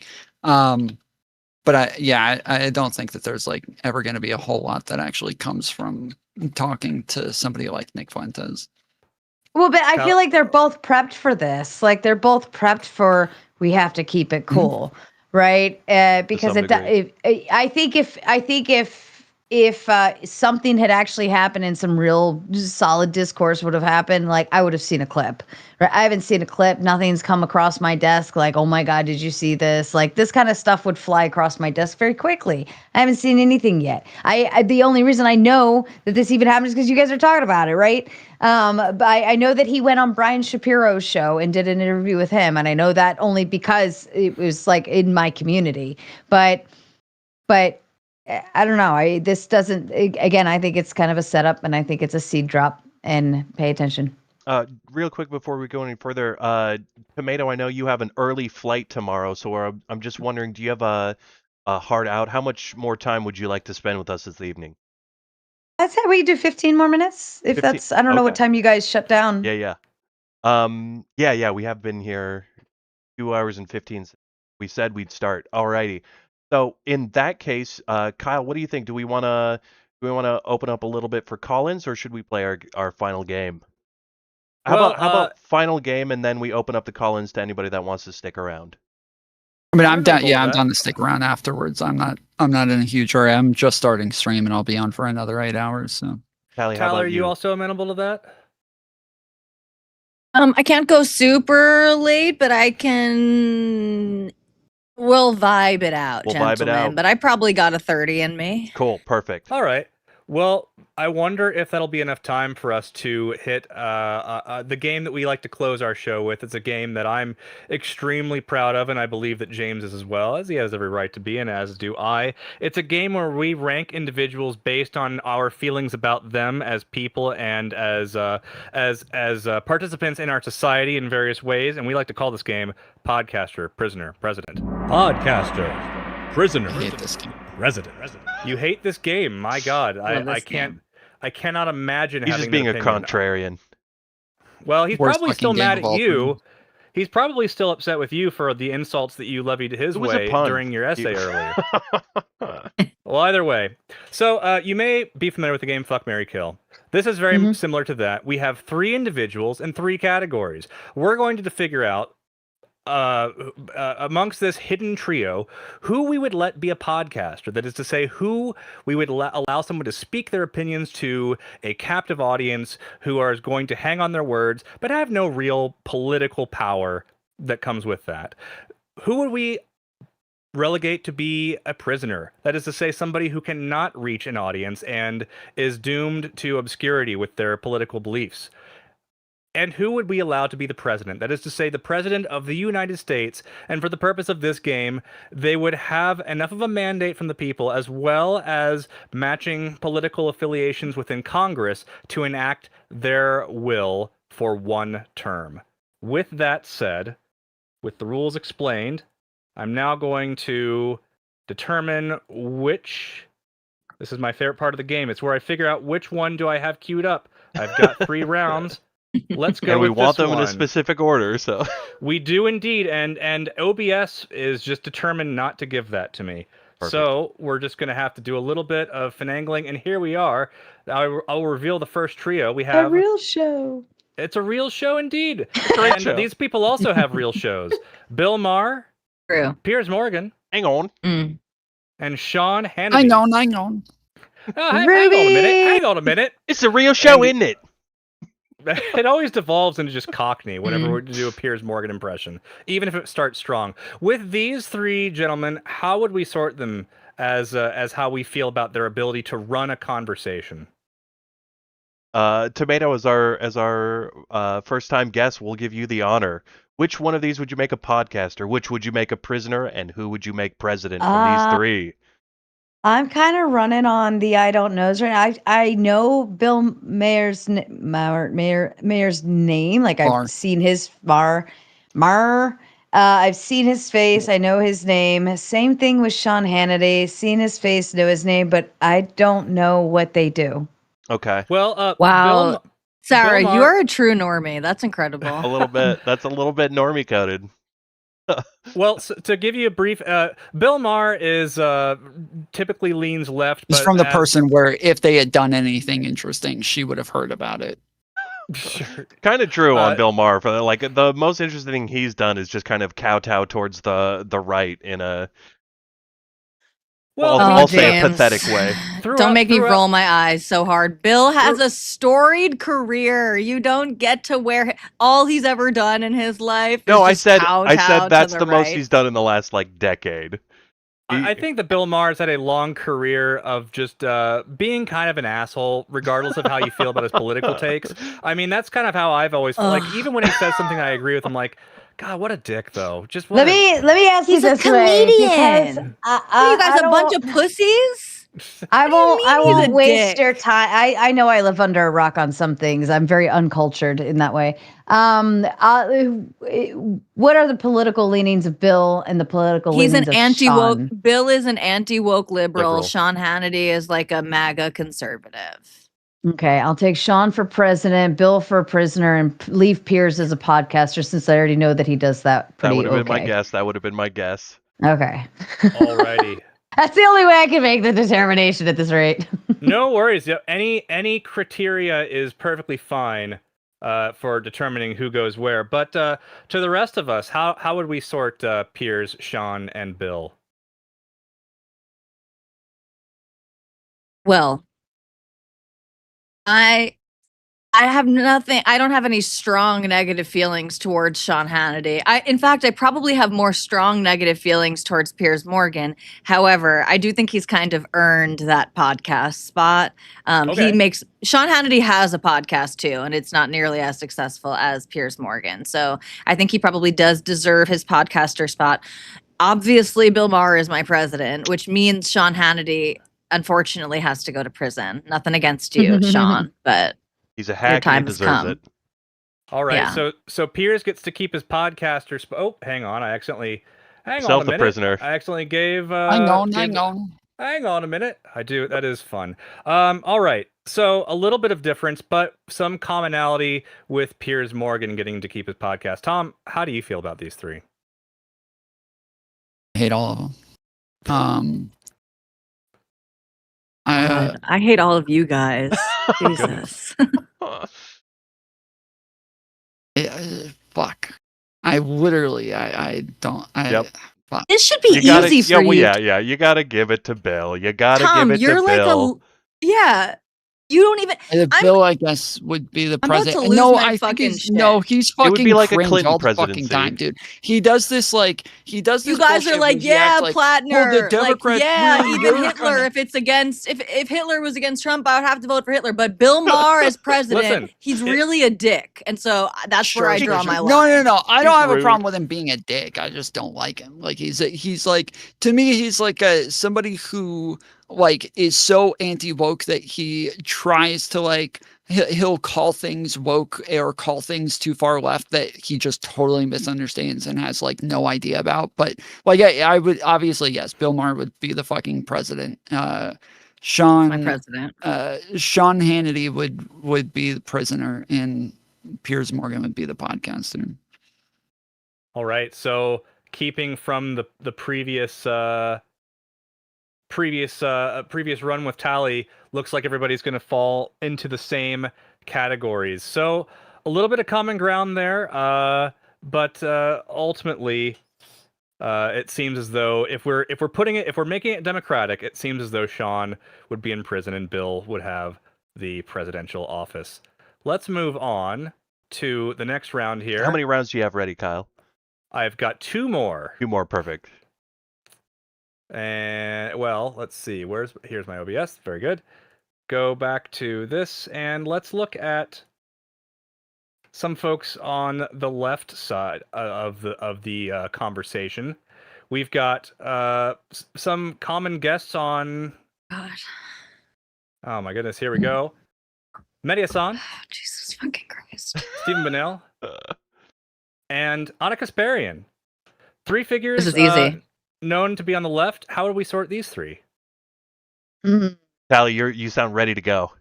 But I don't think that there's like ever going to be a whole lot that actually comes from talking to somebody like Nick Fuentes. Well, but I feel like they're both prepped for this. Like they're both prepped for we have to keep it cool, right? Because I think if something had actually happened and some real solid discourse would have happened, like I would have seen a clip. Right? I haven't seen a clip. Nothing's come across my desk. Like, oh my God, did you see this? Like this kind of stuff would fly across my desk very quickly. I haven't seen anything yet. The only reason I know that this even happened is because you guys are talking about it, right? But I know that he went on Brian Shapiro's show and did an interview with him, and I know that only because it was like in my community. But I don't know. This doesn't. Again, I think it's kind of a setup, and I think it's a seed drop. And pay attention. Real quick before we go any further, Tomato, I know you have an early flight tomorrow, so I'm just wondering, do you have a hard out? How much more time would you like to spend with us this evening? That's how we do 15 more minutes. If 15, that's, I don't know what time you guys shut down. Yeah. We have been here 2 hours and 15. We said we'd start. Alrighty. So in that case, Kyle, what do you think? Do we want to open up a little bit for call-ins, or should we play our final game? How about final game, and then we open up the call-ins to anybody that wants to stick around? I mean, I'm down. Yeah, I'm down to stick around afterwards. I'm not in a huge hurry. I'm just starting stream, and I'll be on for another 8 hours. So, Tali, are you also amenable to that? I can't go super late, but I can. We'll vibe it out, gentlemen. But I probably got a 30 in me. Cool, perfect. All right. Well, I wonder if that'll be enough time for us to hit the game that we like to close our show with. It's a game that I'm extremely proud of, and I believe that James is as well, as he has every right to be, and as do I. It's a game where we rank individuals based on our feelings about them as people and as participants in our society in various ways, and we like to call this game Podcaster, Prisoner, President. Podcaster, Prisoner, I hate this game. Resident. You hate this game, my God! I cannot imagine. He's just being a contrarian. Well, he's probably still mad at you. He's probably still upset with you for the insults that you levied his way during your essay earlier. Well, either way. So you may be familiar with the game Fuck, Marry, Kill. This is very similar to that. We have 3 individuals and 3 categories. We're going to figure out amongst this hidden trio, who we would let be a podcaster. That is to say, who we would allow someone to speak their opinions to a captive audience who are going to hang on their words, but have no real political power that comes with that. Who would we relegate to be a prisoner? That is to say, somebody who cannot reach an audience and is doomed to obscurity with their political beliefs. And who would we allow to be the president? That is to say, the president of the United States, and for the purpose of this game, they would have enough of a mandate from the people, as well as matching political affiliations within Congress, to enact their will for 1 term. With that said, with the rules explained, I'm now going to determine which. This is my favorite part of the game. It's where I figure out which one do I have queued up. I've got 3 rounds. Let's go. And we with want this them in a one. specific order, so We do indeed, and OBS is just determined not to give that to me. Perfect. So we're just going to have to do a little bit of finagling, and here we are. I'll reveal the first trio. We have A real show. It's a real show indeed. great And show. these people also have real shows. Bill Maher, True. Piers Morgan, hang on. Mm. and Sean Hannity. I know. Hang on a minute. It's a real show, And- isn't it? It always devolves into just Cockney whenever we do a Piers Morgan impression, even if it starts strong. With these 3 gentlemen, how would we sort them as how we feel about their ability to run a conversation? Tomato, as our first time guest, we'll give you the honor. Which one of these would you make a podcaster? Which would you make a prisoner? And who would you make president from these 3? I'm kind of running on the I don't knows right now. I know Bill Mayer's Mayer's name. Like Mar. I've seen his Mar. I've seen his face. I know his name. Same thing with Sean Hannity. Seen his face, know his name, but I don't know what they do. Okay. Well, Wow. Sarah, Bill you Maher- are a true normie. That's A incredible. little bit. That's a little bit normie coded. Well, so to give you a brief, Bill Maher is typically leans left. He's but from the as- person where if they had done anything interesting, she would have heard about it. Sure. Kind of true Uh, on Bill Maher. For like the most interesting thing he's done is just kind of kowtow towards the right in a Well, I'll say a James. pathetic way. Don't make me throughout- roll my eyes so hard. Bill has a storied career. You don't get to where all he's ever done in his life. No, is I just said kowtow to that's the the most right. he's done in the last like decade. I think that Bill Maher's had a long career of just being kind of an asshole, regardless of how you feel about his political takes. I mean, that's kind of how I've always felt. Like, Ugh. even when he says something I agree with, I'm like, God, what a dick, though. Just what Let me ask you He's a this way, because comedian. I, you guys I a bunch don't- of pussies? I won't. mean I he's won't a waste dick? your time. I know I live under a rock on some things. I'm very uncultured in that way. What are the political leanings of Bill and the political He's leanings an of anti-woke. Sean? Bill is an anti-woke liberal. Liberal. Sean Hannity is like a MAGA conservative. Okay, I'll take Sean for president, Bill for prisoner, and leave Piers as a podcaster since I already know that he does that That pretty would have okay. been my guess. That would have been my guess. Okay, Alrighty. that's the only way I can make the determination at this rate. No worries. Yeah, any criteria is perfectly fine for determining who goes where. But to the rest of us, how would we sort Piers, Sean, and Bill? Well, I have nothing. I don't have any strong negative feelings towards Sean Hannity. In fact, I probably have more strong negative feelings towards Piers Morgan. However, I do think he's kind of earned that podcast spot. Okay. Sean Hannity has a podcast too, and it's not nearly as successful as Piers Morgan. So I think he probably does deserve his podcaster spot. Obviously, Bill Maher is my president, which means Sean Hannity unfortunately has to go to prison. Nothing against you, Sean, but He's a hack and time he has deserves come. it. All right. Yeah. So Piers gets to keep his podcaster. Oh, hang on. Hang on Self a the minute. prisoner. I accidentally gave. Hang on. Hang on a minute. I do. That is fun. All right. So a little bit of difference, but some commonality with Piers Morgan getting to keep his podcast. Tom, how do you feel about these 3? I hate all of them. I hate all of you guys. Jesus. Fuck. I literally, I don't. Yep. Fuck. This should be You gotta, easy for you. yeah. You gotta give it to Bill. You gotta Tom, give it you're to like Bill. yeah. You don't even. Bill, I guess, would be the I'm about to president. lose No, my I think fucking he's shit. no, he's It would fucking be like a cringe Clinton all the fucking presidency. time, dude. He does this like he does this. You guys bullshit are like, where he yeah, acts like, Platner. "Oh, the Democrats like, yeah, really even were Hitler. gonna-" If it's against, if Hitler was against Trump, I would have to vote for Hitler. But Bill Maher as president, Listen, he's really a dick, and so that's where I Sure, draw sure, my sure. line. No. I He's don't have rude. a problem with him being a dick. I just don't like him. Like he's like to me, he's like somebody who like is so anti woke that he tries to like he'll call things woke or call things too far left that he just totally misunderstands and has like no idea about. But like I would obviously, yes, Bill Maher would be the fucking president. Sean My president. Sean Hannity would be the prisoner, and Piers Morgan would be the podcaster. All right. So keeping from the previous run with Tali, looks like everybody's going to fall into the same categories. So a little bit of common ground there, but ultimately, it seems as though if we're making it democratic, it seems as though Sean would be in prison and Bill would have the presidential office. Let's move on to the next round here. How many rounds do you have ready, Kyle? I've got 2 more. 2 more, perfect. And well, let's see. Here's my OBS. Very good. Go back to this, and let's look at some folks on the left side of the conversation. We've got some common guests on. God. Oh my goodness! Here we go. Mehdi Hasan, Jesus fucking Christ. Stephen Bennell, and Anna Kasparian. 3 figures. This is easy. Known to be on the left. How would we sort these 3? Tali, you sound ready to go.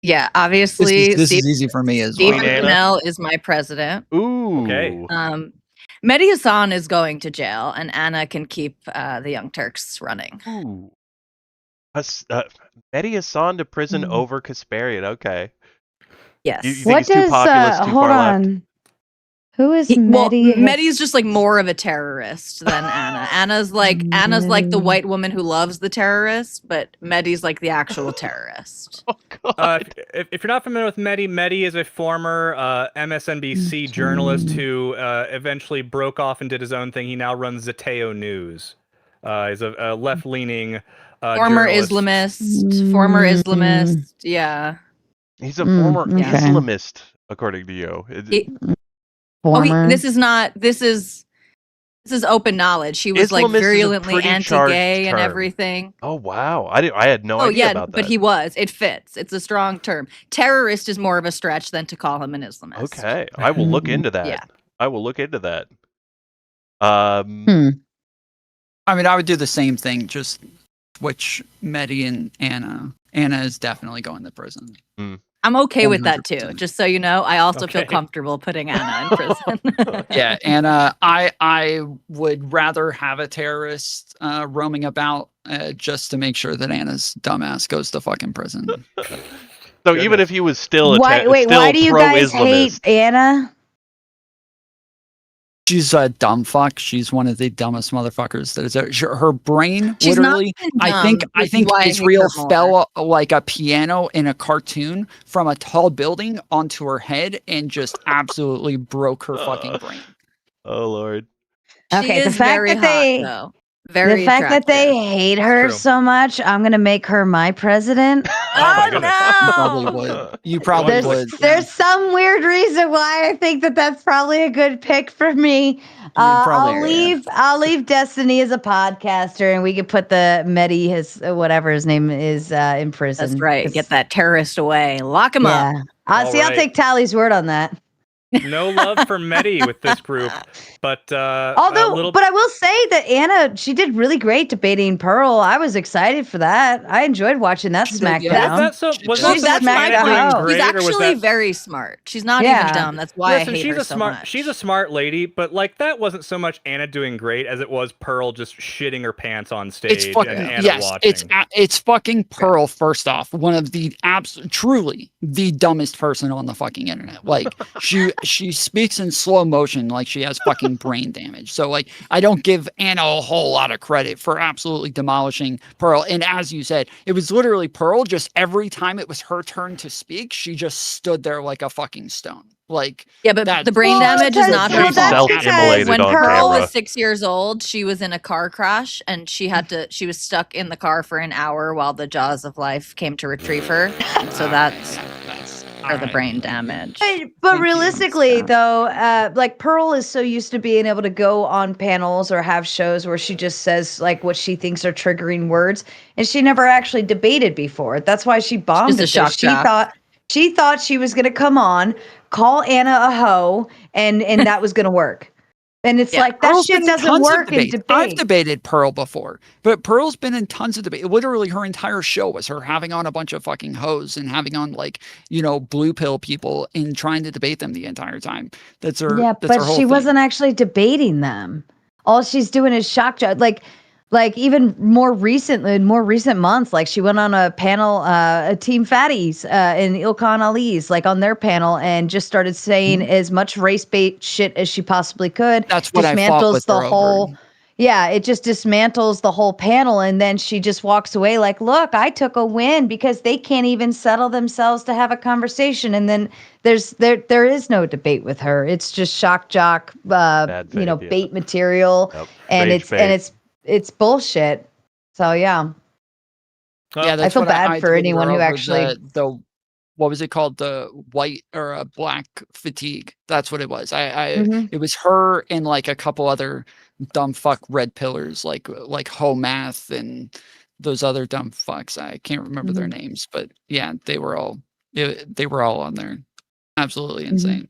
Yeah, obviously. This is easy for me as well. Stephen Bennell is my president. Ooh. Okay. Mehdi Hasan is going to jail, and Anna can keep the Young Turks running. Ooh. Mehdi Hasan to prison over Kasparian. Okay. Yes. You think he's too populist, too hold far on. left? Who is Well, Mehdi? Mehdi's just like more of a terrorist than Anna. Anna's like the white woman who loves the terrorist, but Mehdi's like the actual terrorist. Oh, God. If you're not familiar with Mehdi is a former MSNBC journalist who eventually broke off and did his own thing. He now runs Zateo News. He's a left-leaning Former journalist. Islamist. Yeah. He's a former okay. Islamist, according to you. This is open knowledge. He was like Islamist is a virulently pretty anti-gay charged and term. everything. Oh, wow. I had no idea about that. But he was. It fits. It's a strong term. Terrorist is more of a stretch than to call him an Islamist. Okay. I will look into that. Yeah. I will look into that. I mean, I would do the same thing, just switch Mehdi and Anna. Anna is definitely going to prison. I'm okay with that too. 100%. Just so you know, I also feel Okay. comfortable putting Anna in prison. Yeah, Anna, I would rather have a terrorist roaming about just to make sure that Anna's dumbass goes to fucking prison. So even if he was still why do you guys hate Anna? She's a dumb fuck. She's one of the dumbest motherfuckers that is there. Her brain, She's not literally, even I dumb, think which is why I hate Israel her more. fell like a piano in a cartoon from a tall building onto her head and just absolutely broke her fucking brain. Oh, Lord. Okay, She the is fact very that they- hot, though. Very The fact that they attractive. hate her True. so much, I'm gonna make her my president. my goodness. You probably would. You probably There's, would. there's some weird reason why I think that that's probably a good pick for me. probably I'll leave Destiny as a podcaster, and we could put the Mehdi, his whatever his name is, in prison. That's right. 'Cause- Get that terrorist away. Lock him up. Yeah. I'll Alright. take Tally's word on that. No love for Mehdi with this group, but a Although, little. but I will say that Anna, she did really great debating Pearl. I was excited for that. I enjoyed watching that She did, yeah. SmackDown. Was that so That's much my Anna point. doing She's great, She's or was actually that- very smart. She's not Yeah. even dumb. That's why Listen, I hate she's her a so smart. much. She's a smart lady, but like that wasn't so much Anna doing great as it was Pearl just shitting her pants on stage It's fucking and Anna yes. watching. It's fucking Pearl. First off, one of the truly the dumbest person on the fucking internet. Like she speaks in slow motion like she has fucking brain damage. So like I don't give Anna a whole lot of credit for absolutely demolishing Pearl. And as you said, it was literally Pearl. Just every time it was her turn to speak, she just stood there like a fucking stone. Like Yeah, but That's- the brain Well, damage is because- not well, her that's fault. self-immolated When on Pearl camera. was 6 years old, she was in a car crash and she was stuck in the car for an hour while the jaws of life came to retrieve her. So that's for the brain damage. But Thank you, realistically, Scott. though, like Pearl is so used to being able to go on panels or have shows where she just says like what she thinks are triggering words, and she never actually debated before. That's why she bombed Just a at shock this. She jock. thought She thought she was going to come on, call Anna a hoe, and that was going to work. And it's like, that Pearl's shit been in doesn't tons of work in debates. debate. I've debated Pearl before, but Pearl's been in tons of debate. Literally, her entire show was her having on a bunch of fucking hoes and having on blue pill people and trying to debate them the entire time. That's her. Yeah, That's her but whole she thing. wasn't actually debating them. All she's doing is shock jock. Like even in more recent months, like she went on a panel, Team Fatties and Ilkhan Ali's, like on their panel, and just started saying as much race bait shit as she possibly could. That's what I fought with the her whole. over. Yeah, it just dismantles the whole panel, and then she just walks away like, "Look, I took a win because they can't even settle themselves to have a conversation." And then there is no debate with her. It's just shock jock, Bad faith, yeah. bait material, Yep. and Rage bait. it's bullshit. So yeah, Yeah, that's feel what bad for debated anyone her who over actually. the what was it called, the white or black fatigue. That's what it was. Mhm. It was her and like a couple other dumb fuck red pillars like Ho Math and those other dumb fucks. I can't remember their names, but yeah, they were all on there. Absolutely insane.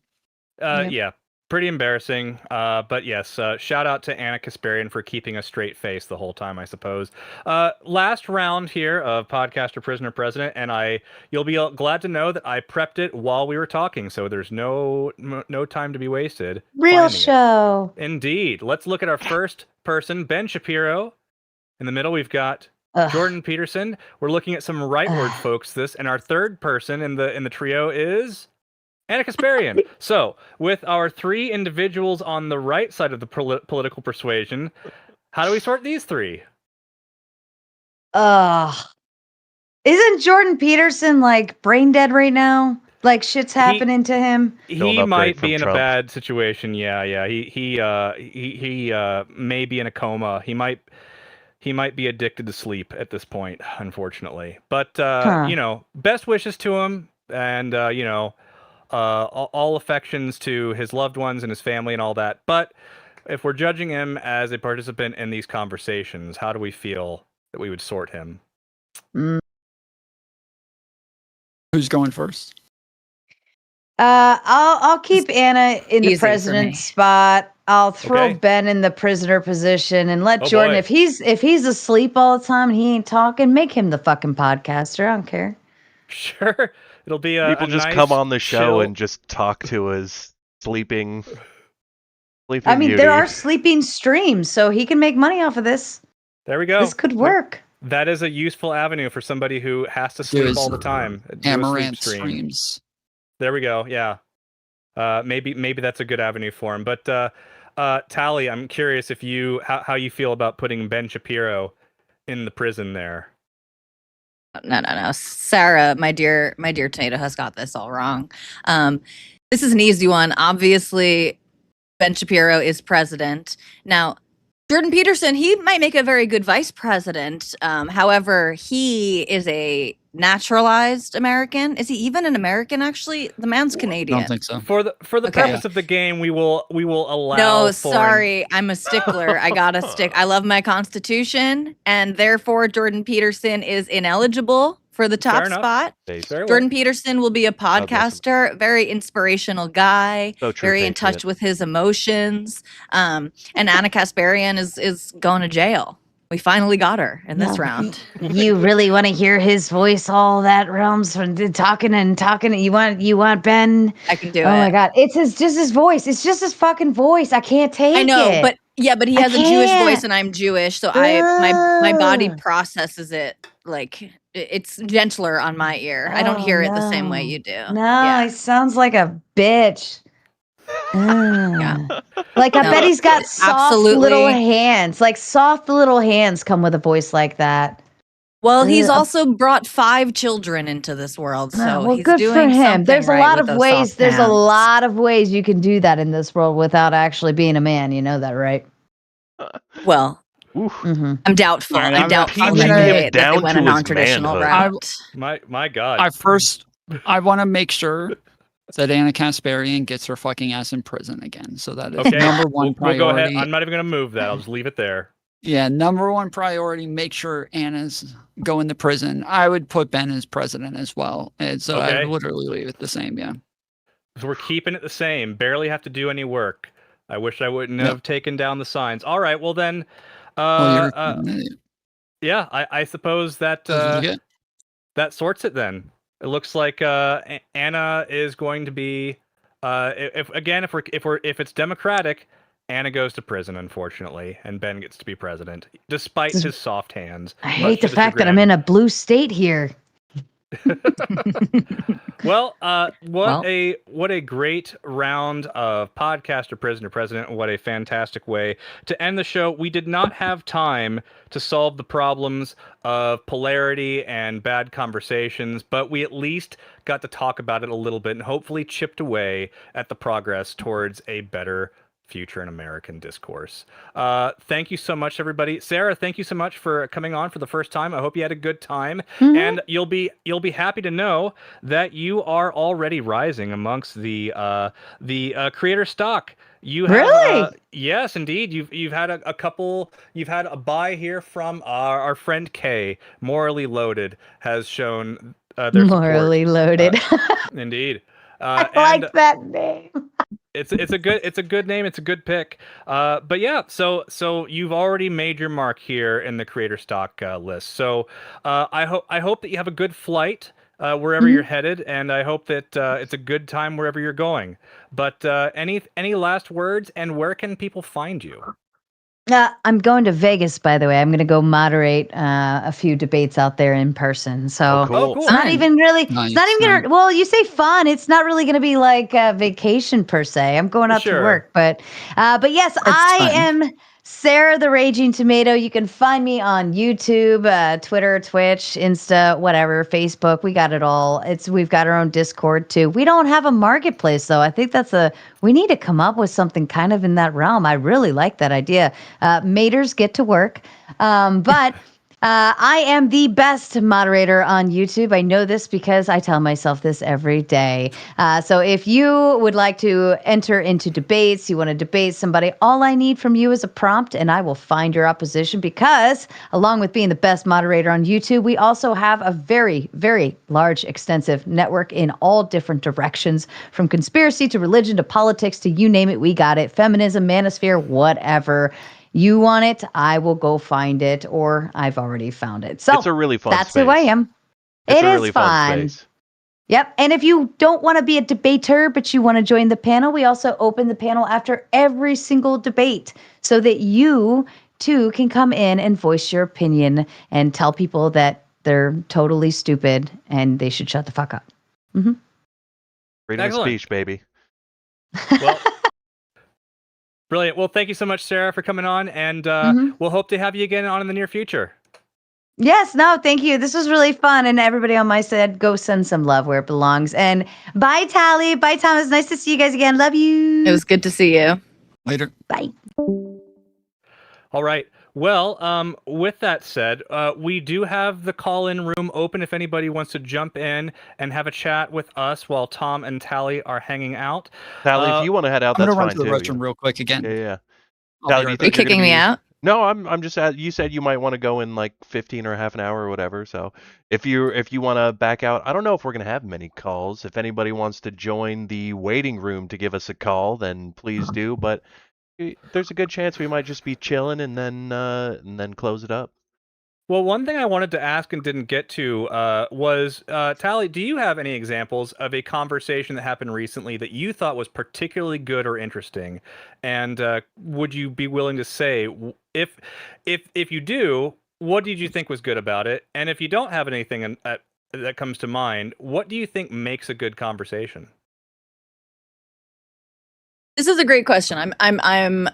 Yep. Yeah, pretty embarrassing. But yes, shout out to Anna Kasparian for keeping a straight face the whole time, I suppose. Last round here of Podcaster Prisoner President, and you'll be glad to know that I prepped it while we were talking, so there's no time to be wasted. Real finding it. show. Indeed. Let's look at our first person, Ben Shapiro. In the middle, we've got Ugh. Jordan Peterson. We're looking at some rightward folks. And our third person in the trio is Anna Kasparian. So, with our three individuals on the right side of the political persuasion, how do we sort these three? Isn't Jordan Peterson like brain dead right now? Like shit's happening to him. Still an He upgrade might from be in Trump. a bad situation. Yeah. He may be in a coma. He might be addicted to sleep at this point, unfortunately. But best wishes to him, and all affections to his loved ones and his family and all that. But if we're judging him as a participant in these conversations, how do we feel that we would sort him? Who's going first? I'll keep Anna in the Easy for me. president's spot. I'll throw Okay. Ben in the prisoner position and let Oh, Jordan, boy. if he's asleep all the time and he ain't talking, make him the fucking podcaster. I don't care. Sure, it'll be People a just nice, come on the show chill- and just talk to his sleeping I mean, beauty. there are sleeping streams, so he can make money off of this. There we go. This could work. That is a useful avenue for somebody who has to sleep his all the time. Do a sleep Amaranth stream. streams. There we go. Yeah. Maybe that's a good avenue for him. But Tali, I'm curious if how you feel about putting Ben Shapiro in the prison there. No. Sarah, my dear tomato has got this all wrong. This is an easy one. Obviously, Ben Shapiro is president. Now, Jordan Peterson, he might make a very good vice president. However, he is a naturalized American. Is he even an American, actually? The man's I Canadian. don't think so. For the Okay. purpose of the game, we will allow. No, foreign- sorry. I'm a stickler. I gotta stick. I love my Constitution, and therefore Jordan Peterson is ineligible for the top Fair enough. spot. Based. Very well. Jordan Peterson will be a listen. podcaster, very inspirational guy, So true, very in Patriot. touch with his emotions. And Anna Kasparian is going to jail. We finally got her in this round. You really want to hear his voice all that realms from talking and talking? You want Ben? I can do it. Oh my god, it's just his voice. It's just his fucking voice. I can't take it. I know, but he I has a Jewish can't. voice and I'm Jewish, so my body Ugh. processes it like it's gentler on my ear. I don't Oh, hear it the same way no. you do. No, Yeah. he sounds like a bitch. Yeah. Like I No, bet he's got soft absolutely. little hands. Like soft little hands come with a voice like that. Well, he's Ugh. also brought 5 children into this world, so well, he's good doing for him. something There's a right lot with of those ways. soft There's a hands. lot of ways you can do that in this world without actually being a man. You know that, right? Well, Oof. Mm-hmm. I'm doubtful. All right, I'm I'm doubtful teaching that him they down went to a his non-traditional manhood. route. My God. I want to make sure that Anna Kasparian gets her fucking ass in prison again. So that is Okay. number one We'll go ahead. priority. I'm not even going to move that. I'll just leave it there. Yeah, number one priority, make sure Anna's going to prison. I would put Ben as president as well. And so I Okay. would literally leave it the same, yeah. So we're keeping it the same. Barely have to do any work. I wish I wouldn't Yep. have taken down the signs. All right, well then, Well, you're an idiot. yeah, I suppose that That's what you get. that sorts it then. It looks like Anna is going to be if it's democratic, Anna goes to prison, unfortunately, and Ben gets to be president, despite his soft hands. I much hate to the fact that I'm in a blue state here. Well, Well. what a great round of podcaster, prisoner, president. What a fantastic way to end the show. We did not have time to solve the problems of polarity and bad conversations, but we at least got to talk about it a little bit and hopefully chipped away at the progress towards a better future in American discourse. Thank you so much, everybody. Sarah, thank you so much for coming on for the first time. I hope you had a good time, and you'll be happy to know that you are already rising amongst the creator stock. You have, Really? yes, indeed. You've had a couple. You've had a buy here from our friend Kay. Morally Loaded has shown their Morally support. loaded. Indeed. I And like that name. it's a good name. It's a good pick. But yeah, so you've already made your mark here in the creator stock list. So I hope that you have a good flight wherever you're headed, and I hope that it's a good time wherever you're going. But any last words, and where can people find you? I'm going to Vegas, by the way. I'm going to go moderate a few debates out there in person. So Oh, cool. Oh, cool. it's not even really. Nice, It's not even nice. gonna. Well, you say fun. It's not really going to be like a vacation per se. I'm going out Sure. to work, but yes, It's I fun. am Sarah the Raging Tomato. You can find me on YouTube, Twitter, Twitch, Insta, whatever, Facebook. We got it all. We've got our own Discord too. We don't have a marketplace though. I think we need to come up with something kind of in that realm. I really like that idea. Maters, get to work. But I am the best moderator on YouTube. I know this because I tell myself this every day. So if you would like to enter into debates, you want to debate somebody, all I need from you is a prompt and I will find your opposition, because along with being the best moderator on YouTube, we also have a very, very large, extensive network in all different directions, from conspiracy to religion to politics to you name it, we got it. Feminism, manosphere, whatever. You want it, I will go find it, or I've already found it. So It's a really fun that's space. who I am. It's It a is really fun space. Yep. And if you don't want to be a debater, but you want to join the panel, we also open the panel after every single debate so that you too can come in and voice your opinion and tell people that they're totally stupid and they should shut the fuck up. Freedom of Excellent. speech, baby. Well, brilliant. Well, thank you so much, Sarah, for coming on, and we'll hope to have you again on in the near future. Yes, no, thank you. This was really fun. And everybody on my side, go send some love where it belongs. And bye, Tali. Bye, Thomas. Nice to see you guys again. Love you. It was good to see you. Later. Bye. All right. Well, with that said, we do have the call-in room open if anybody wants to jump in and have a chat with us while Tom and Tali are hanging out. Tally, if you want to head out, I'm that's going to fine run to the too. restroom real quick again. Yeah. I'll be Tally, do you right Are you think you're kicking gonna me be- out? No, I'm just. You said you might want to go in like 15 or half an hour or whatever. So if you want to back out, I don't know if we're gonna have many calls. If anybody wants to join the waiting room to give us a call, then please do. But there's a good chance we might just be chilling and then close it up. Well, one thing I wanted to ask and didn't get to was, Tali, do you have any examples of a conversation that happened recently that you thought was particularly good or interesting? And would you be willing to say, if you do, what did you think was good about it? And if you don't have anything that comes to mind, what do you think makes a good conversation? This is a great question. I'm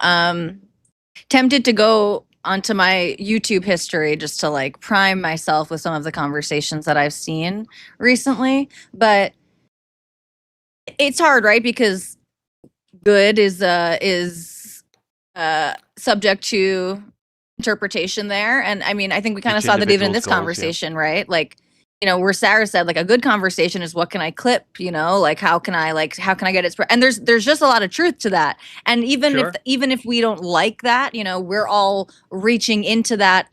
tempted to go onto my YouTube history just to like prime myself with some of the conversations that I've seen recently, but it's hard, right? Because good is subject to interpretation there, and I mean, I think we kind of Each saw that even in individual's this goals, yeah. conversation, right? Like where Sarah said, like, a good conversation is what can I clip, like how can I get it and there's just a lot of truth to that. And even if we don't like that, we're all reaching into that.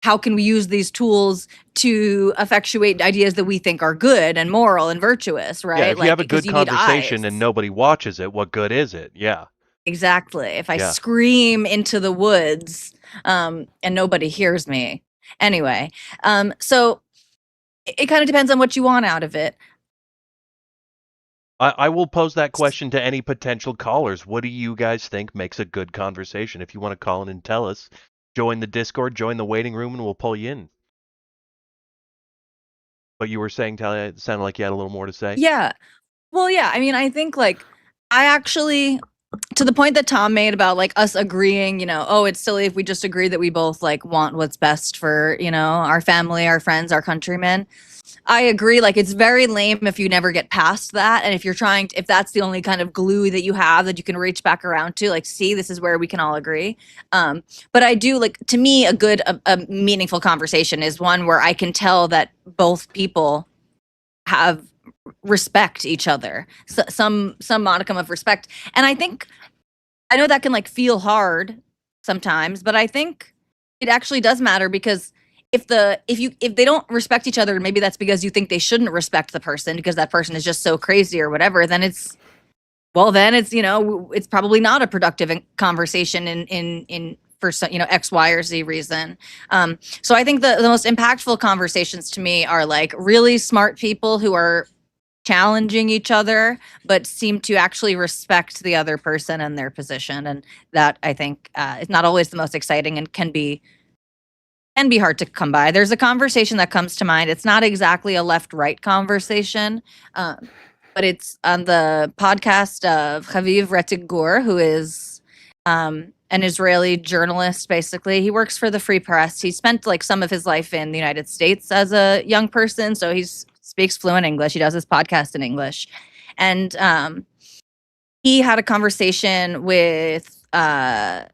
How can we use these tools to effectuate ideas that we think are good and moral and virtuous, right? Yeah, if like, you have a because good you need conversation eyes. and nobody watches it, what good is it? Yeah. Exactly. If I Yeah. scream into the woods, and nobody hears me. Anyway, so it kind of depends on what you want out of it. I will pose that question to any potential callers. What do you guys think makes a good conversation? If you want to call in and tell us, join the Discord, join the waiting room, and we'll pull you in. But you were saying, Tali, it sounded like you had a little more to say. Yeah. Well, yeah. I mean, I think like I actually, to the point that Tom made about like us agreeing, oh, it's silly if we just agree that we both like want what's best for, our family, our friends, our countrymen. I agree. Like, it's very lame if you never get past that. And if you're if that's the only kind of glue that you have that you can reach back around to, like, see, this is where we can all agree. But I do, like, to me, a meaningful conversation is one where I can tell that both people have respect each other, so, some modicum of respect. And I know that can like feel hard sometimes, but I think it actually does matter, because if they don't respect each other, maybe that's because you think they shouldn't respect the person because that person is just so crazy or whatever, then it's it's probably not a productive conversation in for some, X, Y, or Z reason. So I think the most impactful conversations to me are like really smart people who are challenging each other but seem to actually respect the other person and their position, and that I think is not always the most exciting and can be hard to come by. There's a conversation that comes to mind. It's not exactly a left-right conversation, but it's on the podcast of Haviv Rettig Gur, who is an Israeli journalist, basically. He works for the Free Press. He spent like some of his life in the United States as a young person, so he speaks fluent English. He does his podcast in English. And he had a conversation with Sohrab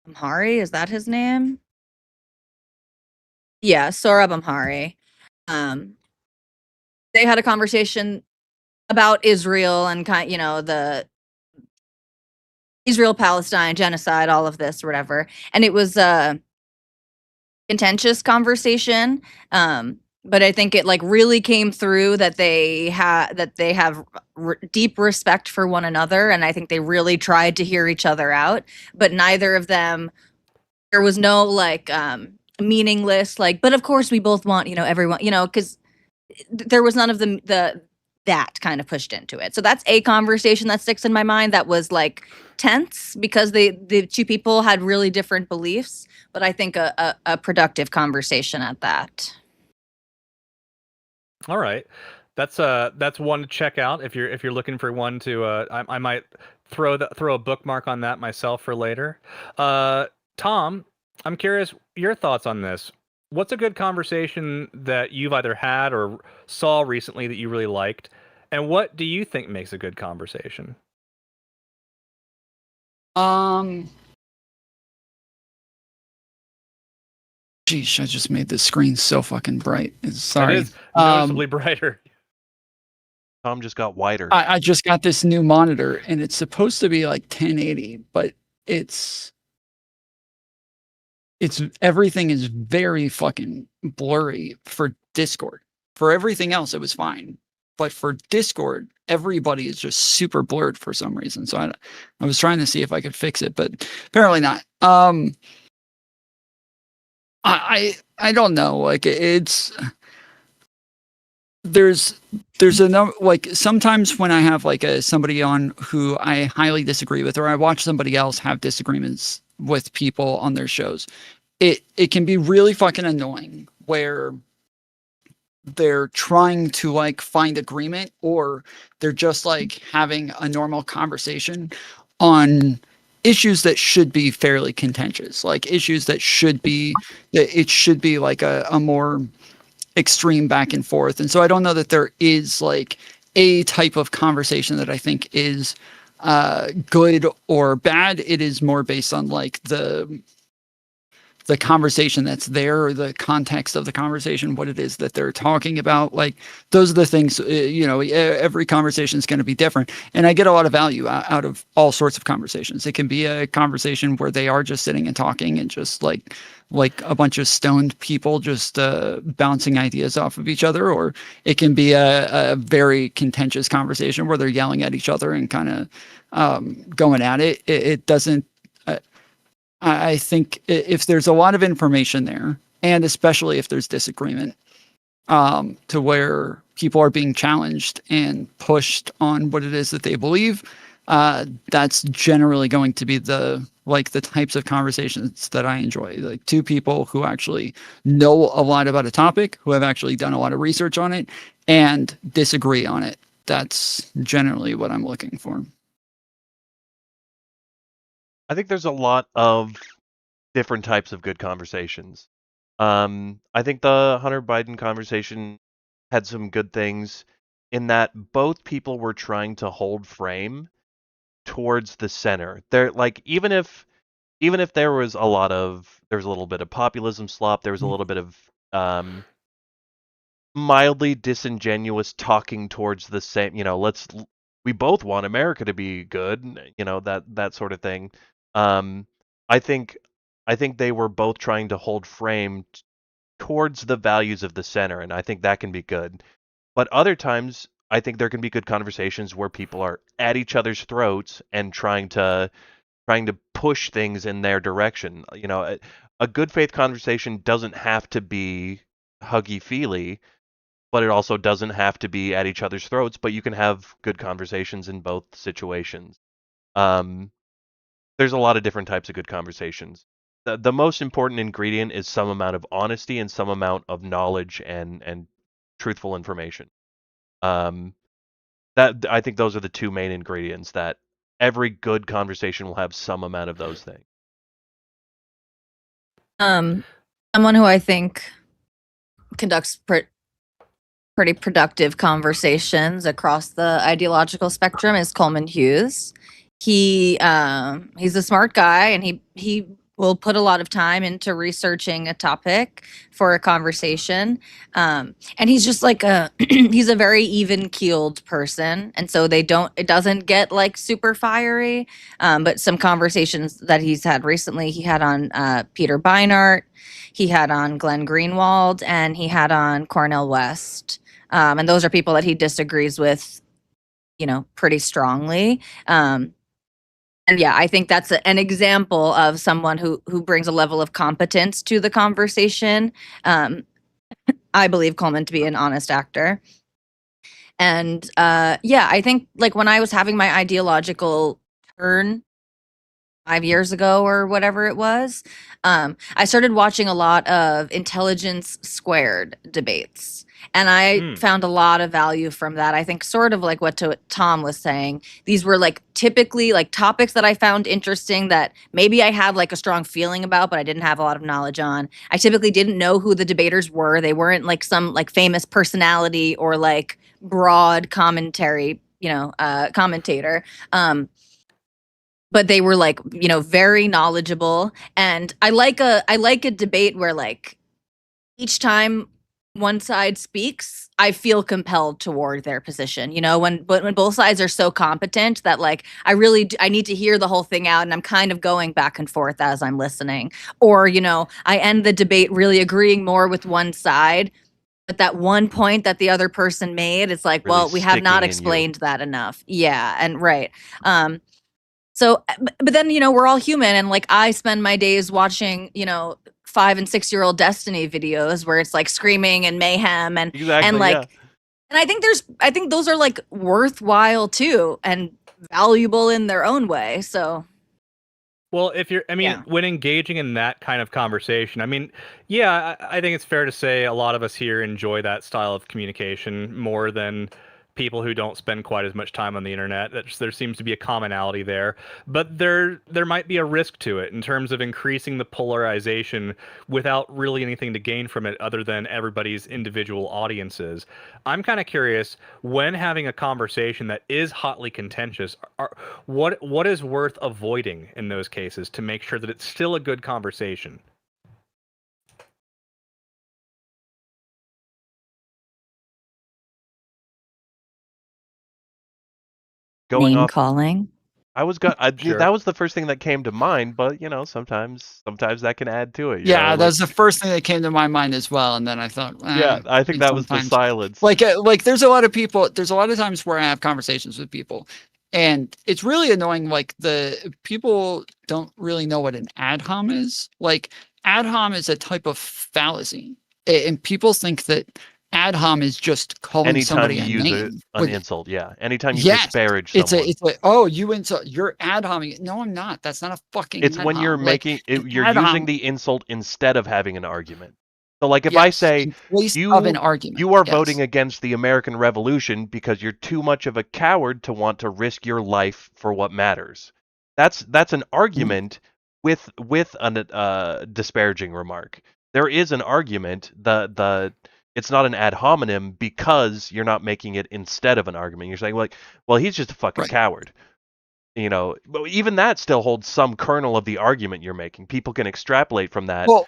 Amhari, is that his name? Yeah, Sohrab Amhari. They had a conversation about Israel and the Israel-Palestine genocide, all of this, or whatever. And it was a contentious conversation. But I think it like really came through that they have deep respect for one another, and I think they really tried to hear each other out. But neither of them, there was no like meaningless like. But of course, we both want everyone because there was none of that kind of pushed into it. So that's a conversation that sticks in my mind. That was like tense because the two people had really different beliefs, but I think a productive conversation at that. All right, that's one to check out if you're looking for one to. I might throw a bookmark on that myself for later. Tom, I'm curious your thoughts on this. What's a good conversation that you've either had or saw recently that you really liked, and what do you think makes a good conversation? Geez, I just made the screen so fucking bright. Sorry. It is noticeably brighter. Tom just got wider. I just got this new monitor, and it's supposed to be like 1080, but it's everything is very fucking blurry for Discord. For everything else, it was fine. But for Discord, everybody is just super blurred for some reason. So I was trying to see if I could fix it, but apparently not. I don't know. Like there's a number, like sometimes when I have like somebody on who I highly disagree with, or I watch somebody else have disagreements with people on their shows, it can be really fucking annoying where they're trying to like find agreement, or they're just like having a normal conversation on issues that should be fairly contentious, like issues that it should be like a more extreme back and forth. And so I don't know that there is like a type of conversation that I think is good or bad. It is more based on like the the conversation that's there, or the context of the conversation, what it is that they're talking about. Like, those are the things, every conversation is going to be different. And I get a lot of value out of all sorts of conversations. It can be a conversation where they are just sitting and talking and just like a bunch of stoned people just bouncing ideas off of each other, or it can be a very contentious conversation where they're yelling at each other and kind of going at it. It doesn't. I think if there's a lot of information there, and especially if there's disagreement, to where people are being challenged and pushed on what it is that they believe, that's generally going to be the types of conversations that I enjoy. Like, two people who actually know a lot about a topic, who have actually done a lot of research on it, and disagree on it. That's generally what I'm looking for. I think there's a lot of different types of good conversations. I think the Hunter Biden conversation had some good things in that both people were trying to hold frame towards the center. They're like, even if there was a little bit of populism slop, there was a little bit of mildly disingenuous talking towards the same, we both want America to be good, that sort of thing. I think they were both trying to hold frame towards the values of the center, and I think that can be good. But other times, I think there can be good conversations where people are at each other's throats and trying to push things in their direction. A good faith conversation doesn't have to be huggy-feely, but it also doesn't have to be at each other's throats. But you can have good conversations in both situations. There's a lot of different types of good conversations. The most important ingredient is some amount of honesty and some amount of knowledge and truthful information. That I think those are the two main ingredients that every good conversation will have some amount of those things. Someone who I think conducts pretty productive conversations across the ideological spectrum is Coleman Hughes. He's a smart guy, and he will put a lot of time into researching a topic for a conversation. And he's just like he's a very even-keeled person. And so it doesn't get like super fiery. But some conversations that he's had recently, he had on Peter Beinart, he had on Glenn Greenwald, and he had on Cornel West. And those are people that he disagrees with, pretty strongly. And yeah, I think that's an example of someone who brings a level of competence to the conversation. I believe Coleman to be an honest actor. And I think like when I was having my ideological turn 5 years ago or whatever it was, I started watching a lot of Intelligence Squared debates. And I found a lot of value from that. I think sort of like what Tom was saying. These were like typically like topics that I found interesting that maybe I had like a strong feeling about, but I didn't have a lot of knowledge on. I typically didn't know who the debaters were. They weren't like some like famous personality or like broad commentary, commentator. But they were like, very knowledgeable. And I like a debate where like each time one side speaks, I feel compelled toward their position, when both sides are so competent that like I need to hear the whole thing out, and I'm kind of going back and forth as I'm listening, or I end the debate really agreeing more with one side, but that one point that the other person made, it's like, Really well, we have not sticking in you. explained that enough. Yeah, and right. So, but then, we're all human, and like I spend my days watching, 5 and 6 year old Destiny videos where it's like screaming and mayhem and Exactly, and like, yeah. and I think those are like worthwhile too and valuable in their own way. So, Well, Yeah. when engaging in that kind of conversation, I think it's fair to say a lot of us here enjoy that style of communication more than people who don't spend quite as much time on the internet. There seems to be a commonality there, but there might be a risk to it in terms of increasing the polarization without really anything to gain from it other than everybody's individual audiences. I'm kind of curious, when having a conversation that is hotly contentious, what is worth avoiding in those cases to make sure that it's still a good conversation? going Name off. calling. Sure. That was the first thing that came to mind, but sometimes that can add to it. Yeah, that's the first thing that came to my mind as well. And then I thought, yeah, I think that was the sometimes, silence. like there's a lot of people, there's a lot of times where I have conversations with people, and it's really annoying. Like, the people don't really know what an ad hom is. Like, ad hom is a type of fallacy, and people think that ad hom is just calling Anytime somebody you a use name. an insult, yeah. Anytime you Yes, disparage it's someone. it's like, oh, you insult, you're ad homing. No, I'm not. That's not a fucking. It's ad when you're hom. Like, making an you're ad using hom- the insult instead of having an argument. So, like, if I yes, say in place of an argument, you are yes. voting against the American Revolution because you're too much of a coward to want to risk your life for what matters. That's an argument with a disparaging remark. There is an argument. It's not an ad hominem because you're not making it instead of an argument. You're saying, like, well, he's just a fucking Right. coward. But even that still holds some kernel of the argument you're making. People can extrapolate from that. Well,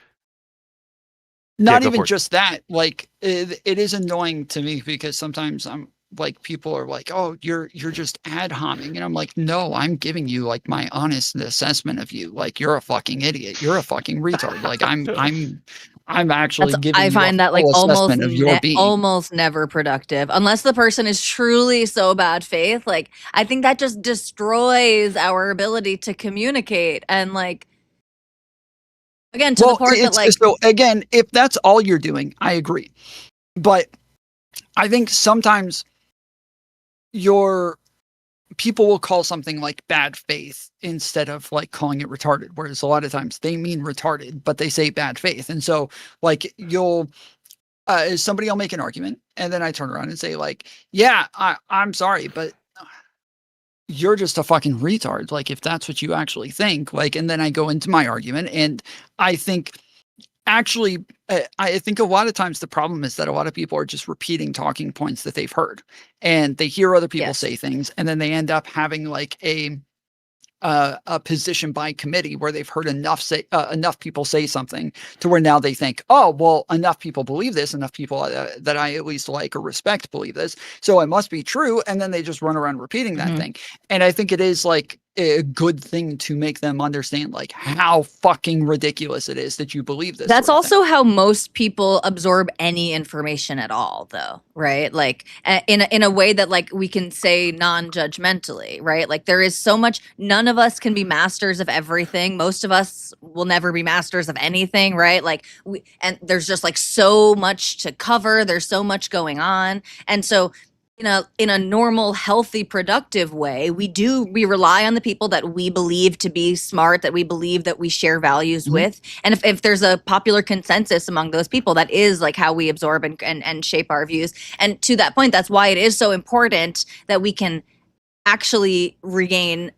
not go even for it. just that. Like, it is annoying to me because sometimes I'm like, people are like, oh, you're just ad homing, and I'm like, no, I'm giving you like my honest assessment of you. Like, you're a fucking idiot. You're a fucking retard. Like, I'm actually giving I you find a that like full assessment of your being. almost never productive unless the person is truly so bad faith. Like, I think that just destroys our ability to communicate, and like, again, to the point that like, so again, if that's all you're doing, I agree. But I think sometimes people will call something like bad faith instead of like calling it retarded, whereas a lot of times they mean retarded, but they say bad faith. And so, like, somebody will make an argument, and then I turn around and say, like, yeah, I'm sorry, but you're just a fucking retard. Like, if that's what you actually think, like, and then I go into my argument, and I think actually, I think a lot of times the problem is that a lot of people are just repeating talking points that they've heard, and they hear other people Yes. say things, and then they end up having like a position by committee where they've heard enough people say something to where now they think, oh, well, enough people believe this, enough people that I at least like or respect believe this, so it must be true, and then they just run around repeating that thing. And I think it is like a good thing to make them understand like how fucking ridiculous it is that you believe this. That's sort of thing. also how most people absorb any information at all, though, right? Like, in a way that like we can say non-judgmentally, right? Like, there is so much. None of us can be masters of everything. Most of us will never be masters of anything, right? Like, and there's just like so much to cover. There's so much going on, and so, in a normal, healthy, productive way, we rely on the people that we believe to be smart, that we believe that we share values with. And if there's a popular consensus among those people, that is like how we absorb and shape our views. And to that point, that's why it is so important that we can actually regain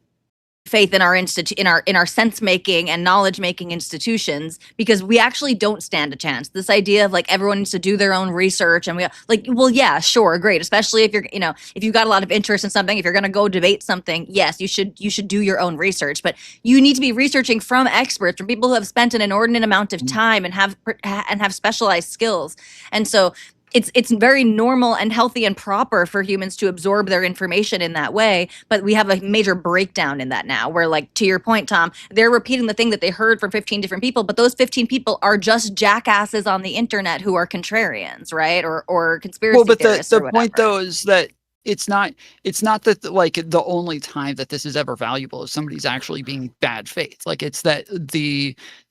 faith in our in our sense making and knowledge making institutions, because we actually don't stand a chance. This idea of like everyone needs to do their own research, and we like, well, yeah, sure, great, especially if you're if you've got a lot of interest in something, if you're going to go debate something, yes, you should do your own research, but you need to be researching from experts, from people who have spent an inordinate amount of time and have specialized skills. And so it's very normal and healthy and proper for humans to absorb their information in that way. But we have a major breakdown in that now, where, like, to your point, Tom, they're repeating the thing that they heard from 15 different people, but those 15 people are just jackasses on the internet who are contrarians, right? Or conspiracy theorists. The or point, whatever. though, is that it's not that like the only time that this is ever valuable is somebody's actually being bad faith. Like, it's that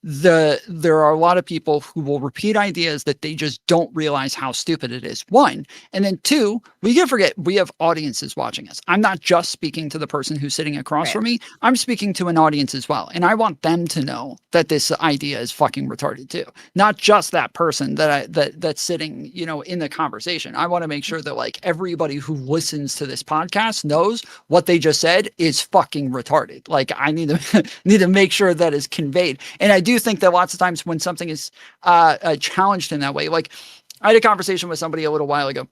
there are a lot of people who will repeat ideas that they just don't realize how stupid it is. One, and then two, we can forget we have audiences watching us. I'm not just speaking to the person who's sitting across from me. I'm speaking to an audience as well, and I want them to know that this idea is fucking retarded too. Not just that person that's sitting, in the conversation. I want to make sure that like everybody who listens to this podcast knows what they just said is fucking retarded. Like, I need to make sure that is conveyed. And I do think that lots of times when something is challenged in that way, like I had a conversation with somebody a little while ago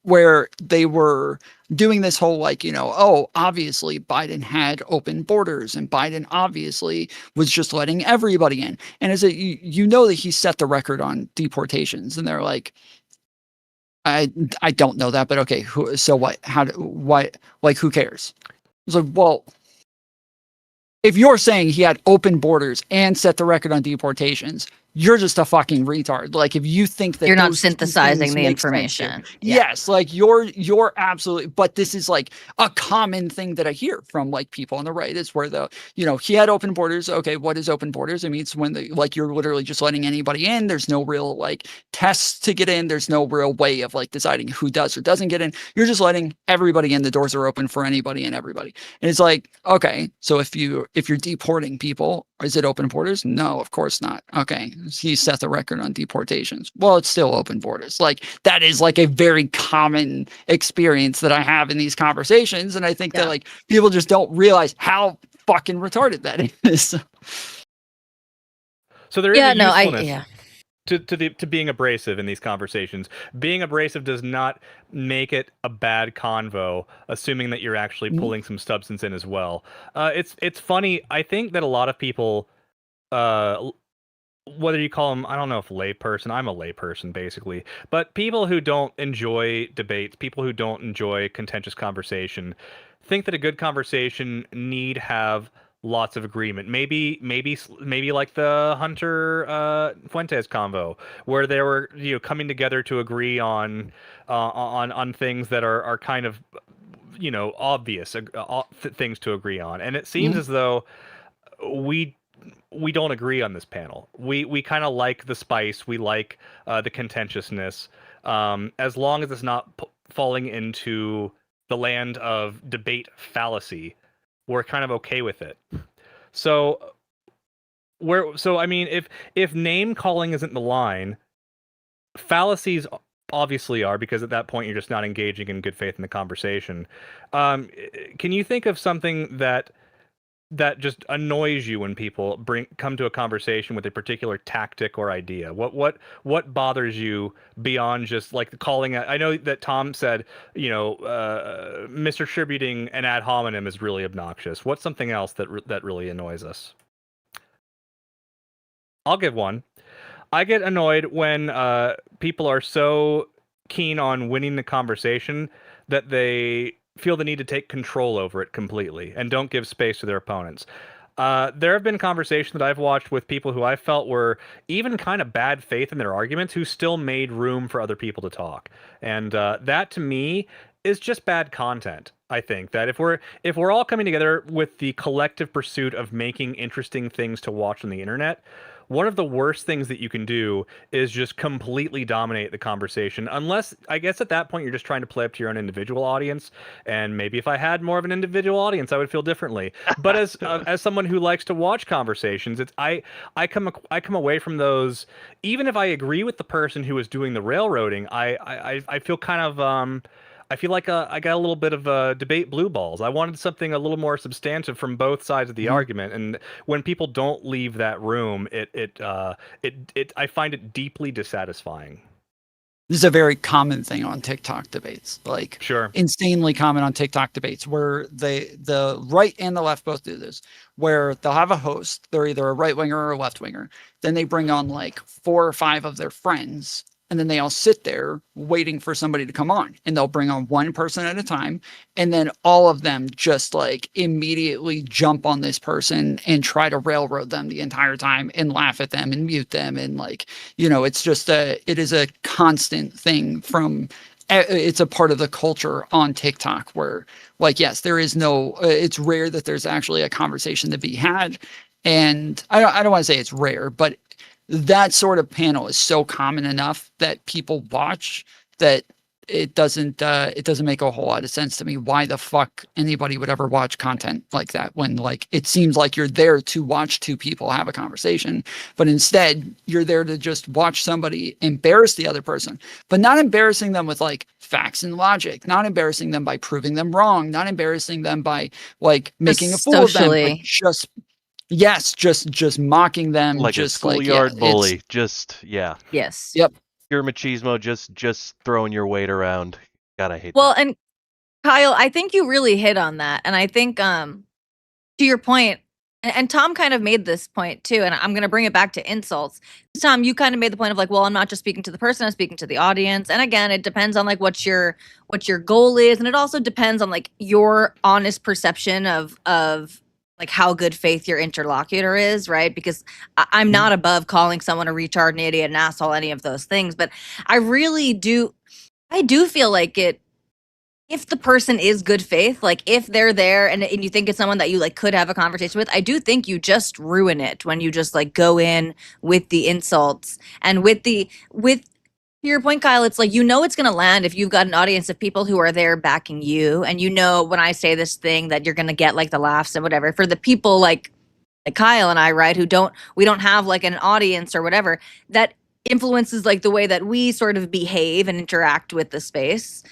where they were doing this whole like, oh, obviously Biden had open borders and Biden obviously was just letting everybody in. And as that he set the record on deportations. And they're like, I don't know that, but okay. So what? Why? Like, who cares? It's like, well, if you're saying he had open borders and set the record on deportations, you're just a fucking retard. Like, if you think that You're not those two synthesizing things the make sense here. information. Yeah. Yes, like you're absolutely. But this is like a common thing that I hear from like people on the right is where he had open borders. Okay, what is open borders? It means when you're literally just letting anybody in. There's no real like tests to get in. There's no real way of like deciding who does or doesn't get in. You're just letting everybody in. The doors are open for anybody and everybody. And it's like, okay, so if you're deporting people, is it open borders? No, of course not. Okay, he set the record on deportations. Well, it's still open borders. Like, that is like a very common experience that I have in these conversations, and I think that like people just don't realize how fucking retarded that is. So there is a usefulness to being abrasive in these conversations. Being abrasive does not make it a bad convo, assuming that you're actually pulling some substance in as well. It's funny. I think that a lot of people, whether you call them, I don't know if layperson, I'm a layperson basically, but people who don't enjoy debates, people who don't enjoy contentious conversation, think that a good conversation need have lots of agreement. Maybe like the Hunter Fuentes convo, where they were coming together to agree on things that are kind of obvious things to agree on. And it seems as though we don't agree on this panel. We kind of like the spice. We like the contentiousness. As long as it's not falling into the land of debate fallacy, we're kind of okay with it. So I mean, if name calling isn't the line, fallacies obviously are, because at that point you're just not engaging in good faith in the conversation. Can you think of something that just annoys you when people come to a conversation with a particular tactic or idea? What bothers you beyond just like calling it? I know that Tom said, misattributing an ad hominem is really obnoxious. What's something else that really annoys us? I'll give one. I get annoyed when people are so keen on winning the conversation that they feel the need to take control over it completely and don't give space to their opponents. There have been conversations that I've watched with people who I felt were even kind of bad faith in their arguments, who still made room for other people to talk. And that to me is just bad content. I think that if we're all coming together with the collective pursuit of making interesting things to watch on the internet, one of the worst things that you can do is just completely dominate the conversation. Unless, I guess at that point, you're just trying to play up to your own individual audience. And maybe if I had more of an individual audience, I would feel differently. But as someone who likes to watch conversations, I come away from those, even if I agree with the person who is doing the railroading, I feel kind of I feel like I got a little bit of debate blue balls. I wanted something a little more substantive from both sides of the argument, and when people don't leave that room, I find it deeply dissatisfying. This is a very common thing on TikTok debates, like insanely common on TikTok debates, where the right and the left both do this, where they'll have a host, they're either a right winger or a left winger, then they bring on like 4 or 5 of their friends. And then they all sit there waiting for somebody to come on, and they'll bring on one person at a time. And then all of them just like immediately jump on this person and try to railroad them the entire time and laugh at them and mute them. And like, it's just it is a constant thing it's a part of the culture on TikTok where like, yes, there is it's rare that there's actually a conversation to be had. And I don't want to say it's rare, but that sort of panel is so common enough that people watch that it doesn't make a whole lot of sense to me why the fuck anybody would ever watch content like that, when like it seems like you're there to watch 2 people have a conversation, but instead you're there to just watch somebody embarrass the other person, but not embarrassing them with like facts and logic, not embarrassing them by proving them wrong, not embarrassing them by like making a fool of them, but just mocking them, like just a schoolyard bully. Yes. Yep. Pure machismo, just throwing your weight around. God, I hate Well, that. and Kyle, I think you really hit on that. And I think to your point, And Tom kind of made this point too, and I'm going to bring it back to insults. Tom, you kind of made the point of like, well, I'm not just speaking to the person, I'm speaking to the audience. And again, it depends on like what your goal is, and it also depends on like your honest perception of like how good faith your interlocutor is, right? Because I'm not above calling someone a retard, an idiot, an asshole, any of those things, but I do feel like if the person is good faith, like if they're there and you think it's someone that you like could have a conversation with, I do think you just ruin it when you just like go in with the insults and with your point, Kyle, it's like, it's going to land if you've got an audience of people who are there backing you. And when I say this thing that you're going to get like the laughs and whatever. For the people like Kyle and I, right, we don't have like an audience or whatever, that influences like the way that we sort of behave and interact with the space.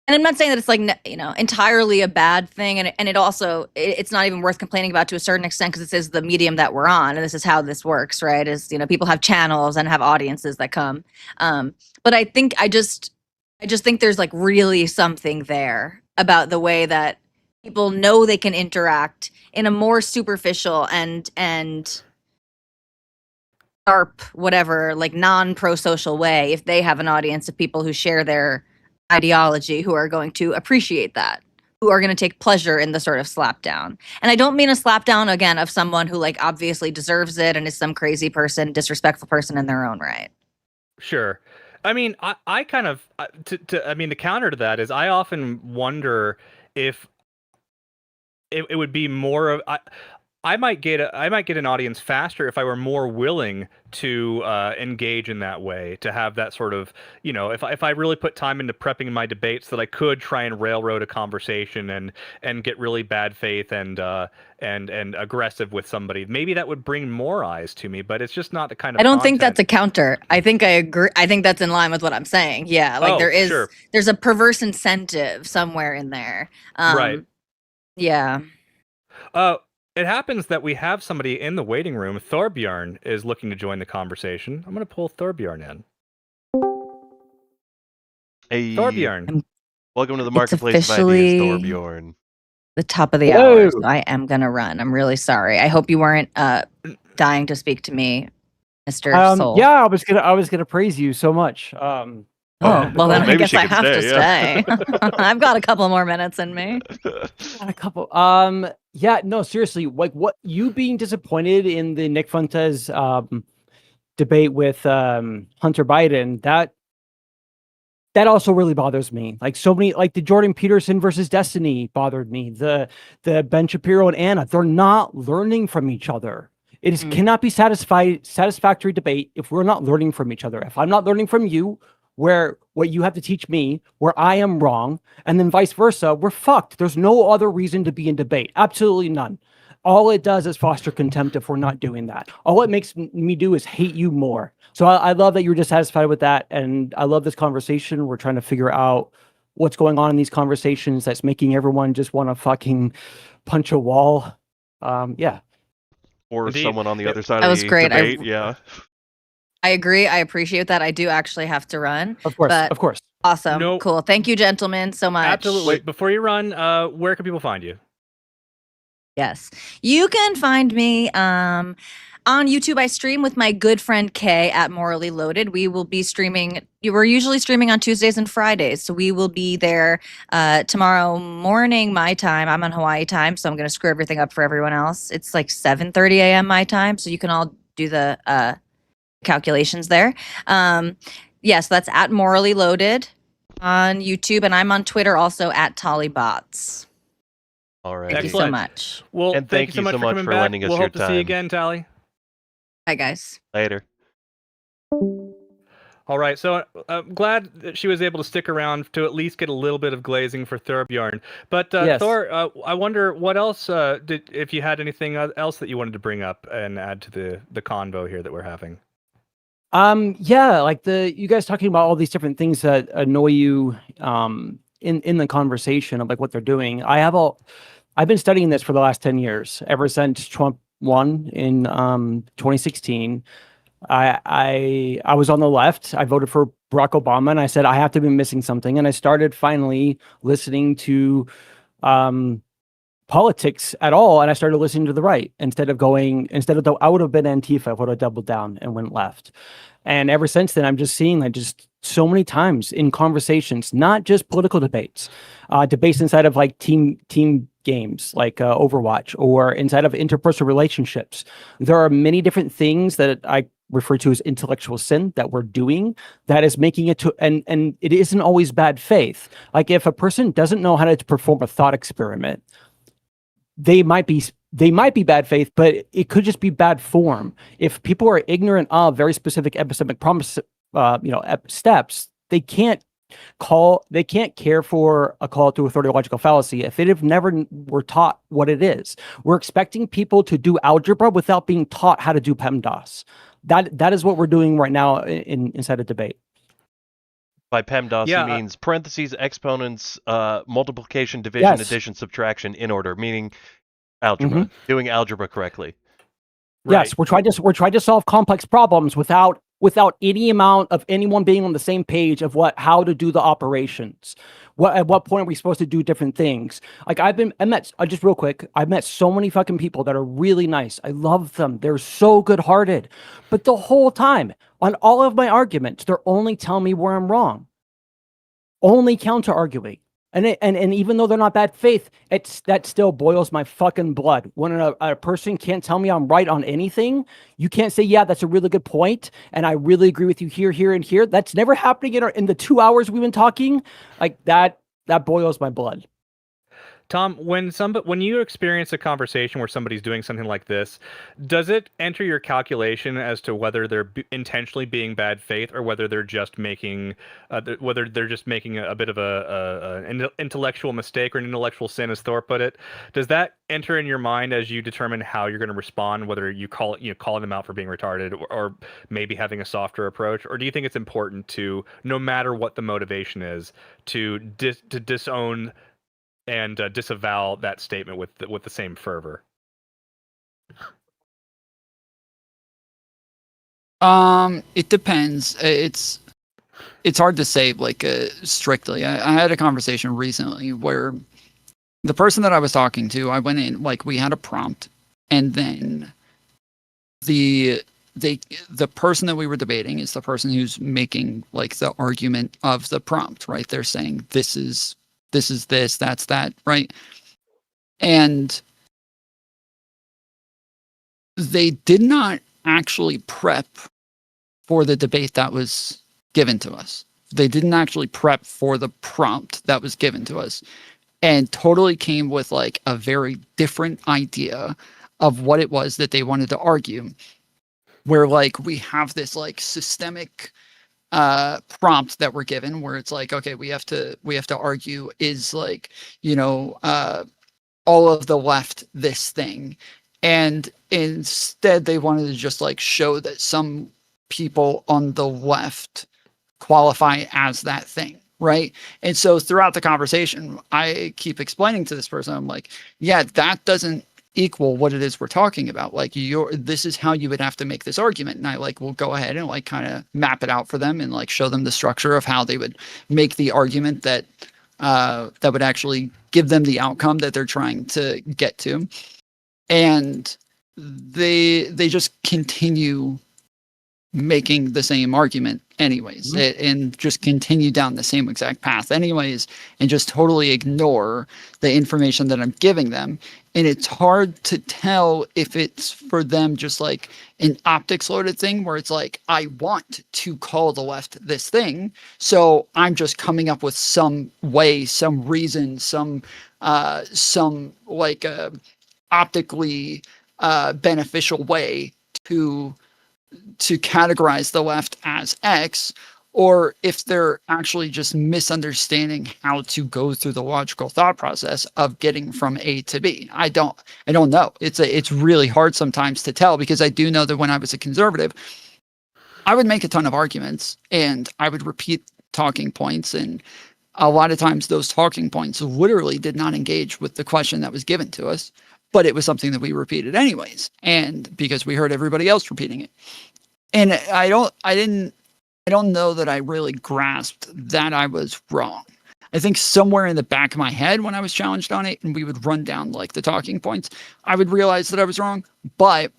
And I'm not saying that it's like, entirely a bad thing. And it also, it's not even worth complaining about to a certain extent because this is the medium that we're on. And this is how this works, right? Is, people have channels and have audiences that come. But I just think there's like really something there about the way that people know they can interact in a more superficial and sharp, whatever, like non-pro-social way if they have an audience of people who share their ideology, who are going to appreciate that, who are going to take pleasure in the sort of slap down. And I don't mean a slap down again of someone who like obviously deserves it and is some crazy person, disrespectful person in their own right. Sure. I mean, I kind of the counter to that is I often wonder if it would be more of I might get an audience faster if I were more willing to engage in that way, to have that sort of, if I really put time into prepping my debates, that I could try and railroad a conversation and get really bad faith and aggressive with somebody. Maybe that would bring more eyes to me, but it's just not the kind of. I don't think that's a counter. I think I agree. I think that's in line with what I'm saying. Yeah, like there's a perverse incentive somewhere in there. Right. Yeah. It happens that we have somebody in the waiting room. ThorBjorn is looking to join the conversation. I'm going to pull ThorBjorn in. Hey, ThorBjorn. Welcome to the Marketplace of Ideas, ThorBjorn. The top of the hour, so I am going to run. I'm really sorry. I hope you weren't dying to speak to me, Mr. Soul. Yeah, I was gonna praise you so much. Well, then I guess I have to stay. I've got a couple more minutes in me. Got a couple. Yeah, no, seriously, like what you being disappointed in the Nick Fuentes debate with Hunter Biden, that also really bothers me. Like so many, like the Jordan Peterson versus Destiny bothered me. The Ben Shapiro and Anna, they're not learning from each other. It is cannot be satisfactory debate if we're not learning from each other. If I'm not learning from you, where what you have to teach me, where I am wrong, and then vice versa, we're fucked. There's no other reason to be in debate. Absolutely none. All it does is foster contempt if we're not doing that. All it makes me do is hate you more. So I love that you're dissatisfied with that, and I love this conversation. We're trying to figure out what's going on in these conversations that's making everyone just want to fucking punch a wall. Yeah. Or Indeed. someone on the other side That of was the great. debate, yeah. I agree. I appreciate that. I do actually have to run. Of course, but of course. Awesome. No- Cool. Thank you, gentlemen, so much. Absolutely. Before you run, where can people find you? Yes. You can find me on YouTube. I stream with my good friend Kay at Morally Loaded. We will be streaming. We're usually streaming on Tuesdays and Fridays. So we will be there tomorrow morning, my time. I'm on Hawaii time, so I'm going to screw everything up for everyone else. It's like 7:30 a.m. my time, so you can all do the calculations there. Yes, that's at Morally Loaded on YouTube, and I'm on Twitter also at Tali Botz. All right. Thank you so much. Well, And thank you so much for coming back. lending us We'll your hope to see time. you again, Tali. Bye, guys. Later. All right, so I'm glad that she was able to stick around to at least get a little bit of glazing for ThorBjorn. But Yes. Thor, I wonder what else if you had anything else that you wanted to bring up and add to the convo here that we're having. Yeah, like you guys talking about all these different things that annoy you in the conversation of like what they're doing. I've been studying this for the last 10 years, ever since Trump won in 2016. I was on the left. I voted for Barack Obama, and I said I have to be missing something. And I started finally listening to politics at all, and I started listening to the right instead of I would have been Antifa, I would have doubled down and went left. And ever since then, I'm just seeing like just so many times in conversations, not just political debates, debates inside of like team games like Overwatch, or inside of interpersonal relationships. There are many different things that I refer to as intellectual sin that we're doing that is making it to, and it isn't always bad faith. Like if a person doesn't know how to perform a thought experiment, they might be bad faith, but it could just be bad form. If people are ignorant of very specific epistemic promise, steps, they can't care for a call to a ThorBjorn fallacy if they have never were taught what it is. We're expecting people to do algebra without being taught how to do PEMDAS. That is what we're doing right now inside a debate. By PEMDAS, Yeah, he means parentheses, exponents, multiplication, division, Yes. addition, subtraction in order, meaning algebra, doing algebra correctly. Yes, we're trying to solve complex problems without any amount of anyone being on the same page of how to do the operations. At what point are we supposed to do different things? Like I've met so many fucking people that are really nice. I love them. They're so good-hearted. But the whole time, on all of my arguments, they're only telling me where I'm wrong. Only counter-arguing. And even though they're not bad faith, that still boils my fucking blood. When a person can't tell me I'm right on anything, you can't say, yeah, that's a really good point, and I really agree with you here, here, and here. That's never happening in the 2 hours we've been talking. Like that boils my blood. Tom, when you experience a conversation where somebody's doing something like this, does it enter your calculation as to whether they're intentionally being bad faith, or whether they're just making a bit of an intellectual mistake or an intellectual sin, as Thor put it? Does that enter in your mind as you determine how you're going to respond, whether you calling them out for being retarded, or maybe having a softer approach? Or do you think it's important to, no matter what the motivation is, to disown and disavow that statement with the same fervor? It depends. It's hard to say strictly. I had a conversation recently where the person that I was talking to, I went in, we had a prompt, and then the person that we were debating is the person who's making the argument of the prompt, right? They're saying this is this, that's that, right? And they did not actually prep for the debate that was given to us. They didn't actually prep for the prompt that was given to us, and totally came with a very different idea of what it was that they wanted to argue. Where we have this systemic prompt that we're given, where it's okay, we have to argue is all of the left this thing, and instead they wanted to just show that some people on the left qualify as that thing, right? And so throughout the conversation, I keep explaining to this person, I'm like, yeah, that doesn't equal what it is we're talking about. This is how you would have to make this argument, and I will go ahead and kind of map it out for them and show them the structure of how they would make the argument that would actually give them the outcome that they're trying to get to. And they just continue making the same argument anyways, and just continue down the same exact path anyways, and just totally ignore the information that I'm giving them. And it's hard to tell if it's for them just an optics loaded thing, where it's I want to call the left this thing, so I'm just coming up with some way, some reason, some optically beneficial way to categorize the left as X, or if they're actually just misunderstanding how to go through the logical thought process of getting from A to B. I don't know. It's really hard sometimes to tell, because I do know that when I was a conservative, I would make a ton of arguments and I would repeat talking points, and a lot of times those talking points literally did not engage with the question that was given to us, but it was something that we repeated anyways, and because we heard everybody else repeating it. And I don't know that I really grasped that I was wrong. I think somewhere in the back of my head when I was challenged on it and we would run down like the talking points, I would realize that I was wrong. But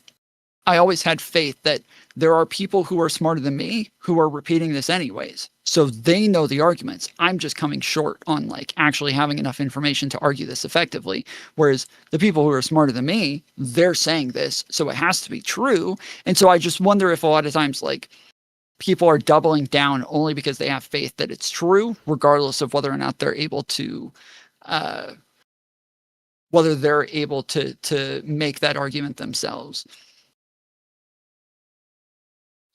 I always had faith that there are people who are smarter than me who are repeating this anyways. So they know the arguments. I'm just coming short on like actually having enough information to argue this effectively. Whereas the people who are smarter than me, they're saying this, so it has to be true. And so I just wonder if a lot of times like people are doubling down only because they have faith that it's true, regardless of whether or not they're able to make that argument themselves.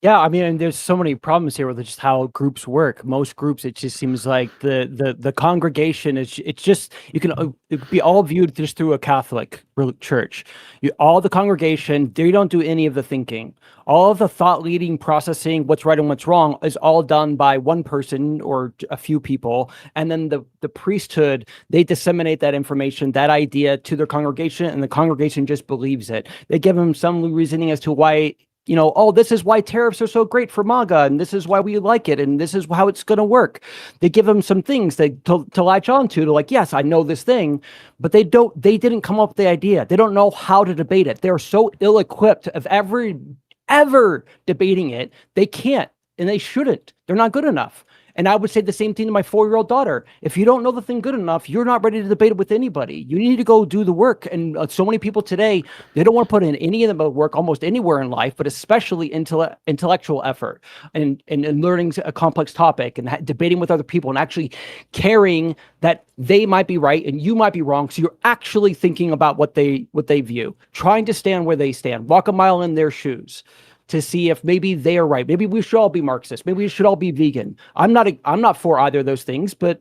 Yeah, I mean, and there's so many problems here with just how groups work. Most groups, it just seems like the congregation is, it's just, it could be all viewed just through a Catholic church. All the congregation, they don't do any of the thinking. All of the thought leading, processing, what's right and what's wrong is all done by one person or a few people. And then the priesthood, they disseminate that information, that idea to their congregation, and the congregation just believes it. They give them some reasoning as to why, oh, this is why tariffs are so great for MAGA, and this is why we like it, and this is how it's going to work. They give them some things to latch on to like, yes, I know this thing, but they didn't come up with the idea. They don't know how to debate it. They're so ill-equipped of ever debating it. They can't, and they shouldn't. They're not good enough. And I would say the same thing to my 4-year-old daughter. If you don't know the thing good enough, you're not ready to debate it with anybody. You need to go do the work. And so many people today, they don't want to put in any of the work almost anywhere in life, but especially intellectual effort and learning a complex topic and debating with other people and actually caring that they might be right and you might be wrong. So you're actually thinking about what they view, trying to stand where they stand, walk a mile in their shoes, to see if maybe they are right. Maybe we should all be Marxist. Maybe we should all be vegan. I'm not for either of those things, and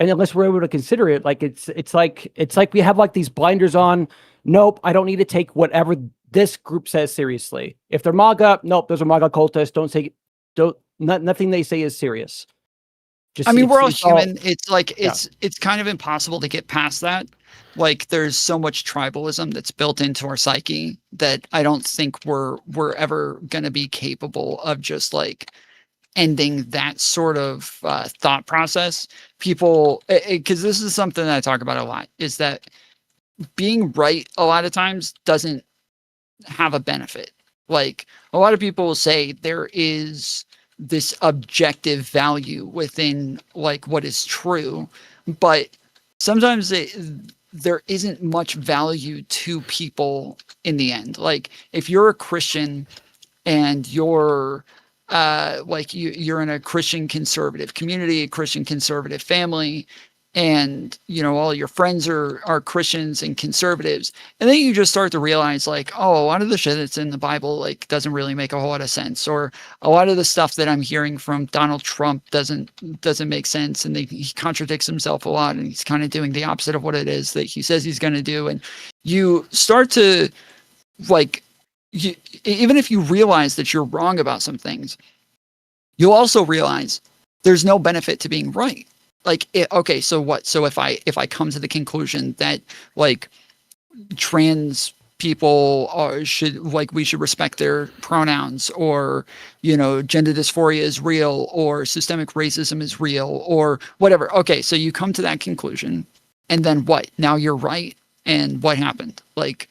unless we're able to consider it, like it's like we have like these blinders on. Nope, I don't need to take whatever this group says seriously. If they're MAGA, nope, those are MAGA cultists. Nothing they say is serious. We're all human. It's kind of impossible to get past that. Like there's so much tribalism that's built into our psyche that I don't think we're ever going to be capable of just like ending that sort of thought process. People, because this is something that I talk about a lot, is that being right a lot of times doesn't have a benefit. Like a lot of people will say there is this objective value within like what is true, but sometimes there isn't much value to people in the end. Like if you're a Christian and you're you're in a Christian conservative community, a Christian conservative family, and all your friends are Christians and conservatives, and then you just start to realize like, oh, a lot of the shit that's in the Bible like doesn't really make a whole lot of sense, or a lot of the stuff that I'm hearing from Donald Trump doesn't make sense, and he contradicts himself a lot, and he's kind of doing the opposite of what it is that he says he's going to do. And you start to like, even if you realize that you're wrong about some things, you'll also realize there's no benefit to being right. Like, okay, so what? So if I come to the conclusion that like trans people we should respect their pronouns, or gender dysphoria is real, or systemic racism is real, or whatever. Okay, so you come to that conclusion, and then what? Now you're right, and what happened? Like,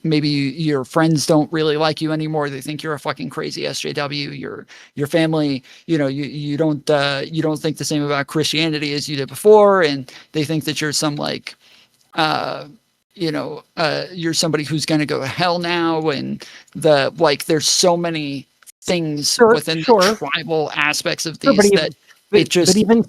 maybe your friends don't really like you anymore. They think you're a fucking crazy SJW. Your family, you don't think the same about Christianity as you did before, and they think that you're some like, you're somebody who's going to go to hell now. And there's so many things within the tribal aspects of these but even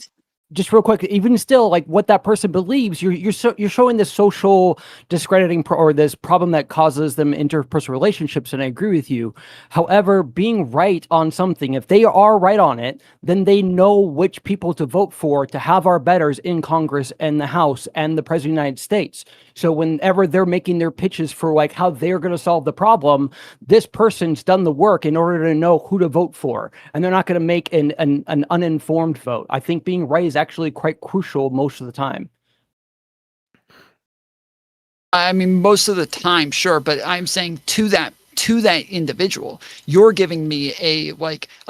just real quick, even still, like what that person believes, you're showing this social discrediting or this problem that causes them interpersonal relationships, and I agree with you. However, being right on something, if they are right on it, then they know which people to vote for to have our betters in Congress and the House and the President of the United States. So whenever they're making their pitches for like how they're going to solve the problem, this person's done the work in order to know who to vote for, and they're not going to make an uninformed vote. I think being right is actually quite crucial most of the time. I mean, most of the time, sure, but I'm saying to to that individual. You're giving me a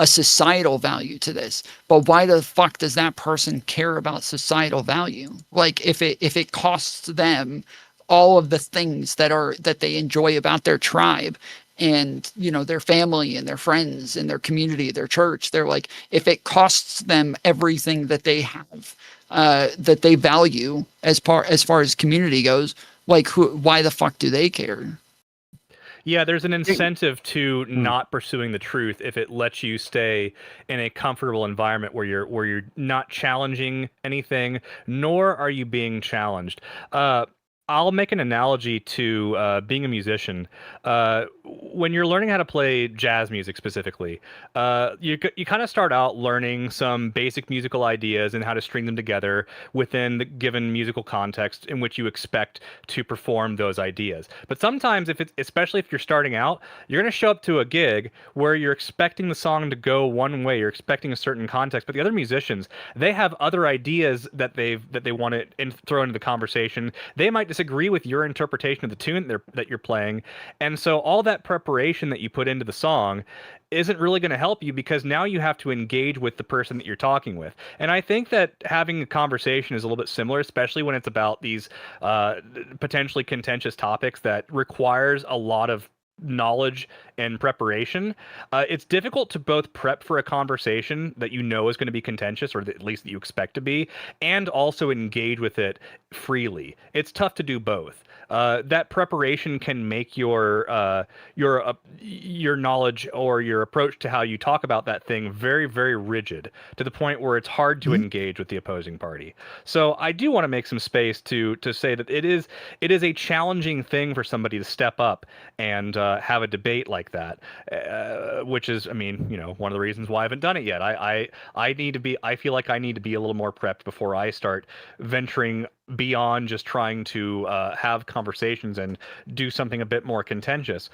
societal value to this, but why the fuck does that person care about societal value? Like if it costs them all of the things that they enjoy about their tribe and, you know, their family and their friends and their community, their church, they're like, if it costs them everything that they have, that they value as far as community goes, like why the fuck do they care? Yeah, there's an incentive to not pursuing the truth if it lets you stay in a comfortable environment where you're not challenging anything, nor are you being challenged. I'll make an analogy to being a musician. When you're learning how to play jazz music specifically, you kind of start out learning some basic musical ideas and how to string them together within the given musical context in which you expect to perform those ideas. But sometimes, especially if you're starting out, you're going to show up to a gig where you're expecting the song to go one way, you're expecting a certain context, but the other musicians, they have other ideas that they want to throw into the conversation. They might disagree with your interpretation of the tune that you're playing, and so all that preparation that you put into the song isn't really going to help you because now you have to engage with the person that you're talking with. And I think that having a conversation is a little bit similar, especially when it's about these potentially contentious topics that requires a lot of knowledge and preparation. It's difficult to both prep for a conversation that you know is going to be contentious, or at least that you expect to be, and also engage with it freely. It's tough to do both. That preparation can make your knowledge or your approach to how you talk about that thing very, very rigid, to the point where it's hard to engage with the opposing party. So I do want to make some space to say that it is a challenging thing for somebody to step up and have a debate like that, which is, I mean, you know, one of the reasons why I haven't done it yet. I feel like I need to be a little more prepped before I start venturing beyond just trying to have conversations and do something a bit more contentious.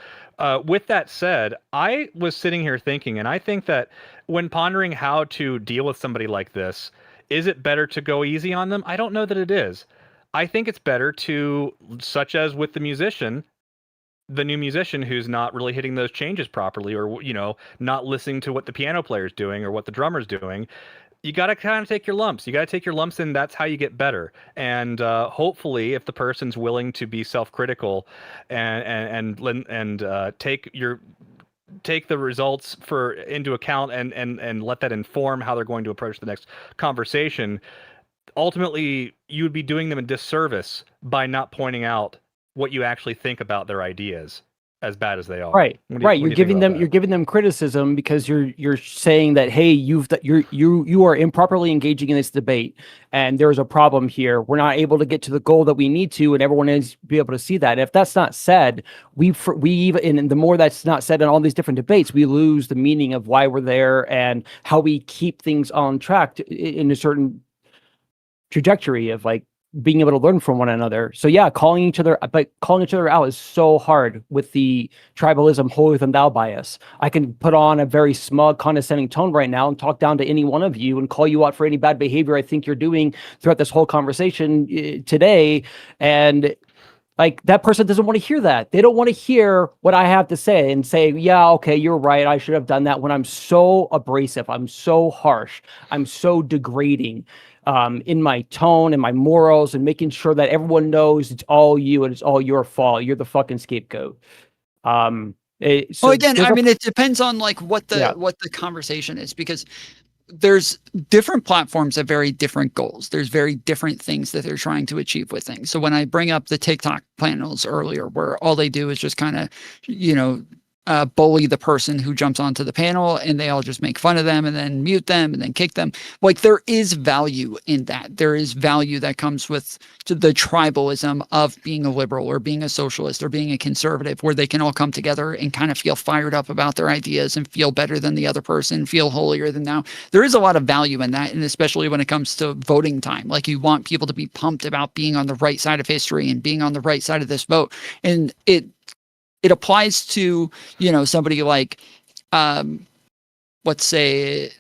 With that said, I was sitting here thinking, and I think that when pondering how to deal with somebody like this, is it better to go easy on them? I don't know that it is. I think it's better to, such as with the new musician who's not really hitting those changes properly, or, you know, not listening to what the piano player's doing or what the drummer's doing. You got to kind of take your lumps. You got to take your lumps, and that's how you get better. And hopefully, if the person's willing to be self-critical and take the results into account and let that inform how they're going to approach the next conversation, ultimately you would be doing them a disservice by not pointing out what you actually think about their ideas, as bad as they are. Right. You're giving them criticism because you're saying that, hey, you are improperly engaging in this debate, and there's a problem here. We're not able to get to the goal that we need to, and everyone needs to be able to see that. And if that's not said, and the more that's not said in all these different debates, we lose the meaning of why we're there and how we keep things on track in a certain trajectory of like being able to learn from one another. So yeah, calling each other out is so hard with the tribalism, holier than thou bias. I can put on a very smug, condescending tone right now and talk down to any one of you and call you out for any bad behavior I think you're doing throughout this whole conversation today. And like, that person doesn't want to hear that. They don't want to hear what I have to say and say, yeah, okay, you're right, I should have done that, when I'm so abrasive, I'm so harsh, I'm so degrading in my tone and my morals, and making sure that everyone knows it's all you and it's all your fault. You're the fucking scapegoat. Well, again, I mean, it depends on like what the conversation is, because there's different platforms have very different goals. There's very different things that they're trying to achieve with things. So when I bring up the TikTok panels earlier, where all they do is just kind of, you know, bully the person who jumps onto the panel, and they all just make fun of them and then mute them and then kick them. Like, there is value in that. There is value that comes with the tribalism of being a liberal or being a socialist or being a conservative, where they can all come together and kind of feel fired up about their ideas and feel better than the other person, feel holier than thou. There is a lot of value in that, and especially when it comes to voting time. Like, you want people to be pumped about being on the right side of history and being on the right side of this vote. And it applies to, you know, somebody like let's say,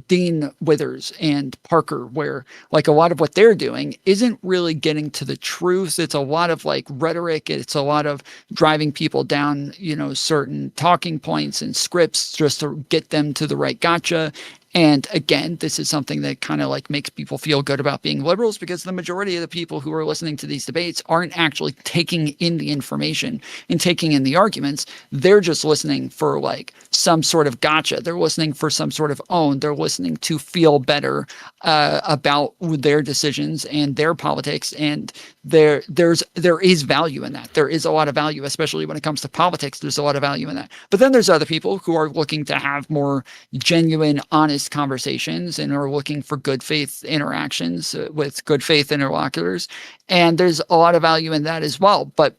Dean Withers and Parker, where like a lot of what they're doing isn't really getting to the truth. It's a lot of like rhetoric. It's a lot of driving people down, certain talking points and scripts just to get them to the right gotcha. And again, this is something that kind of like makes people feel good about being liberals, because the majority of the people who are listening to these debates aren't actually taking in the information and taking in the arguments. They're just listening for like some sort of gotcha. They're listening for some sort of own. They're listening to feel better about their decisions and their politics. And there is value in that. There is a lot of value, especially when it comes to politics. There's a lot of value in that. But then there's other people who are looking to have more genuine, honest conversations and are looking for good faith interactions with good faith interlocutors. And there's a lot of value in that as well. But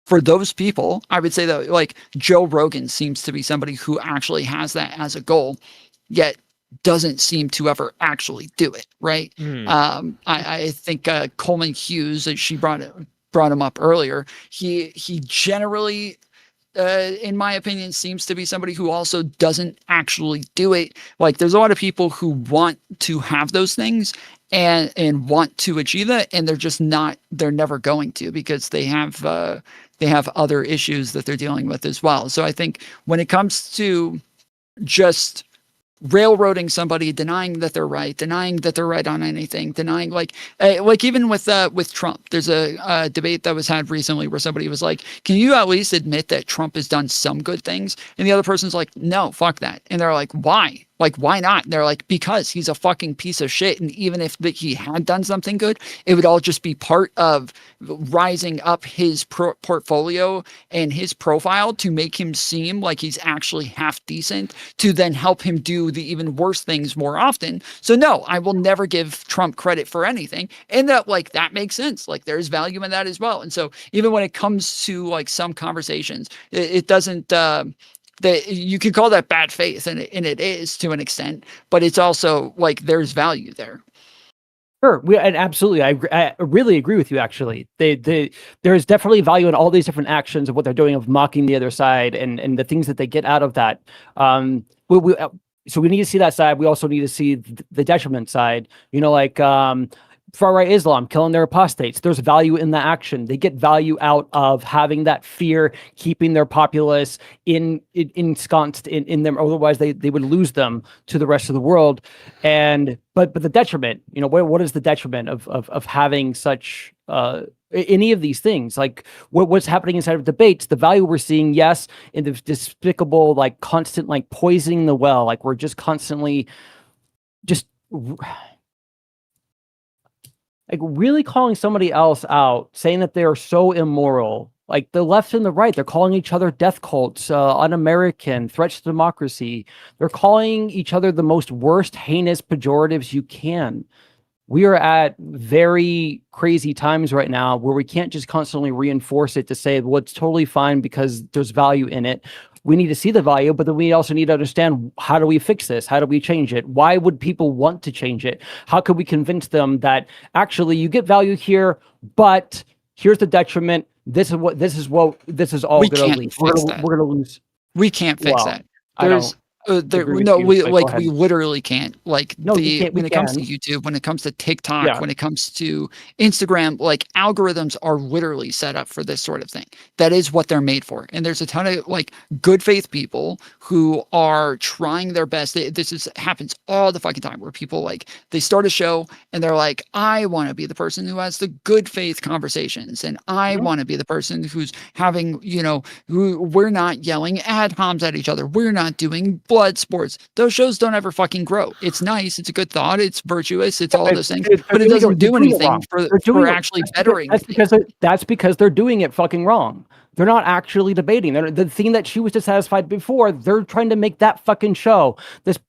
for those people, I would say that like Joe Rogan seems to be somebody who actually has that as a goal, yet doesn't seem to ever actually do it. Right. I think Coleman Hughes, she brought him up earlier. He generally, in my opinion, seems to be somebody who also doesn't actually do it. Like there's a lot of people who want to have those things and want to achieve that, and they're never going to, because they have other issues that they're dealing with as well. So I think when it comes to just railroading somebody, denying that they're right on anything, denying like even with Trump, there's a debate that was had recently where somebody was like, can you at least admit that Trump has done some good things? And the other person's like, no, fuck that. And they're like, why? Like, why not? And they're like, because he's a fucking piece of shit. And even if he had done something good, it would all just be part of rising up his portfolio and his profile to make him seem like he's actually half decent, to then help him do the even worse things more often. So no, I will never give Trump credit for anything. And that makes sense. Like there's value in that as well. And so even when it comes to like some conversations, it doesn't, that you can call that bad faith, and it is to an extent, but it's also like there's value there. Sure, and absolutely, I really agree with you. Actually, there is definitely value in all these different actions of what they're doing, of mocking the other side and the things that they get out of that. So we need to see that side. We also need to see the detriment side. Like far-right Islam killing their apostates. There's value in the action. They get value out of having that fear, keeping their populace ensconced in them. Otherwise, they would lose them to the rest of the world. But the detriment, what is the detriment of having such any of these things? Like what's happening inside of debates, the value we're seeing, yes, in the despicable, like constant, like poisoning the well. Like we're just constantly just like really calling somebody else out, saying that they are so immoral. Like the left and the right, they're calling each other death cults, un-American, threats to democracy. They're calling each other the most worst, heinous pejoratives you can. We are at very crazy times right now where we can't just constantly reinforce it to say, well, it's totally fine because there's value in it. We need to see the value, but then we also need to understand, how do we fix this? How do we change it? Why would people want to change it? How could we convince them that actually you get value here, but here's the detriment. This is all going to lead. We're going to lose. We can't fix that. We literally can't. Like when it comes to YouTube, when it comes to TikTok, when it comes to Instagram, like algorithms are literally set up for this sort of thing. That is what they're made for. And there's a ton of like good faith people who are trying their best. Happens all the fucking time, where people like they start a show and they're like, I want to be the person who has the good faith conversations, and I want to be the person who's having, we're not yelling ad homs at each other. We're not doing blood sports. Those shows don't ever fucking grow. It's nice. It's a good thought. It's virtuous. It's all those things, but it doesn't do anything for actually bettering. That's because they're doing it fucking wrong. They're not actually debating. The thing that she was dissatisfied before, they're trying to make that fucking show. This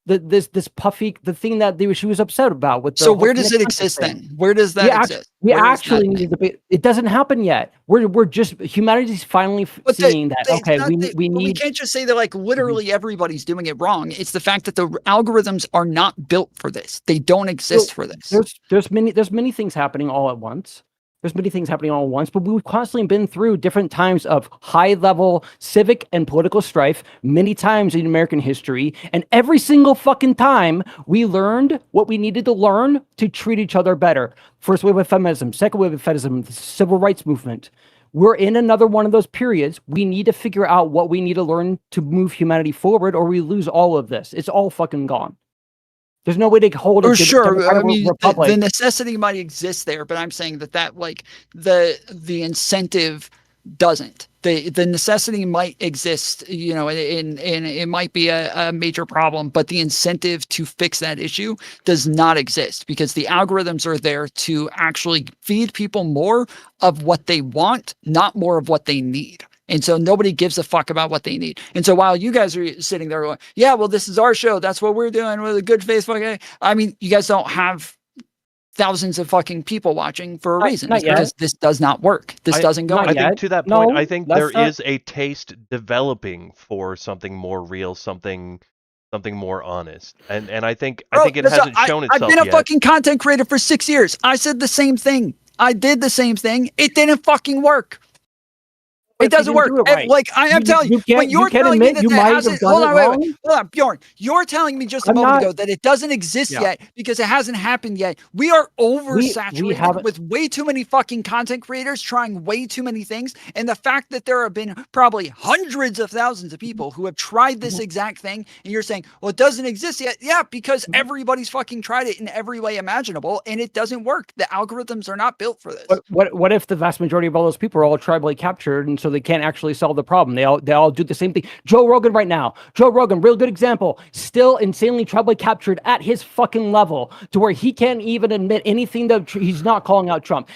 puffy, the thing that she was upset about with. So where does it exist then? Where does that exist? We actually need to debate. It doesn't happen yet. We're just, humanity's finally seeing that. Okay, we need. We can't just say that like literally everybody's doing it wrong. It's the fact that the algorithms are not built for this. They don't exist for this. There's many things happening all at once. There's many things happening all at once, but we've constantly been through different times of high-level civic and political strife many times in American history, and every single fucking time we learned what we needed to learn to treat each other better. First wave of feminism, second wave of feminism, the civil rights movement. We're in another one of those periods. We need to figure out what we need to learn to move humanity forward, or we lose all of this. It's all fucking gone. There's no way to hold For a sure. I mean, republic. the necessity might exist there, but I'm saying that like the incentive doesn't. The necessity might exist, you know, and it might be a major problem, but the incentive to fix that issue does not exist because the algorithms are there to actually feed people more of what they want, not more of what they need. And so nobody gives a fuck about what they need. And so while you guys are sitting there going, yeah, well, this is our show. That's what we're doing with a good faith fucking. I mean, you guys don't have thousands of fucking people watching for a reason. It's because this does not work. This doesn't go. I think to that point, I think there is a taste developing for something more real, something more honest. And I think it hasn't shown itself yet. I've been a fucking content creator for 6 years. I said the same thing. I did the same thing. It didn't fucking work. It doesn't work. Like I'm telling you, when you're telling me that it hasn't, hold on, Bjorn. You're telling me just a moment ago that it doesn't exist yet because it hasn't happened yet. We are oversaturated with way too many fucking content creators trying way too many things, and the fact that there have been probably hundreds of thousands of people who have tried this exact thing, and you're saying, well, it doesn't exist yet. Yeah, because everybody's fucking tried it in every way imaginable, and it doesn't work. The algorithms are not built for this. What if the vast majority of all those people are all tribally captured, and so they can't actually solve the problem? They all do the same thing. Joe Rogan right now. Joe Rogan, real good example. Still insanely tribally captured at his fucking level to where he can't even admit anything that he's not calling out Trump.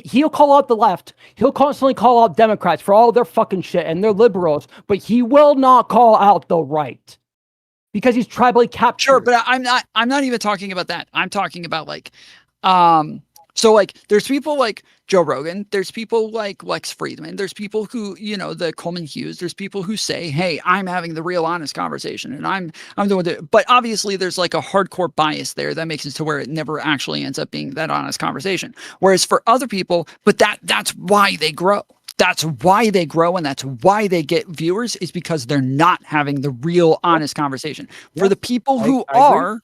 He'll call out the left. He'll constantly call out Democrats for all their fucking shit and their liberals, but he will not call out the right because he's tribally captured. Sure, but I'm not even talking about that. I'm talking about like, so like there's people like Joe Rogan, there's people like Lex Friedman, there's people who, you know, the Coleman Hughes, there's people who say, hey, I'm having the real honest conversation and I'm doing it. But obviously there's like a hardcore bias there that makes it to where it never actually ends up being that honest conversation. Whereas for other people, but that's why they grow. That's why they grow and that's why they get viewers is because they're not having the real honest conversation. For the people who are,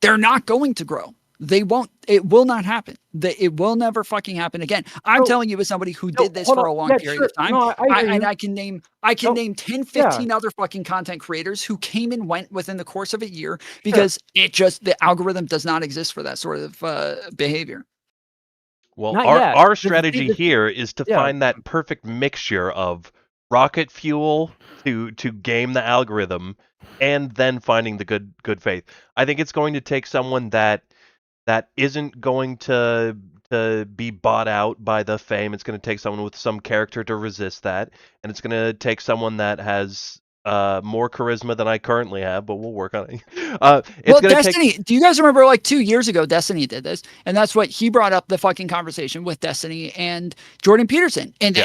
they're not going to grow. They won't. It will not happen. It will never fucking happen again. I'm telling you as somebody who did this for a long period of time. I can name 10, 15 other fucking content creators who came and went within the course of a year because the algorithm does not exist for that sort of behavior. Well, our strategy here is to find that perfect mixture of rocket fuel to game the algorithm and then finding the good faith. I think it's going to take someone that isn't going to be bought out by the fame. It's going to take someone with some character to resist that, and it's going to take someone that has more charisma than I currently have, but we'll work on it. Destiny, do you guys remember like 2 years ago, Destiny did this, and that's what he brought up the fucking conversation with Destiny and Jordan Peterson. And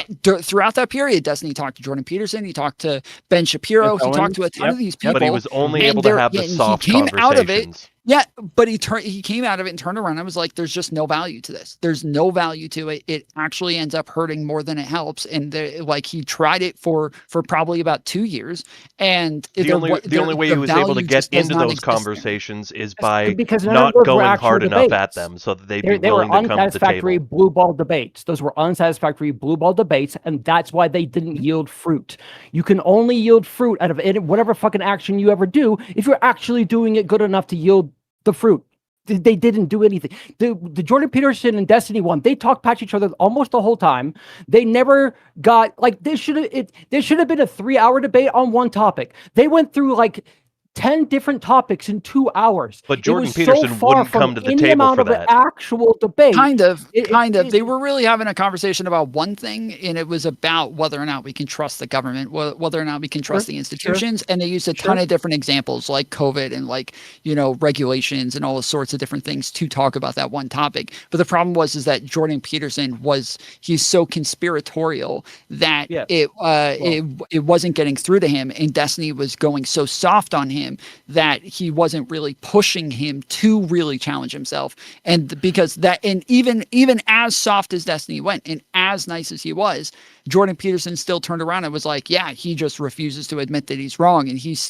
throughout that period, Destiny talked to Jordan Peterson, he talked to Ben Shapiro, he talked to a ton of these people. But he was only able to have the soft conversations. Out of it. Yeah, but he came out of it and turned around and was like, there's just no value to this. There's no value to it. It actually ends up hurting more than it helps. And he tried it for probably about 2 years. And the only way he was able to get into those conversations is by not going hard enough at them so that they'd be willing to come to the table. Blue ball debates. Those were unsatisfactory blue ball debates, and that's why they didn't yield fruit. You can only yield fruit out of whatever fucking action you ever do if you're actually doing it good enough to yield the fruit. They didn't do anything. The Jordan Peterson and Destiny one, they talked past each other almost the whole time. They never got like there should have been a 3-hour debate on one topic. They went through like 10 different topics in 2 hours. But Jordan Peterson wouldn't come to the table for that. Actual debate. Kind of. They were really having a conversation about one thing, and it was about whether or not we can trust the government, whether or not we can trust the institutions. And they used a ton of different examples like COVID and like, you know, regulations and all sorts of different things to talk about that one topic. But the problem is that Jordan Peterson he's so conspiratorial that it wasn't getting through to him, and Destiny was going so soft on him him that he wasn't really pushing him to really challenge himself. And because that, and even as soft as Destiny went and as nice as he was, Jordan Peterson still turned around and was like, yeah, he just refuses to admit that he's wrong, and he's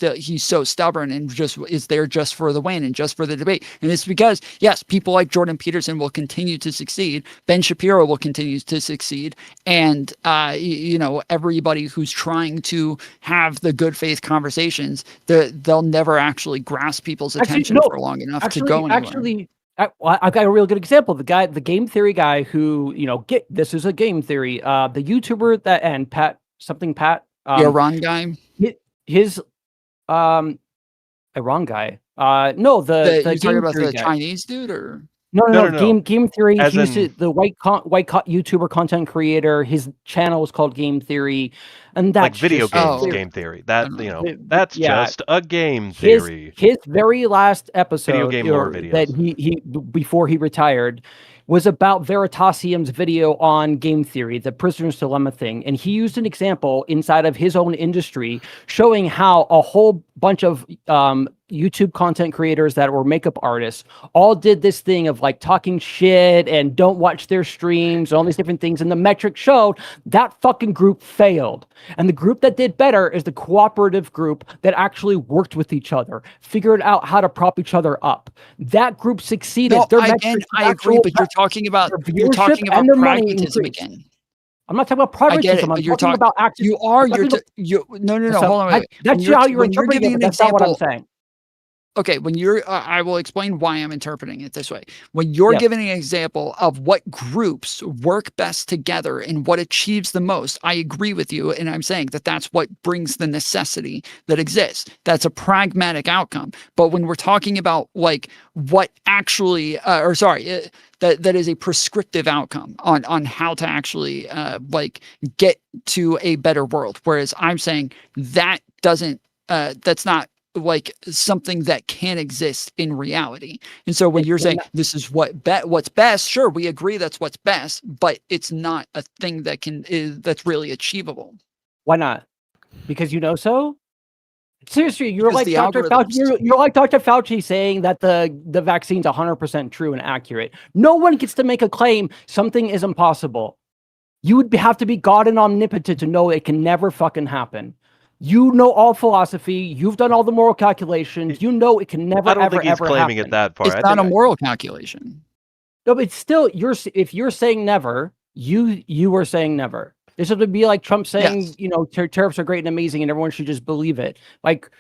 so stubborn and just is there just for the win and just for the debate. And it's because, yes, people like Jordan Peterson will continue to succeed, Ben Shapiro will continue to succeed, and everybody who's trying to have the good faith conversations, they'll never actually grasp people's attention for long enough to go anywhere. I've got a real good example. The game theory guy who, this is a game theory. The YouTuber and Pat. The Iran guy. His Iran guy. No, the you're talking about the guy. Chinese dude, or no. Game theory. As He's in- the white YouTuber content creator. His channel is called Game Theory, and that's like video just- games Oh. game theory. That that's Yeah. just a game theory. His very last episode Video game lore videos. that he before he retired was about Veritasium's video on game theory, the prisoner's dilemma thing. And he used an example inside of his own industry showing how a whole bunch of YouTube content creators that were makeup artists all did this thing of like talking shit and don't watch their streams and all these different things. And the metric showed that fucking group failed. And the group that did better is the cooperative group that actually worked with each other, figured out how to prop each other up. That group succeeded. No, Their again, metrics I agree, but you're talking about and their money pragmatism increased. again. I'm not talking about I get it, pragmatism. I'm but you're talking talking about actually. No, hold on. Wait. That's When how you're when interpreting giving it, an but that's not what I'm example. saying. Okay, when you're, I will explain why I'm interpreting it this way. When you're Yes. giving an example of what groups work best together and what achieves the most, I agree with you, and I'm saying that that's what brings the necessity that exists. That's a pragmatic outcome. But when we're talking about like what actually, that is a prescriptive outcome on how to actually get to a better world. Whereas I'm saying that doesn't, that's not like something that can exist in reality. And so when you're saying this is what's best, sure, we agree that's what's best, but it's not a thing that that's really achievable. Why not? Because you know so? Seriously, you're Because like the Dr. algorithms- Fauci. You're like Dr. Fauci saying that the vaccine's 100% true and accurate. No one gets to make a claim something is impossible. You would have to be God and omnipotent to know it can never fucking happen. You know all philosophy. You've done all the moral calculations. You know it can never, I don't ever, think he's ever claiming happen. it that far. It's not a moral calculation. No, but still, if you're saying never, you are saying never. This would be like Trump saying, Yes. Tariffs are great and amazing, and everyone should just believe it. Like,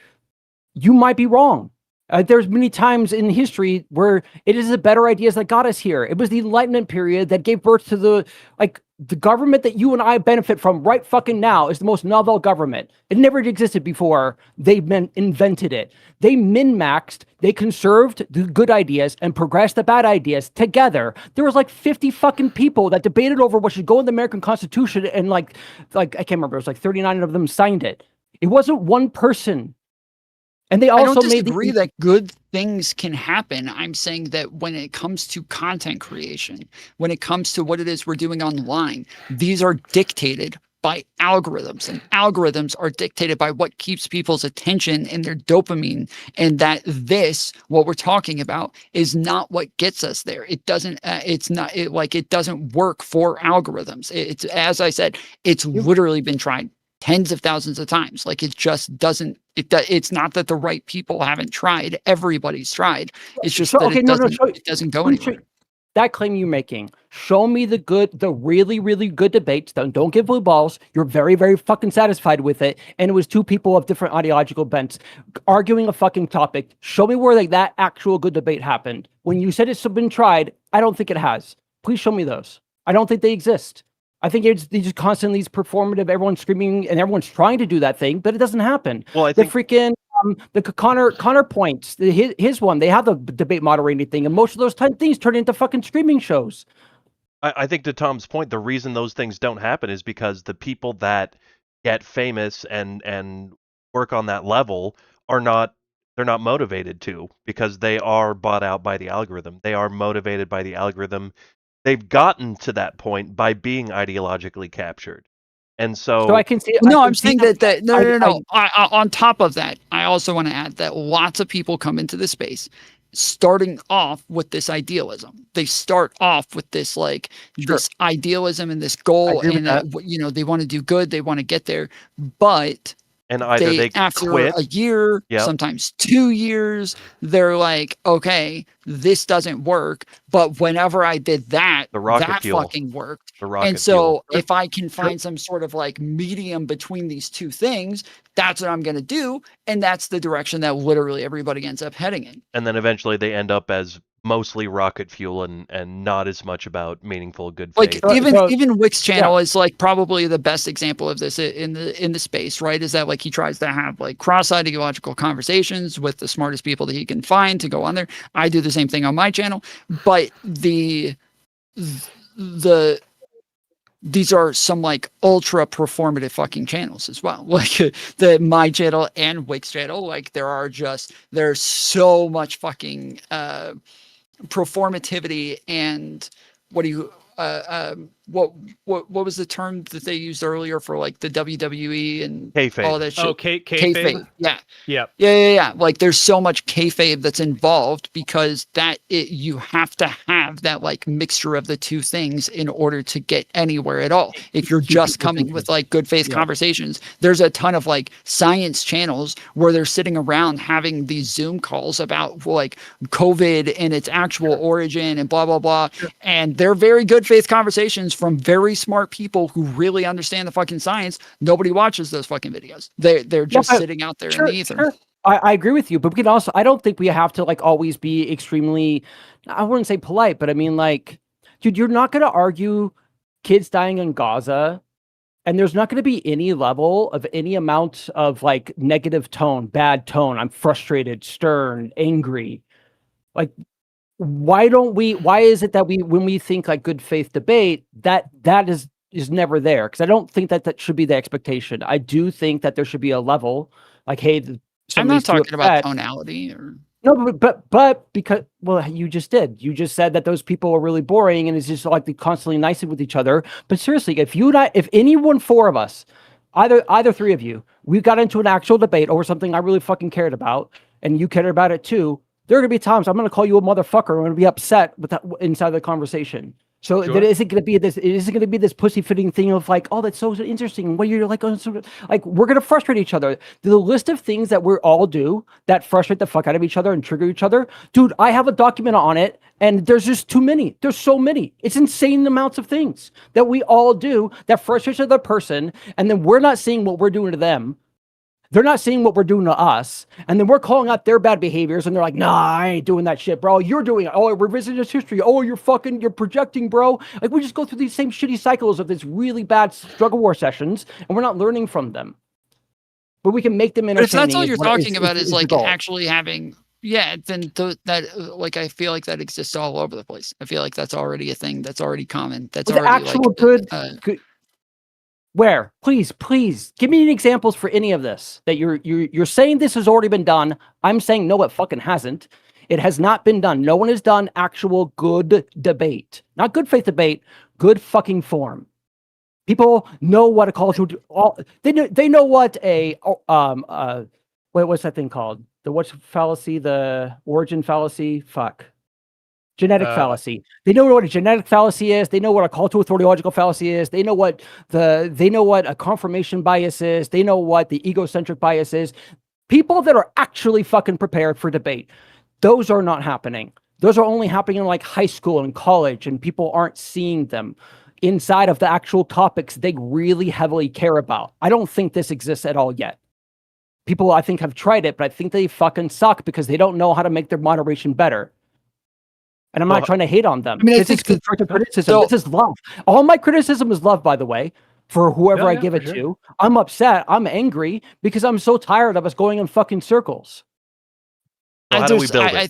you might be wrong. There's many times in history where it is the better ideas that got us here. It was the Enlightenment period that gave birth to the government that you and I benefit from right fucking now is the most novel government. It never existed before they invented it. They min-maxed, they conserved the good ideas and progressed the bad ideas together. There was like 50 fucking people that debated over what should go in the American Constitution, and like I can't remember, it was like 39 of them signed it. It wasn't one person. And they also I don't made disagree that good things can happen. I'm saying that when it comes to content creation, when it comes to what it is we're doing online, these are dictated by algorithms, and algorithms are dictated by what keeps people's attention and their dopamine, and that what we're talking about is not what gets us there. It doesn't, it doesn't work for algorithms. It's, as I said, it's literally been tried tens of thousands of times. Like, it just doesn't, it's not that the right people haven't tried. Everybody's tried. It's just it doesn't go anywhere. That claim you're making, show me the really, really good debates. Don't give blue balls. You're very, very fucking satisfied with it. And it was two people of different ideological bents arguing a fucking topic. Show me where that actual good debate happened. When you said it's been tried, I don't think it has. Please show me those. I don't think they exist. I think it's just constantly performative. Everyone's screaming and everyone's trying to do that thing, but it doesn't happen. Well, I think freaking the Connor points, his one, they have the debate moderating thing, and most of those things turn into fucking streaming shows. I think to Tom's point, the reason those things don't happen is because the people that get famous and work on that level they're not motivated to, because they are bought out by the algorithm. They are motivated by the algorithm. They've gotten to that point by being ideologically captured. And so, So I can see. No, I I'm can see saying that no. On top of that, I also want to add that lots of people come into this space starting off with this idealism. They start off with this like this idealism and this goal, agree with and that. you know, they want to do good, they want to get there, but and either they after quit. a year, Yep. sometimes 2 years, they're like, okay, this doesn't work. But whenever I did that, The rocket that fuel. fucking worked. The rocket And so fuel. if I can find some sort of like medium between these two things, that's what I'm going to do. And that's the direction that literally everybody ends up heading in. And then eventually they end up as mostly rocket fuel and not as much about meaningful good Like faith. even Wick's channel is like probably the best example of this in the space, right? Is that like he tries to have like cross-ideological conversations with the smartest people that he can find to go on there. I do the same thing on my channel, but these are some like ultra performative fucking channels as well. Like the my channel and Wick's channel, like there's so much fucking performativity and what was the term that they used earlier for like the WWE and Kayfabe. all that shit? Oh, kayfabe? Yeah. Yep. Yeah. Like there's so much kayfabe that's involved because you have to have that like mixture of the two things in order to get anywhere at all. If you're just coming with like good faith conversations, there's a ton of like science channels where they're sitting around having these Zoom calls about like COVID and its actual origin and blah, blah, blah. And they're very good faith conversations from very smart people who really understand the fucking science. Nobody watches those fucking videos. They're just sitting out there in the ether. Sure. I agree with you, but we can also, I don't think we have to like always be extremely, I wouldn't say polite, but I mean like, dude, you're not going to argue kids dying in Gaza, and there's not going to be any level of any amount of like negative tone, bad tone. I'm frustrated, stern, angry. Like, why is it that when we think like good faith debate, that is never there? Because I don't think that should be the expectation. I do think that there should be a level like, hey, I'm not talking about tonality or no, but because, well, you just did. You just said that those people are really boring and it's just like they constantly nicing with each other. But seriously, if any one four of us, either three of you, we got into an actual debate over something I really fucking cared about, and you cared about it too, there are gonna be times I'm gonna call you a motherfucker. I'm gonna be upset with that inside the conversation. So that isn't going to be this. It isn't going to be this pussy-fitting thing of like, oh, that's so interesting. What you're like, like we're going to frustrate each other. The list of things that we all do that frustrate the fuck out of each other and trigger each other, dude. I have a document on it, and there's just too many. There's so many. It's insane amounts of things that we all do that frustrates the other person, and then we're not seeing what we're doing to them. They're not seeing what we're doing to us, and then we're calling out their bad behaviors, and they're like, nah, I ain't doing that shit, bro. You're doing it. Oh, we're revisiting this history. Oh, you're projecting, bro. Like, we just go through these same shitty cycles of these really bad struggle war sessions, and we're not learning from them. But we can make them entertaining. But if that's all you're talking about is like the actually having, then like I feel like that exists all over the place. I feel like that's already a thing. That's already common. That's already actual like good. Where? Please give me examples for any of this that you're saying this has already been done. I'm saying no, it fucking hasn't. It has not been done. No one has done actual good debate, not good faith debate, good fucking form. People know what a call to they know what a what's that thing called? The what's fallacy? The origin fallacy? Fuck. Genetic fallacy. They know what a genetic fallacy is. They know what a call to authority fallacy is. They know what a confirmation bias is. They know what the egocentric bias is. People that are actually fucking prepared for debate. Those are not happening. Those are only happening in like high school and college, and people aren't seeing them inside of the actual topics they really heavily care about. I don't think this exists at all yet. People, I think, have tried it, but I think they fucking suck because they don't know how to make their moderation better. And I'm not trying to hate on them. I mean, this is constructive criticism. This is love. All my criticism is love, by the way, for whoever I give it to. I'm upset. I'm angry because I'm so tired of us going in fucking circles. So how do we build it? I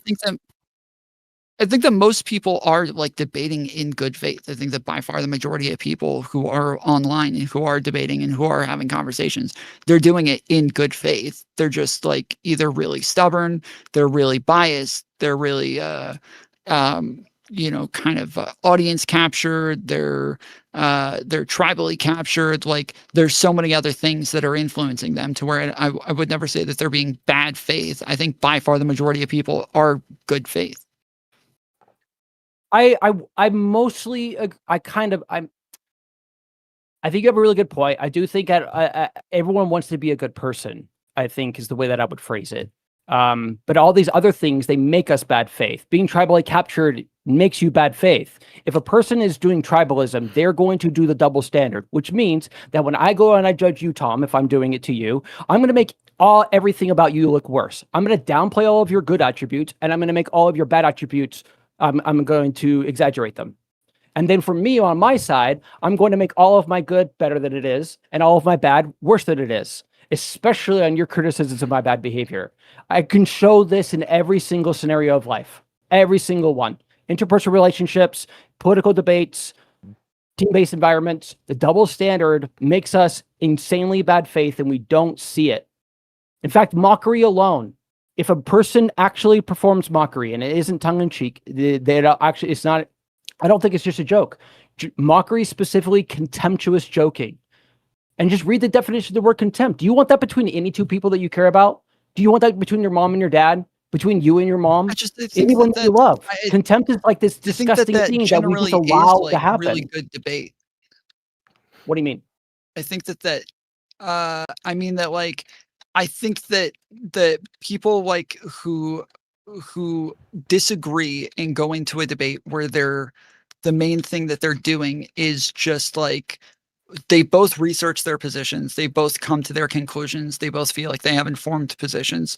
think that most people are like debating in good faith. I think that by far the majority of people who are online and who are debating and who are having conversations, they're doing it in good faith. They're just like either really stubborn, they're really biased, they're really kind of audience captured, they're tribally captured. Like there's so many other things that are influencing them to where I would never say that they're being bad faith. I think by far the majority of people are good faith. I mostly I think you have a really good point. I do think everyone wants to be a good person, I think is the way that I would phrase it. But all these other things, they make us bad faith. Being tribally captured makes you bad faith. If a person is doing tribalism, they're going to do the double standard, which means that when I go and I judge you, Tom, if I'm doing it to you, I'm going to make everything about you look worse. I'm going to downplay all of your good attributes, and I'm going to make all of your bad attributes, I'm going to exaggerate them. And then for me, on my side, I'm going to make all of my good better than it is, and all of my bad worse than it is, especially on your criticisms of my bad behavior. I can show this in every single scenario of life, every single one. Interpersonal relationships, political debates, team-based environments. The double standard makes us insanely bad faith, and we don't see it. In fact, mockery alone, if a person actually performs mockery, and it isn't tongue-in-cheek, it's not, I don't think it's just a joke. Mockery, specifically contemptuous joking. And just read the definition of the word contempt. Do you want that between any two people that you care about? Do you want that between your mom and your dad? Between you and your mom? Anyone that you love. Contempt is like this disgusting thing that we just allow to happen. Really good debate. What do you mean? I think I mean that like I think that the people like who disagree and go into a debate where the main thing that they're doing is just like they both research their positions, they both come to their conclusions, they both feel like they have informed positions,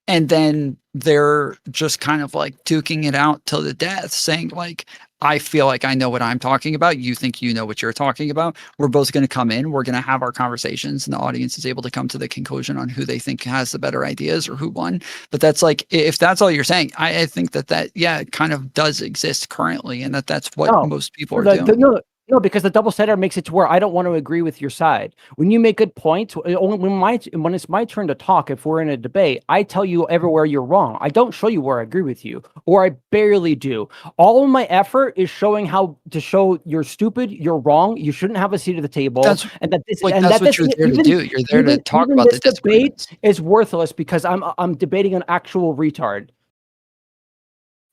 and then they're just kind of like duking it out till the death, saying like, I feel like I know what I'm talking about. You think you know what you're talking about. We're both going to come in. We're going to have our conversations, and the audience is able to come to the conclusion on who they think has the better ideas or who won. But that's like, if that's all you're saying, I think that it kind of does exist currently, and that's what most people are doing. No, because the double standard makes it to where I don't want to agree with your side. When you make good points, when it's my turn to talk, if we're in a debate, I tell you everywhere you're wrong. I don't show you where I agree with you, or I barely do. All of my effort is showing how to show you're stupid, you're wrong, you shouldn't have a seat at the table. That's what you're there to do. You're there to talk about the debate is worthless because I'm debating an actual retard.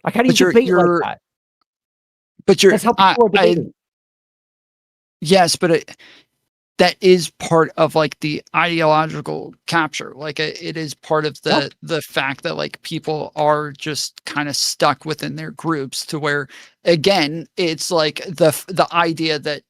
Like how do you debate like that? But that's how people are debating. Yes, but that is part of like the ideological capture. Like it is part of the fact that like people are just kind of stuck within their groups to where, again, it's like the idea that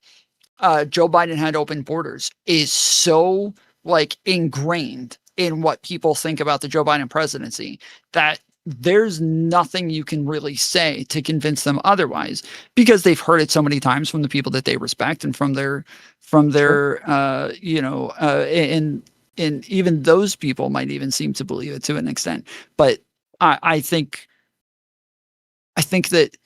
Joe Biden had open borders is so like ingrained in what people think about the Joe Biden presidency that there's nothing you can really say to convince them otherwise, because they've heard it so many times from the people that they respect and from their and even those people might even seem to believe it to an extent. But I think that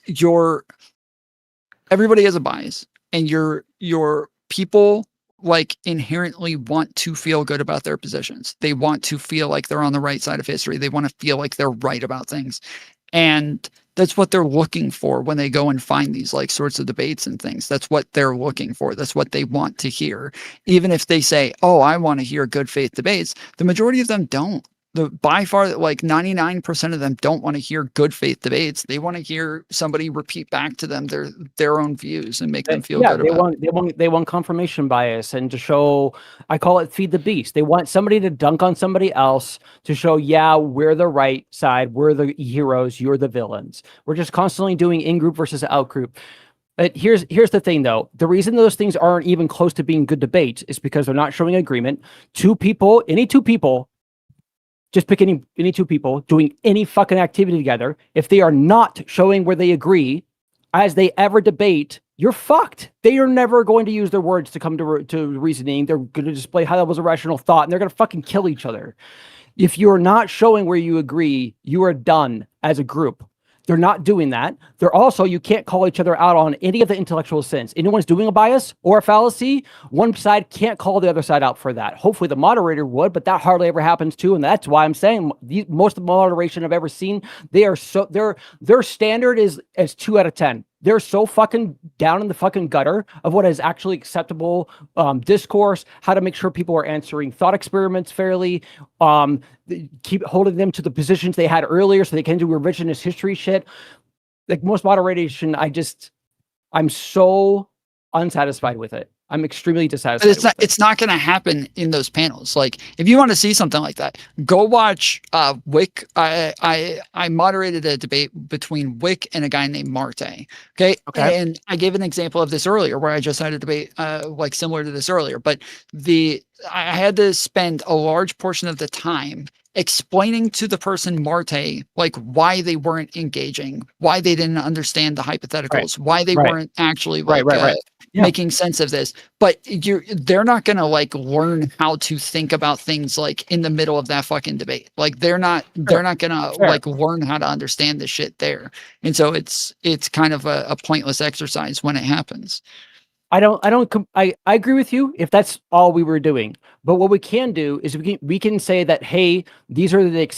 everybody has a bias, and your people like inherently want to feel good about their positions. They want to feel like they're on the right side of history. They want to feel like they're right about things. And that's what they're looking for when they go and find these like sorts of debates and things. That's what they're looking for. That's what they want to hear. Even if they say, oh, I want to hear good faith debates, the majority of them don't. By far, like 99% of them don't want to hear good faith debates. They want to hear somebody repeat back to them their own views and make them feel good about it. They want confirmation bias, and to show, I call it feed the beast. They want somebody to dunk on somebody else to show, yeah, we're the right side, we're the heroes, you're the villains. We're just constantly doing in-group versus out-group. But here's the thing, though. The reason those things aren't even close to being good debates is because they're not showing agreement. Any two people, just pick any two people doing any fucking activity together. If they are not showing where they agree as they ever debate, you're fucked. They are never going to use their words to come to reasoning. They're going to display high levels of rational thought, and they're going to fucking kill each other. If you're not showing where you agree, you are done as a group. They're not doing that. They're also, you can't call each other out on any of the intellectual sins. Anyone's doing a bias or a fallacy, one side can't call the other side out for that. Hopefully the moderator would, but that hardly ever happens too. And that's why I'm saying most of the moderation I've ever seen, they are so, their standard is 2 out of 10. They're so fucking down in the fucking gutter of what is actually acceptable discourse, how to make sure people are answering thought experiments fairly, keep holding them to the positions they had earlier so they can do revisionist history shit. Like most moderation, I'm so unsatisfied with it. I'm extremely dissatisfied. But it's not going to happen in those panels. Like, if you want to see something like that, go watch Wick. I moderated a debate between Wick and a guy named Marte. Okay. And I gave an example of this earlier where I just had a debate like similar to this earlier, but I had to spend a large portion of the time explaining to the person Marte, like, why they weren't engaging, why they didn't understand the hypotheticals, why they weren't actually like making sense of this. But they're not going to like learn how to think about things like in the middle of that fucking debate. Like they're not going to like learn how to understand this shit there. And so it's kind of a pointless exercise when it happens. I agree with you if that's all we were doing. But what we can do is we can say that, hey, these are the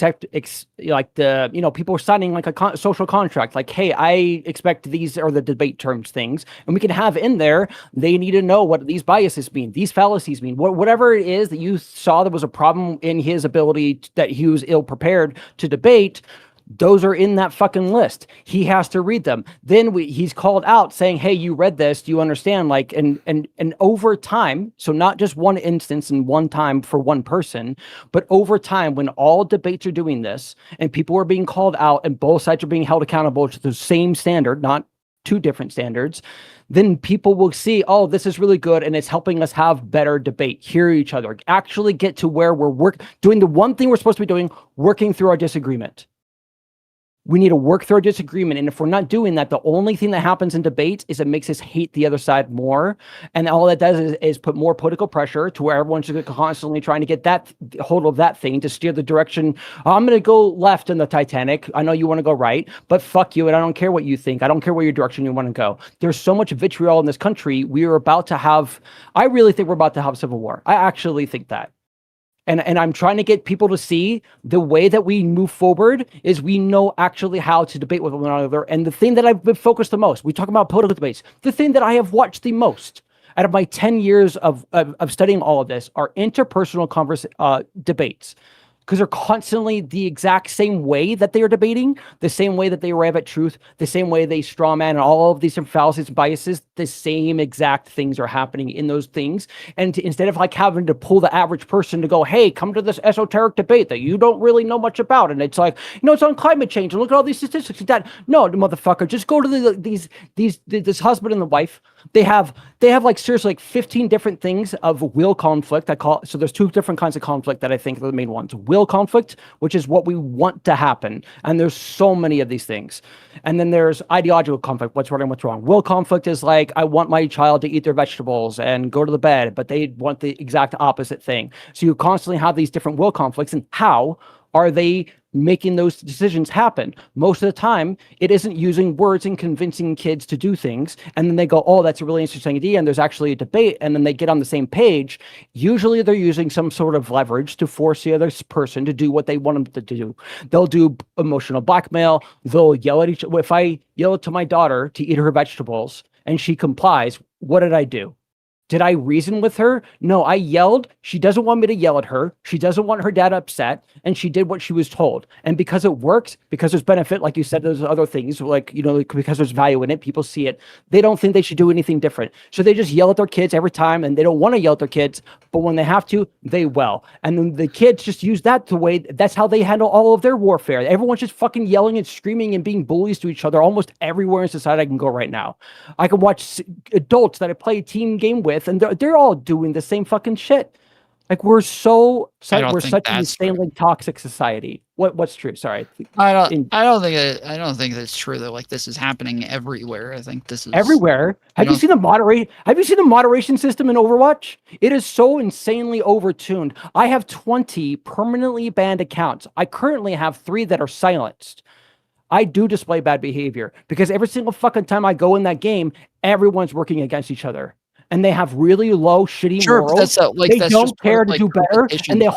people are signing like a social contract. Like, hey, I expect these are the debate terms things. And we can have in there, they need to know what these biases mean, these fallacies mean, whatever it is that you saw that was a problem in his ability that he was ill prepared to debate. Those are in that fucking list. He has to read them. Then he's called out saying, hey, you read this. Do you understand? Like, and over time, so not just one instance and one time for one person, but over time, when all debates are doing this and people are being called out and both sides are being held accountable to the same standard, not two different standards, then people will see, oh, this is really good. And it's helping us have better debate, hear each other, actually get to where we're doing the one thing we're supposed to be doing, working through our disagreement. We need to work through our disagreement. And if we're not doing that, the only thing that happens in debates is it makes us hate the other side more. And all that does is put more political pressure to where everyone's constantly trying to get that hold of that thing to steer the direction. Oh, I'm going to go left in the Titanic. I know you want to go right, but fuck you. And I don't care what you think. I don't care what your direction you want to go. There's so much vitriol in this country. I really think we're about to have civil war. I actually think that. And I'm trying to get people to see the way that we move forward is we know actually how to debate with one another. And the thing that I've been focused the most, we talk about political debates, the thing that I have watched the most out of my 10 years of studying all of this are interpersonal debates. Because they're constantly the exact same way that they are debating, the same way that they arrive at truth, the same way they strawman and all of these different fallacies and biases, the same exact things are happening in those things. And instead of like having to pull the average person to go, hey, come to this esoteric debate that you don't really know much about. And it's like, it's on climate change and look at all these statistics and that. No, motherfucker, just go to this husband and the wife. They have like seriously like 15 different things of will conflict. So there's two different kinds of conflict that I think are the main ones. Will conflict, which is what we want to happen. And there's so many of these things. And then there's ideological conflict. What's right and what's wrong. Will conflict is like, I want my child to eat their vegetables and go to the bed, but they want the exact opposite thing. So you constantly have these different will conflicts, and how are they making those decisions happen? Most of the time, it isn't using words and convincing kids to do things. And then they go, oh, that's a really interesting idea. And there's actually a debate. And then they get on the same page. Usually they're using some sort of leverage to force the other person to do what they want them to do. They'll do emotional blackmail. They'll yell at each other. If I yell to my daughter to eat her vegetables and she complies, what did I do? Did I reason with her? No, I yelled. She doesn't want me to yell at her. She doesn't want her dad upset. And she did what she was told. And because it works, because there's benefit, like you said, there's other things, like, because there's value in it, people see it. They don't think they should do anything different. So they just yell at their kids every time, and they don't want to yell at their kids. But when they have to, they will. And then the kids just use that that's how they handle all of their warfare. Everyone's just fucking yelling and screaming and being bullies to each other almost everywhere in society I can go right now. I can watch adults that I play a team game with, and they're all doing the same fucking shit. Like we're such an insanely toxic society. What's true? Sorry. I don't think that's true that like this is happening everywhere. I think this is everywhere. Have you seen the moderation system in Overwatch? It is so insanely overtuned. I have 20 permanently banned accounts. I currently have 3 that are silenced. I do display bad behavior because every single fucking time I go in that game, everyone's working against each other. And they have really low, shitty Sure, but morals. They that's don't just part care of, to like, do better, competition and things,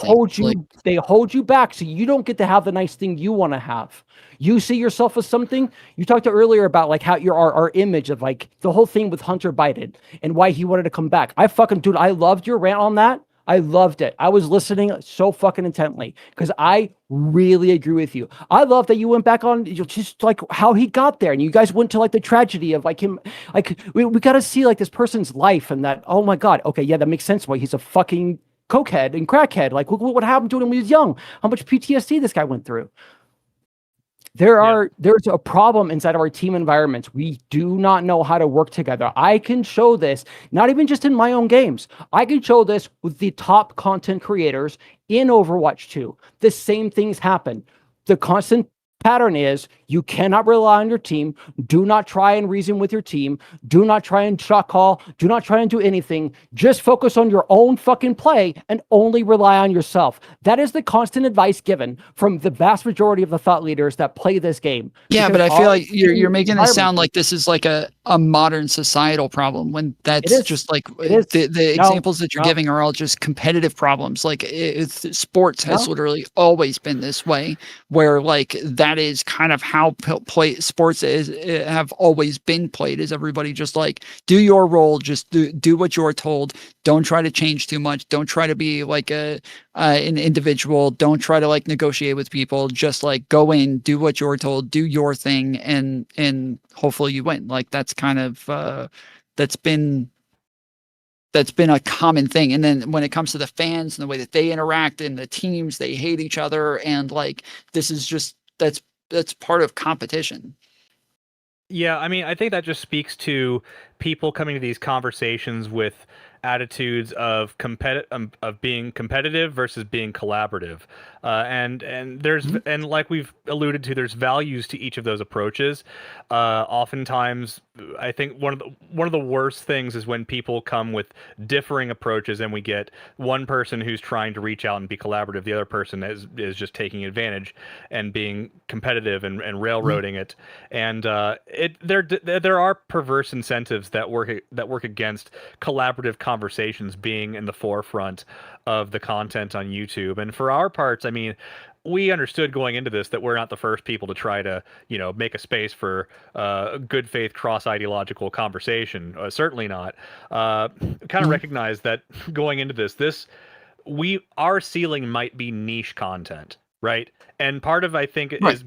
they hold you back, so you don't get to have the nice thing you want to have. You see yourself as something. You talked earlier about like how our image of like the whole thing with Hunter Biden and why he wanted to come back. Dude, I loved your rant on that. I loved it. I was listening so fucking intently because I really agree with you. I love that you went back on just like how he got there, and you guys went to like the tragedy of like him. Like we got to see like this person's life, and that, oh my God, okay, yeah, that makes sense why he's a fucking cokehead and crackhead. Like look what happened to him when he was young. How much PTSD this guy went through. There's a problem inside of our team environments. We do not know how to work together. I can show this, not even just in my own games. I can show this with the top content creators in Overwatch 2. The same things happen. The constant pattern is you cannot rely on your team. Do not try and reason with your team. Do not try and shot call. Do not try and do anything. Just focus on your own fucking play and only rely on yourself. That is the constant advice given from the vast majority of the thought leaders that play this game. Yeah, Because but I feel our like you're making it sound environment- like this is like a modern societal problem when that's is. just like It is. the No, examples that you're no. giving are all just competitive problems. Like sports has No. literally always been this way, where like that is kind of how sports have always been played. Is everybody just like do your role, just do what you're told. Don't try to change too much. Don't try to be like an individual. Don't try to like negotiate with people. Just like go in, do what you're told, do your thing, and hopefully you win. Like that's kind of that's been a common thing. And then when it comes to the fans and the way that they interact and the teams, they hate each other, and like this is just that's part of competition. Yeah, I mean, I think that just speaks to people coming to these conversations with attitudes of being competitive versus being collaborative, and there's and like we've alluded to, there's values to each of those approaches. Oftentimes, I think one of the worst things is when people come with differing approaches, and we get one person who's trying to reach out and be collaborative, the other person is just taking advantage and being competitive and railroading it, and there are perverse incentives that work against collaborative conversations being in the forefront of the content on YouTube. And for our parts, I mean, we understood going into this that we're not the first people to try to, make a space for good faith cross-ideological conversation. Certainly not. Kind of recognize that going into this our ceiling might be niche content, right? And part of, I think, Right. is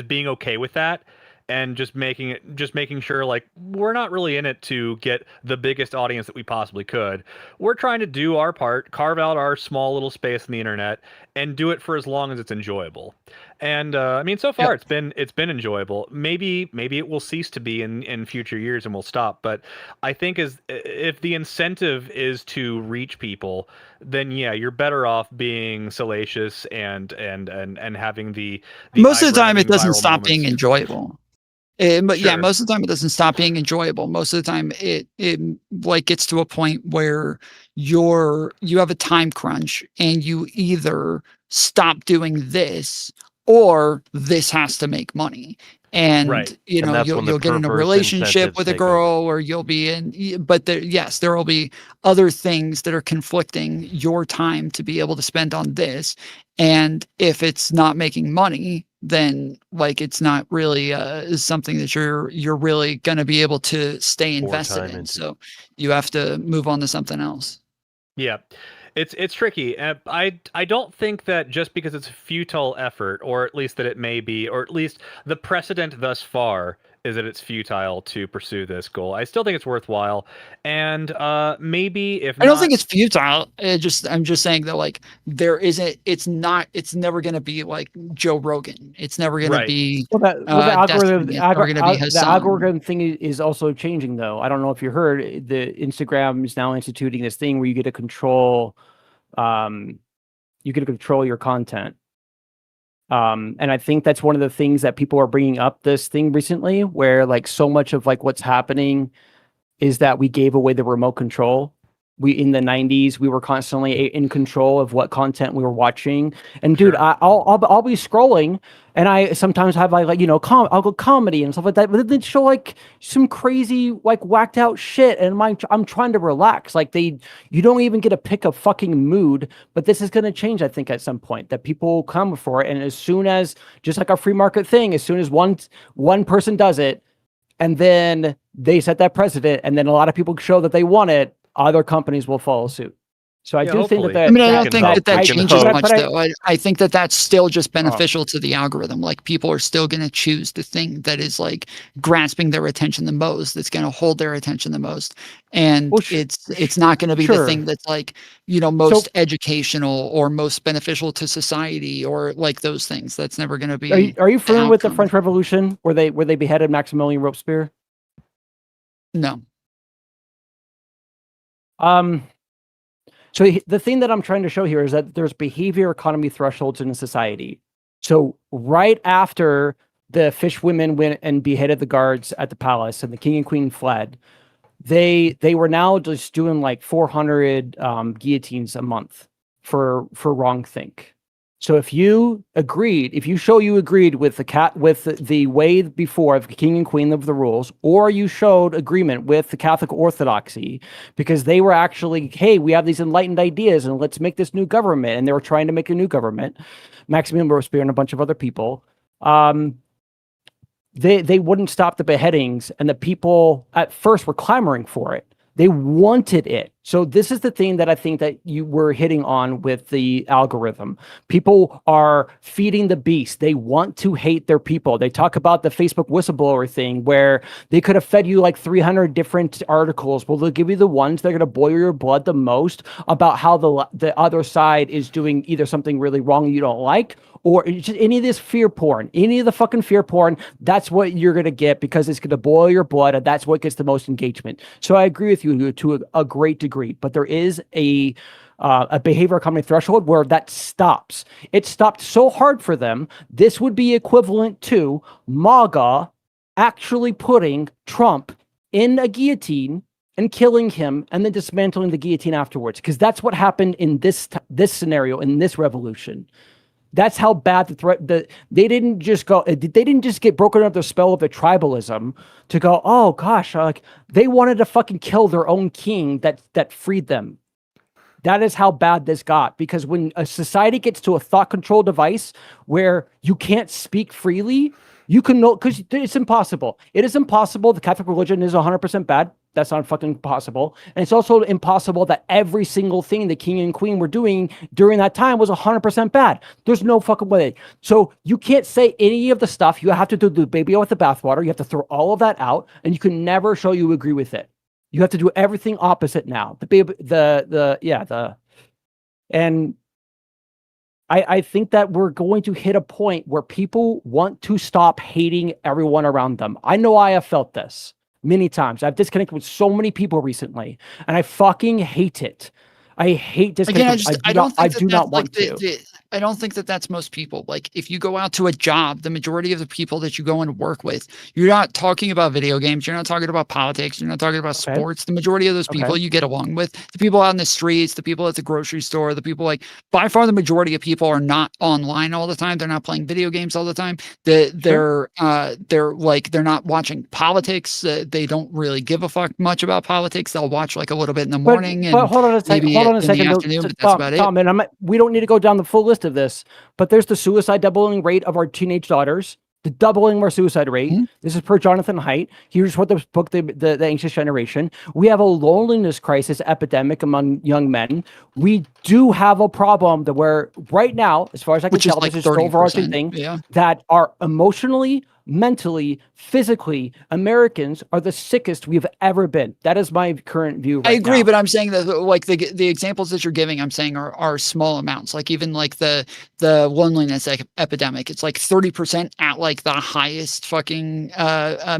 being okay with that. And just making sure like we're not really in it to get the biggest audience that we possibly could. We're trying to do our part, carve out our small little space in the internet, and do it for as long as it's enjoyable. And I mean, so far it's been enjoyable. Maybe it will cease to be in future years and we'll stop. But I think if the incentive is to reach people, then yeah, you're better off being salacious and having the Most of the time it eye-grabbing doesn't viral stop being moments. enjoyable. But yeah, Sure. most of the time it doesn't stop being enjoyable. Most of the time it like gets to a point where you have a time crunch and you either stop doing this or this has to make money. And Right. And that's when the you'll get in a perverse relationship incentives with a take over. girl, or you'll be but there will be other things that are conflicting your time to be able to spend on this. And if it's not making money, then like it's not really something that you're really going to be able to stay Pour invested time in. into. So you have to move on to something else. Yeah, it's tricky. I don't think that just because it's a futile effort, or at least that it may be, or at least the precedent thus far is that it's futile to pursue this goal. I still think it's worthwhile, and maybe if I don't not, think it's futile. I'm just saying that like it's never going to be like Joe Rogan. It's never going Right. to be Well, the algorithm, Destiny. It's never going to be the Hassan. algorithm thing is also changing, though. I don't know if you heard, the Instagram is now instituting this thing where you get to control, your content. And I think that's one of the things that people are bringing up this thing recently, where like so much of like what's happening is that we gave away the remote control. in the 90s, we were constantly in control of what content we were watching. And dude, I'll be scrolling, and I sometimes have like I'll go comedy and stuff like that, but then they show like some crazy like whacked out shit, and I'm trying to relax. Like you don't even get to pick a fucking mood, but this is going to change, I think, at some point, that people will come for it. And as soon as, just like a free market thing, as soon as one person does it, and then they set that precedent, and then a lot of people show that they want it, other companies will follow suit. So I do think that. I mean, I don't think that changes hope. much, though. I think that that's still just beneficial to the algorithm. Like, people are still going to choose the thing that is like grasping their attention the most, that's going to hold their attention the most, and it's not going to be the thing that's like most educational or most beneficial to society or like those things. That's never going to be. Are you familiar with the French Revolution where they beheaded Maximilian Robespierre? No. So the thing that I'm trying to show here is that there's behavior economy thresholds in a society. So right after the fish women went and beheaded the guards at the palace and the king and queen fled, they were now just doing like 400 guillotines a month for wrongthink. So if you agreed with the way before of king and queen of the rules, or you showed agreement with the Catholic Orthodoxy, because they were actually, hey, we have these enlightened ideas and let's make this new government, and they were trying to make a new government, Maximilian Robespierre and a bunch of other people, they wouldn't stop the beheadings, and the people at first were clamoring for it. They wanted it. So this is the thing that I think that you were hitting on with the algorithm. People are feeding the beast. They want to hate their people. They talk about the Facebook whistleblower thing where they could have fed you like 300 different articles. Well, they'll give you the ones that are going to boil your blood the most about how the other side is doing either something really wrong you don't like, or just any of this fear porn, any of the fucking fear porn. That's what you're going to get because it's going to boil your blood, and that's what gets the most engagement. So I agree with you to a great degree, but there is a behavior economy threshold where that stops. It stopped so hard for them. This would be equivalent to MAGA actually putting Trump in a guillotine and killing him and then dismantling the guillotine afterwards, because that's what happened in this scenario, in this revolution. That's how bad they didn't just get broken under the spell of the tribalism to go, oh gosh, like they wanted to fucking kill their own king that freed them. That is how bad this got, because when a society gets to a thought control device where you can't speak freely, you can know, because it's impossible. It is impossible. The Catholic religion is 100% bad. That's not fucking possible. And it's also impossible that every single thing the king and queen were doing during that time was 100% bad. There's no fucking way. So you can't say any of the stuff. You have to do the baby out with the bathwater. You have to throw all of that out, and you can never show you agree with it. You have to do everything opposite now. And I think that we're going to hit a point where people want to stop hating everyone around them. I know I have felt this many times. I've disconnected with so many people recently, and I fucking hate it. I hate disconnecting. Again, I do not want to. I don't think that that's most people. Like, if you go out to a job, the majority of the people that you go and work with, you're not talking about video games. You're not talking about politics. You're not talking about sports. The majority of those people you get along with, the people out in the streets, the people at the grocery store, the people, like, by far the majority of people are not online all the time. They're not playing video games all the time. They're not watching politics. They don't really give a fuck much about politics. They'll watch like a little bit in the morning. But hold on a second. But that's about it. Tom, and we don't need to go down the full list of this, but there's the suicide doubling rate of our teenage daughters, the doubling of our suicide rate. Mm-hmm. This is per Jonathan Haidt. He just wrote the book, the Anxious Generation. We have a loneliness crisis epidemic among young men. We do have a problem that where right now, as far as I can tell, this is an overarching thing that are emotionally, mentally, physically, Americans are the sickest we've ever been. That is my current view. I agree, but I'm saying that like the examples that you're giving, I'm saying are small amounts. Like even like the loneliness epidemic, it's like 30% at like the highest fucking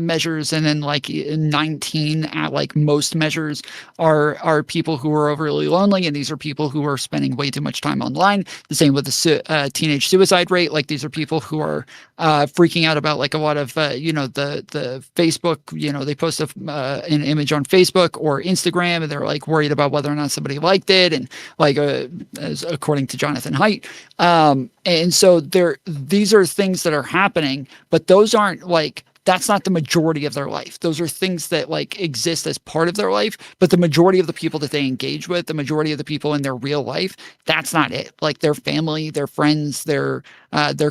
measures, and then like 19 at like most measures are people who are overly lonely, and these are people who are spending way too much time online. The same with the teenage suicide rate. Like these are people who are freaking out about like like a lot of the Facebook, they post an image on Facebook or Instagram, and they're like worried about whether or not somebody liked it, and like as according to Jonathan Haidt. And so these are things that are happening, but those aren't like, that's not the majority of their life. Those are things that like exist as part of their life, but the majority of the people that they engage with, the majority of the people in their real life, that's not it. Like their family, their friends, their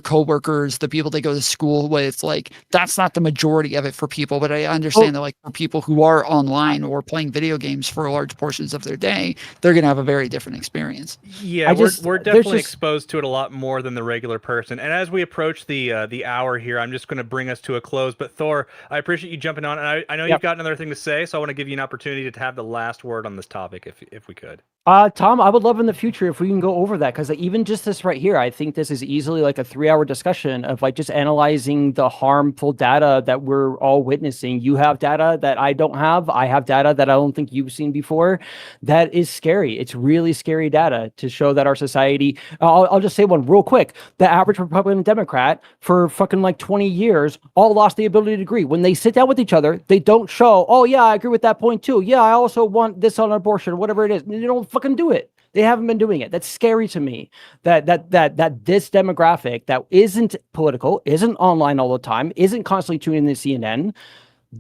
coworkers, the people they go to school with, like that's not the majority of it for people. But I understand that like for people who are online or playing video games for large portions of their day, they're going to have a very different experience. Yeah, we're definitely exposed to it a lot more than the regular person. And as we approach the hour here, I'm just going to bring us to a close. But Thor, I appreciate you jumping on, and I know you've got another thing to say, so I want to give you an opportunity to have the last word on this topic, if we could. Tom, I would love in the future if we can go over that, because even just this right here, I think this is easily like a 3-hour discussion of like just analyzing the harmful data that we're all witnessing. You have data that I don't have. I have data that I don't think you've seen before. That is scary. It's really scary data to show that our society. I'll just say one real quick. The average Republican and Democrat for fucking like 20 years all lost the ability to agree. When they sit down with each other, they don't show, oh yeah, I agree with that point too. Yeah, I also want this on abortion, whatever it is. They don't fucking do it. They haven't been doing it. That's scary to me. That this demographic that isn't political, isn't online all the time, isn't constantly tuning in to CNN.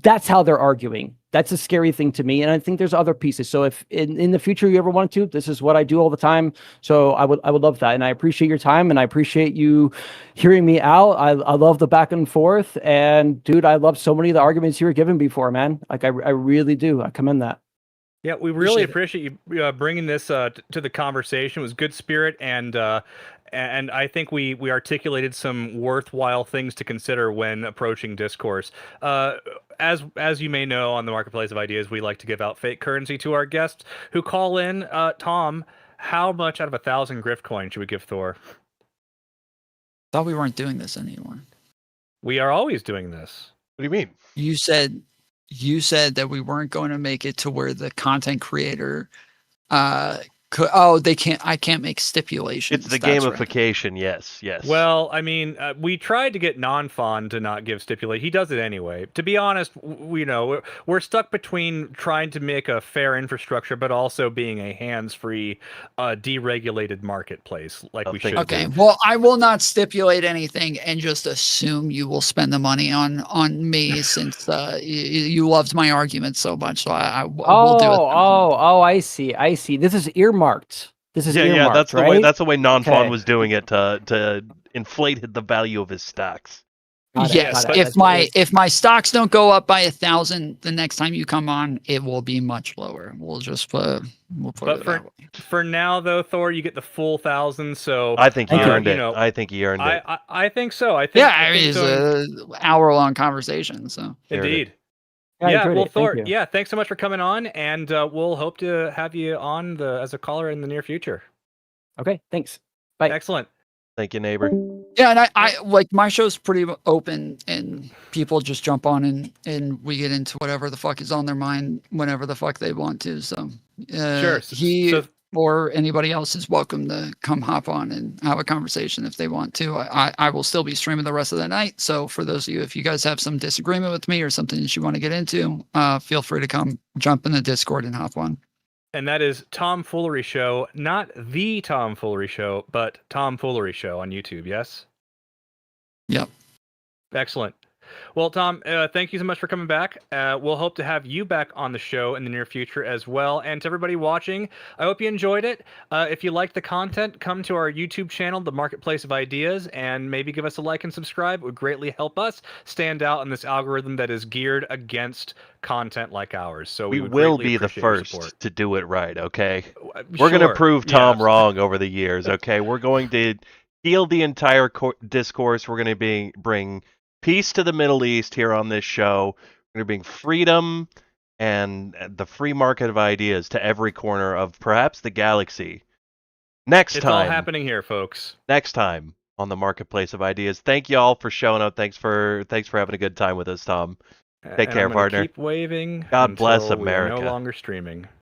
That's how they're arguing. That's a scary thing to me. And I think there's other pieces. So if in the future you ever wanted to, this is what I do all the time. So I would love that. And I appreciate your time, and I appreciate you hearing me out. I love the back and forth. And dude, I love so many of the arguments you were given before, man. Like I really do. I commend that. Yeah, we really appreciate you bringing this to the conversation. It was good spirit, and I think we articulated some worthwhile things to consider when approaching discourse. As you may know, on the Marketplace of Ideas, we like to give out fake currency to our guests who call in. Tom, how much out of 1,000 grift coins should we give Thor? Thought we weren't doing this anymore. We are always doing this. What do you mean? You said that we weren't going to make it to where the content creator I can't make stipulations. It's the gamification, right. Yes. Well, I mean, we tried to get non-Fawn to not give stipulate. He does it anyway. To be honest, we're stuck between trying to make a fair infrastructure, but also being a hands-free, deregulated marketplace like we should. Okay, well, I will not stipulate anything and just assume you will spend the money on me since you loved my argument so much. So I will do it. I see. This is earmarked. This is earmarked, yeah. That's right? the way. That's the way non-Fawn was doing it to inflate the value of his stocks. Yes, if my stocks don't go up by 1,000 the next time you come on, it will be much lower. We'll just put it for now, though, Thor, you get the full 1,000. So I think he earned it. I think he earned it. I think so. It's an hour-long conversation. So indeed. Yeah, well, Thor, thanks so much for coming on, and we'll hope to have you on as a caller in the near future. Okay, thanks. Bye. Excellent. Thank you, neighbor. Yeah, and I like my show's pretty open, and people just jump on and we get into whatever the fuck is on their mind whenever the fuck they want to. So sure. Or anybody else is welcome to come hop on and have a conversation if they want to. I will still be streaming the rest of the night. So for those of you, if you guys have some disagreement with me or something that you want to get into, feel free to come jump in the Discord and hop on. And that is Tom Foolery Show, not the Tom Foolery Show, but Tom Foolery Show on YouTube, yes? Yep. Excellent. Well, Tom, thank you so much for coming back. We'll hope to have you back on the show in the near future as well. And to everybody watching, I hope you enjoyed it. If you like the content, come to our YouTube channel, The Marketplace of Ideas, and maybe give us a like and subscribe. It would greatly help us stand out in this algorithm that is geared against content like ours. So we will be the first to do it right, okay? We're going to prove Tom wrong over the years, okay? We're going to heal the entire discourse. We're going to bring peace to the Middle East here on this show. We're going to bring freedom and the free market of ideas to every corner of perhaps the galaxy. It's all happening here, folks. Next time on the Marketplace of Ideas. Thank you all for showing up. Thanks for having a good time with us, Tom. Take care, partner. Keep waving. God bless America. We are no longer streaming.